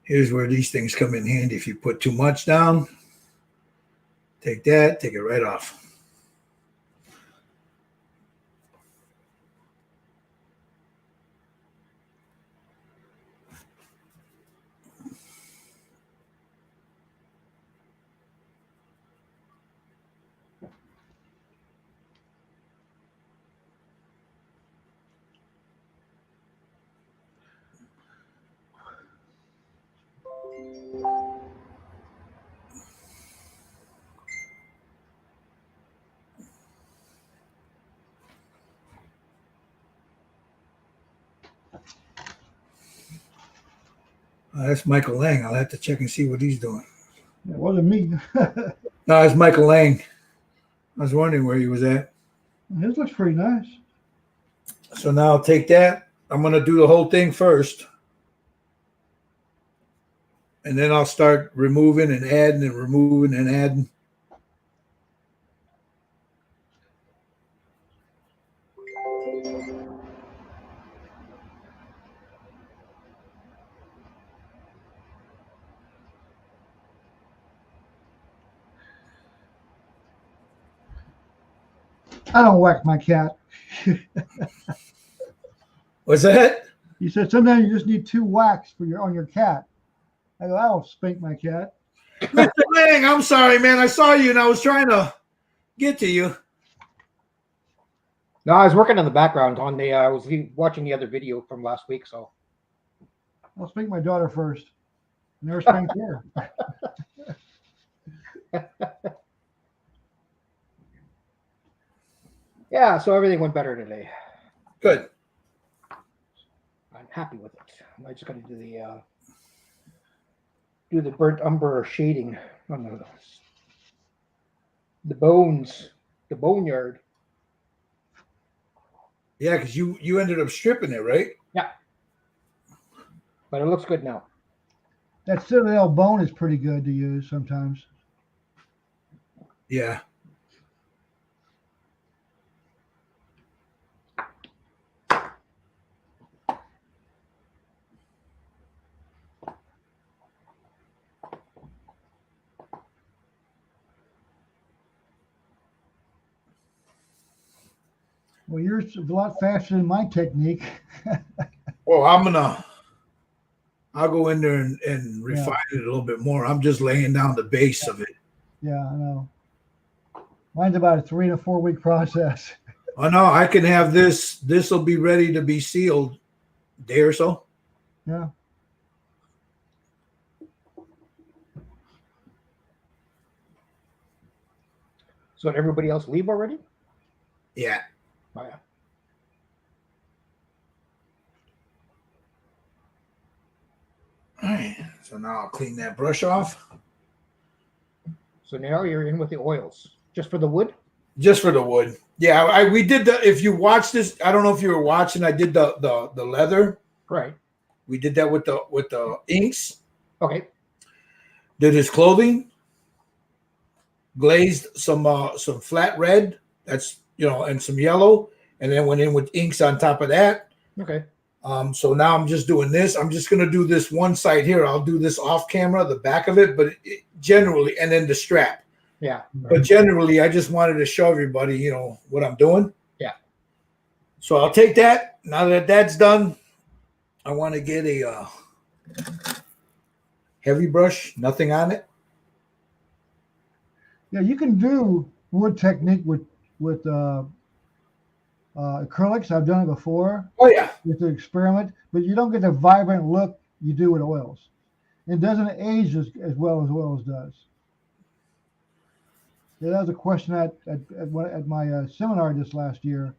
Here's where these things come in handy. If you put too much down, take that, take it right off. That's Michael Lang. I'll have to check and see what he's doing. It wasn't me. No, it's Michael Lang. I was wondering where he was at. His looks pretty nice. So now I'll take that. I'm going to do the whole thing first. And then I'll start removing and adding and removing and adding. I don't whack my cat. What's that? He said sometimes you just need 2 whacks on your cat. I go, I don't spank my cat. Mr. Lang, I'm sorry, man. I saw you and I was trying to get to you. No, I was working on the background on the. I was watching the other video from last week, so. I'll spank my daughter first. Never spanked her. Yeah, so everything went better today. Good. I'm happy with it. I just got to do the burnt umber shading on the bones, the boneyard. Yeah, because you ended up stripping it, right? Yeah, but it looks good now. That Citadel bone is pretty good to use sometimes. Yeah. Well, yours is a lot faster than my technique. Well, I'll go in there and refine it a little bit more. I'm just laying down the base of it. Yeah, I know. Mine's about a 3 to 4 week process. Oh no, I can have this. This will be ready to be sealed a day or so. Yeah. So did everybody else leave already? Yeah. Oh, yeah. All right. So now I'll clean that brush off. So now you're in with the oils, just for the wood. Just for the wood. Yeah, we did the. If you watch this, I don't know if you were watching. I did the leather. Right. We did that with the inks. Okay. Did his clothing. Glazed some flat red. That's and some yellow, and then went in with inks on top of that. Okay. So now I'm just doing this. I'm just gonna do this one side here. I'll do this off camera, the back of it, but generally, and then the strap. Yeah. But generally, I just wanted to show everybody, what I'm doing. Yeah. So I'll take that. Now that that's done, I want to get a heavy brush, nothing on it. Yeah, you can do wood technique with acrylics. I've done it before. Oh yeah. With the experiment, but you don't get the vibrant look you do with oils. It doesn't age as well as oils does. Yeah, that was a question at my seminar this last year.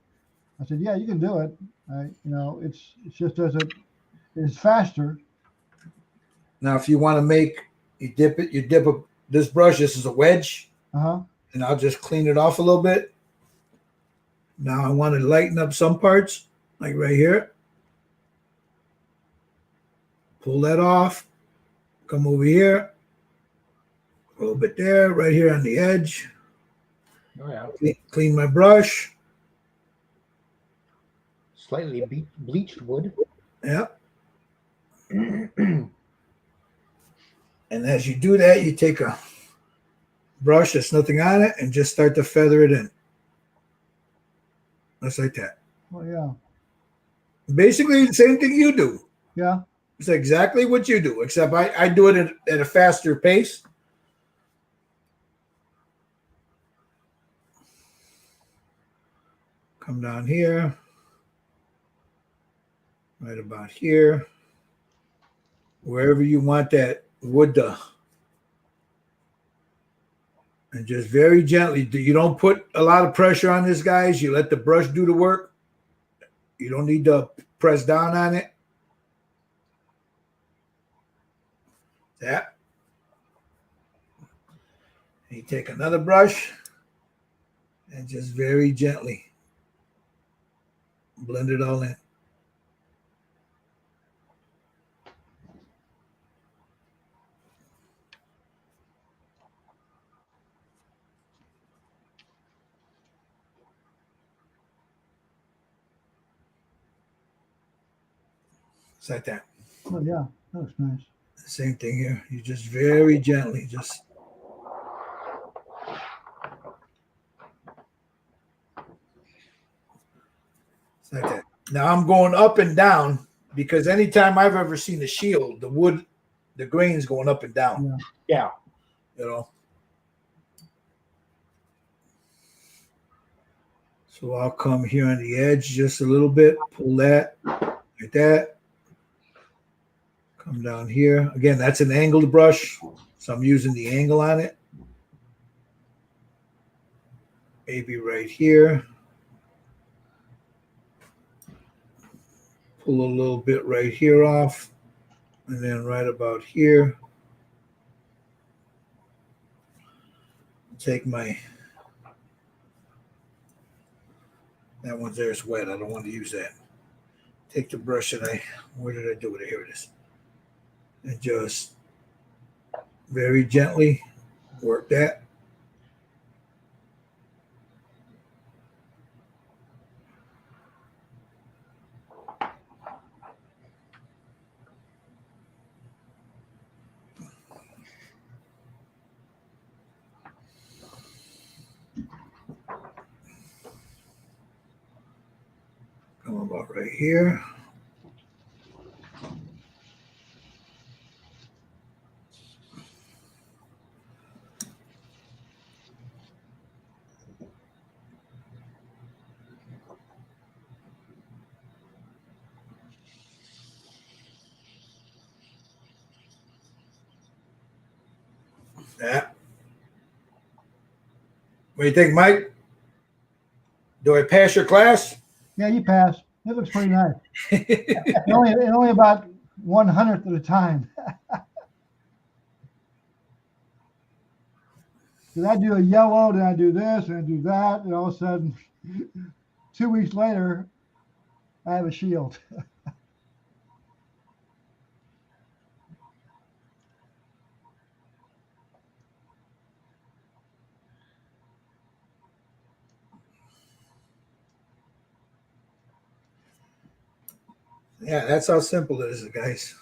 I said, yeah, you can do it. It's just it's faster. Now, if you want to you dip this brush. This is a wedge, and I'll just clean it off a little bit. Now I want to lighten up some parts, like right here. Pull that off. Come over here. A little bit there, right here on the edge. Oh yeah. Clean my brush. Slightly bleached wood. Yeah. And as you do that, you take a brush that's nothing on it and just start to feather it in. Just like that. Oh yeah. Basically the same thing you do. Yeah. It's exactly what you do, except I do it at a faster pace. Come down here. Right about here. Wherever you want that wood and just very gently. You don't put a lot of pressure on this, guys. You let the brush do the work. You don't need to press down on it. That. You take another brush and just very gently blend it all in. It's like that. Oh yeah, that was nice. Same thing here. You just very gently just. It's like that. Now I'm going up and down because anytime I've ever seen a shield, the wood, the grain's going up and down. Yeah. You know. So I'll come here on the edge just a little bit, pull that like that. Come down here. Again, that's an angled brush, so I'm using the angle on it. Maybe right here. Pull a little bit right here off, and then right about here. Take my, that one there is wet. I don't want to use that. Take the brush that where did I do it? Here it is. And just very gently work that. Come about right here. That. What do you think, Mike? Do I pass your class? Yeah, you passed. It looks pretty nice. only about 1/100th of the time. Because I do a yellow, then I do this, and I do that, and all of a sudden, 2 weeks later, I have a shield. Yeah, that's how simple it is, guys.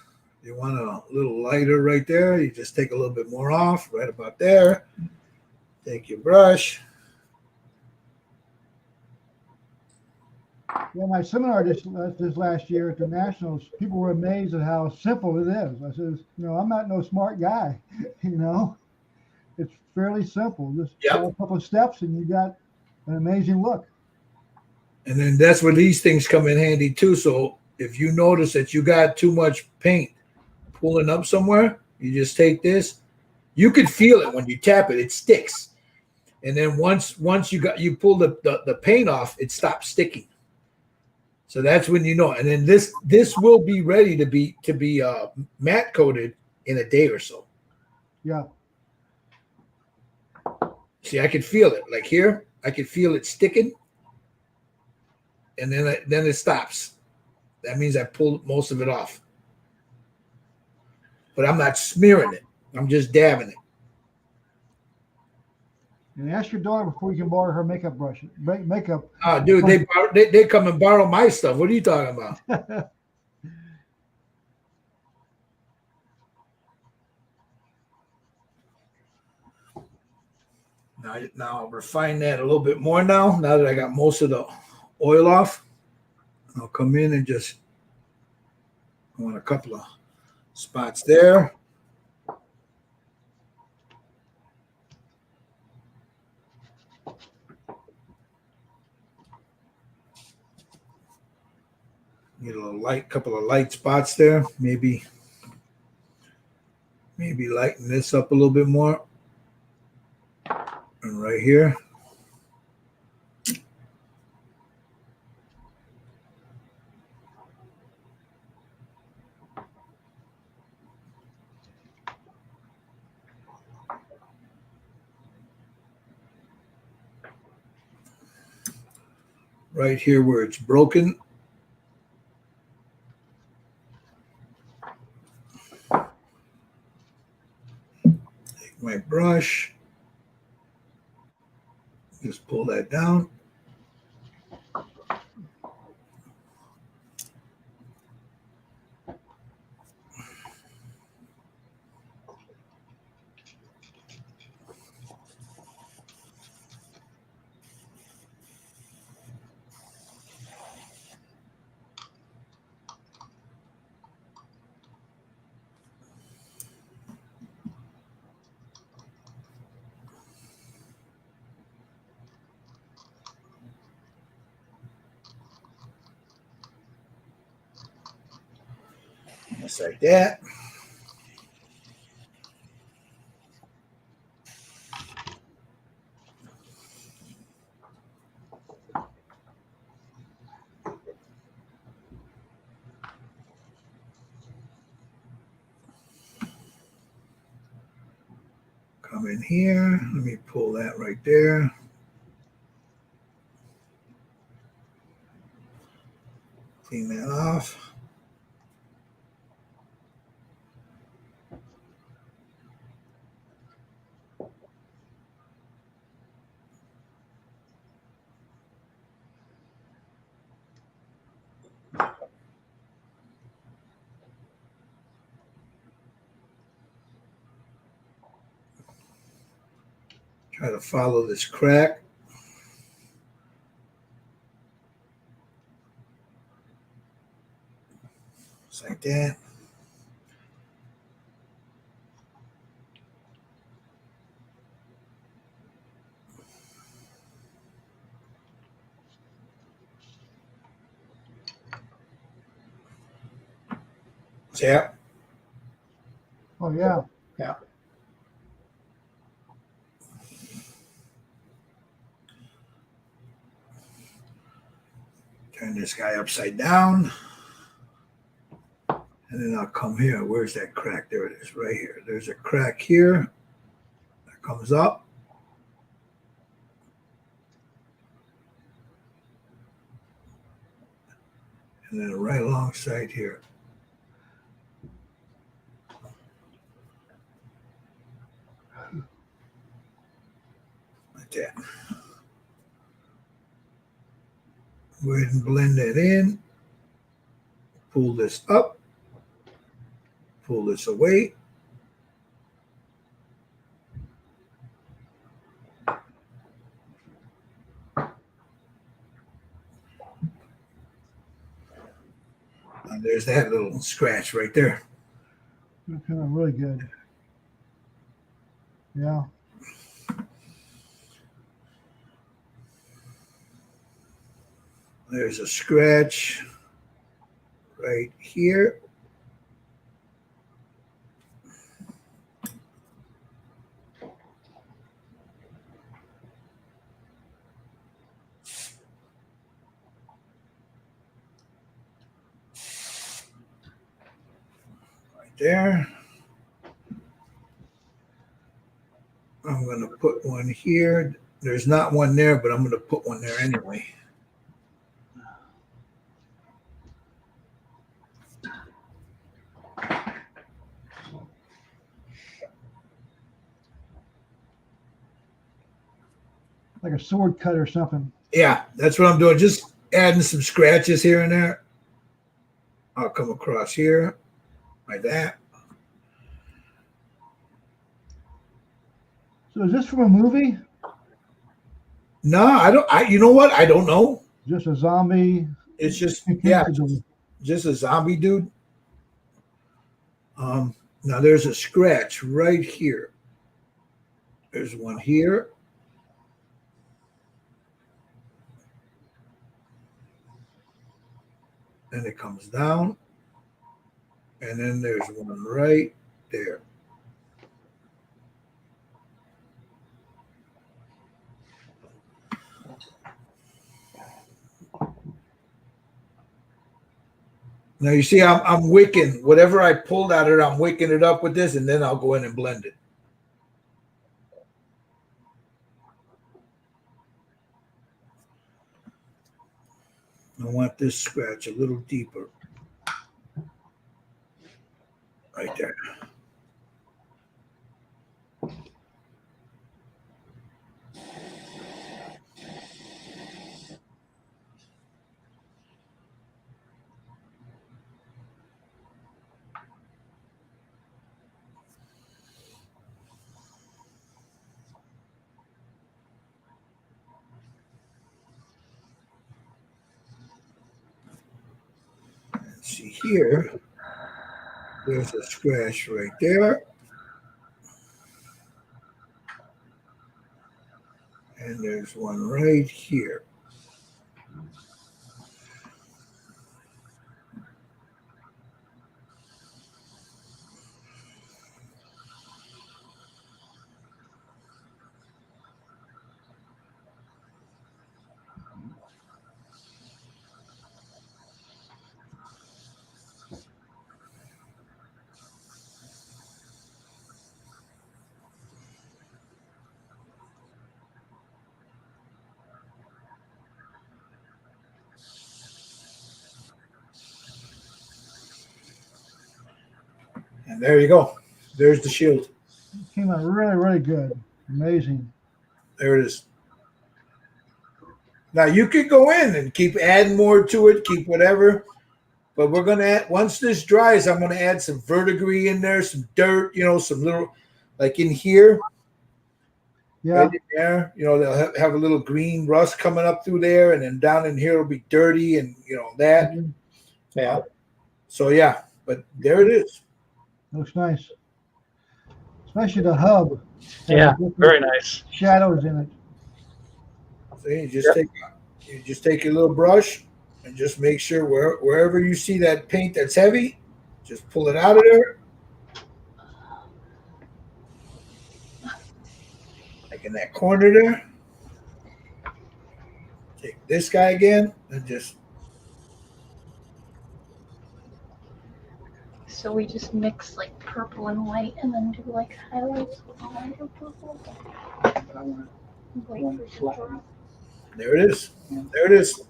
You want a little lighter right there, you just take a little bit more off, right about there. Take your brush. Yeah, my seminar this last year at the Nationals, people were amazed at how simple it is. I says, I'm not no smart guy, It's fairly simple. Just follow a couple of steps and you got an amazing look. And then that's where these things come in handy too. So if you notice that you got too much paint pulling up somewhere, you just take this. You can feel it when you tap it, it sticks. And then once you pull the paint off, it stops sticking. So that's when you know. And then this will be ready to be matte coated in a day or so. Yeah. See, I can feel it. Like here, I can feel it sticking. And then it stops. That means I pulled most of it off. But I'm not smearing it. I'm just dabbing it. And ask your daughter before you can borrow her makeup brush. Makeup. Oh, dude, they come and borrow my stuff. What are you talking about? Now I'll refine that a little bit more now that I got most of the oil off. I'll come in and just go on a couple of spots there. Get a little light, couple of light spots there. Maybe maybe lighten this up a little bit more. And right here. Right here where it's broken. Take my brush. Just pull that down. Just like that. Come in here. Let me pull that right there. Clean that off. Try to follow this crack. Just like that. Yeah. Oh, yeah. Yeah. Turn this guy upside down. And then I'll come here. Where's that crack? There it is, right here. There's a crack here. That comes up. And then right alongside here. Like that. Go ahead and blend that in. Pull this up. Pull this away. And there's that little scratch right there. That's kind of really good. Yeah. There's a scratch right here. Right there. I'm going to put one here. There's not one there, but I'm going to put one there anyway. Like a sword cut or something. Yeah, that's what I'm doing. Just adding some scratches here and there. I'll come across here like that. So is this from a movie? No, I don't. You know what? I don't know. Just a zombie? It's just, yeah, Conquistador. just a zombie dude. Now there's a scratch right here. There's one here. And it comes down. And then there's one right there. Now you see, I'm wicking whatever I pulled out of it. I'm wicking it up with this, and then I'll go in and blend it. I want this scratch a little deeper, right there. See here, there's a scratch right there. And there's one right here. And there you go. There's the shield. Came out really, really good. Amazing. There it is. Now you could go in and keep adding more to it, keep whatever. But we're gonna add, once this dries, I'm gonna add some verdigris in there, some dirt, some little, like in here, Yeah. right in there. They'll have a little green rust coming up through there, and then down in here will be dirty, and that. Yeah. So yeah, but there it is. Looks nice. Especially the hub. Has Yeah, different very nice. shadows in it. See, you just take your little brush and just make sure wherever you see that paint that's heavy, just pull it out of there. Like in that corner there. Take this guy again and just. So we just mix like purple and white and then do like highlights with white or purple. I want Wait One for it to flat. dry. There it is. There it is.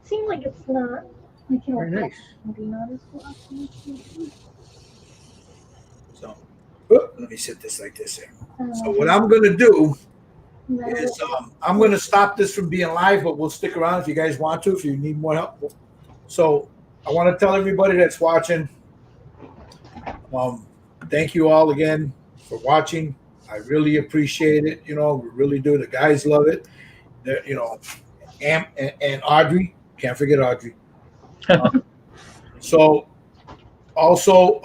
Seems like it's not like Very nice. maybe not as glossy. So, let me set this like this here. I don't So know. what I'm gonna do Metal. is I'm gonna stop this from being live, but we'll stick around if you guys want to, if you need more help. So I want to tell everybody that's watching, thank you all again for watching. I really appreciate it. We really do. The guys love it. And Audrey, can't forget Audrey. So also,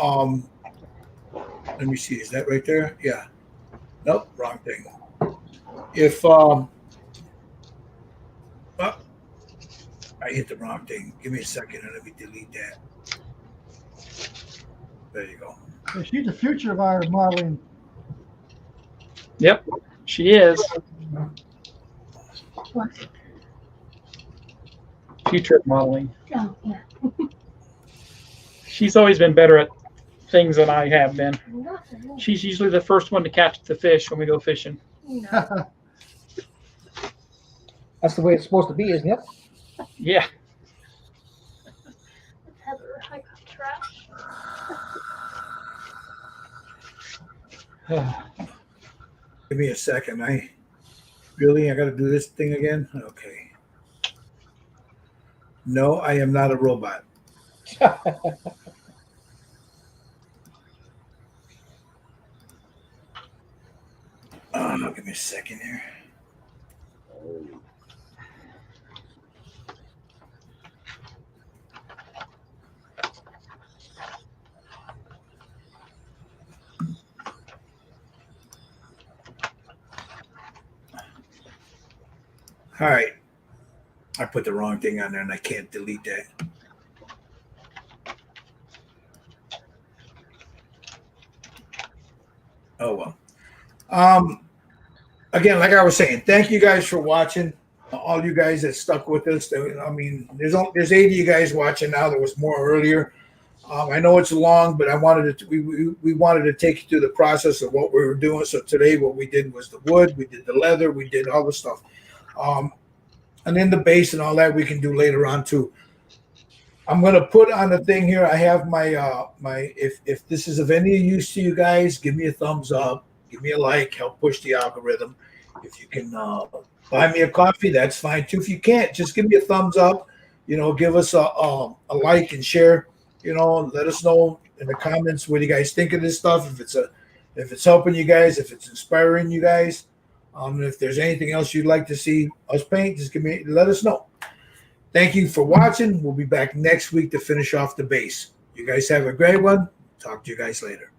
let me see, is that right there? Yeah. Nope, wrong thing. If I hit the wrong thing. Give me a second and let me delete that. There you go. Yeah, she's the future of our modeling. Yep, she is. What? Future of modeling. Oh, yeah. She's always been better at things than I have been. Not really. She's usually the first one to catch the fish when we go fishing. No. That's the way it's supposed to be, isn't it? Yeah. It's Heather. I got trash. Give me a second. I got to do this thing again? Okay. No, I am not a robot. Give me a second here. All right. I put the wrong thing on there and I can't delete that. Oh well. Again, like I was saying, thank you guys for watching. all you guys that stuck with us. I mean, there's 80 of you guys watching now. There was more earlier. I know it's long, but I wanted to we wanted to take you through the process of what we were doing. So today, what we did was the wood, we did the leather, we did all the stuff, and then the base and all that we can do later on too. I'm gonna put on the thing here. I have my if this is of any use to you guys, give me a thumbs up, give me a like, help push the algorithm. If you can buy me a coffee, that's fine too. If you can't, just give me a thumbs up. Give us a like and share. Let us know in the comments what you guys think of this stuff. If it's helping you guys, if it's inspiring you guys, if there's anything else you'd like to see us paint, just let us know. Thank you for watching. We'll be back next week to finish off the base. You guys have a great one. Talk to you guys later.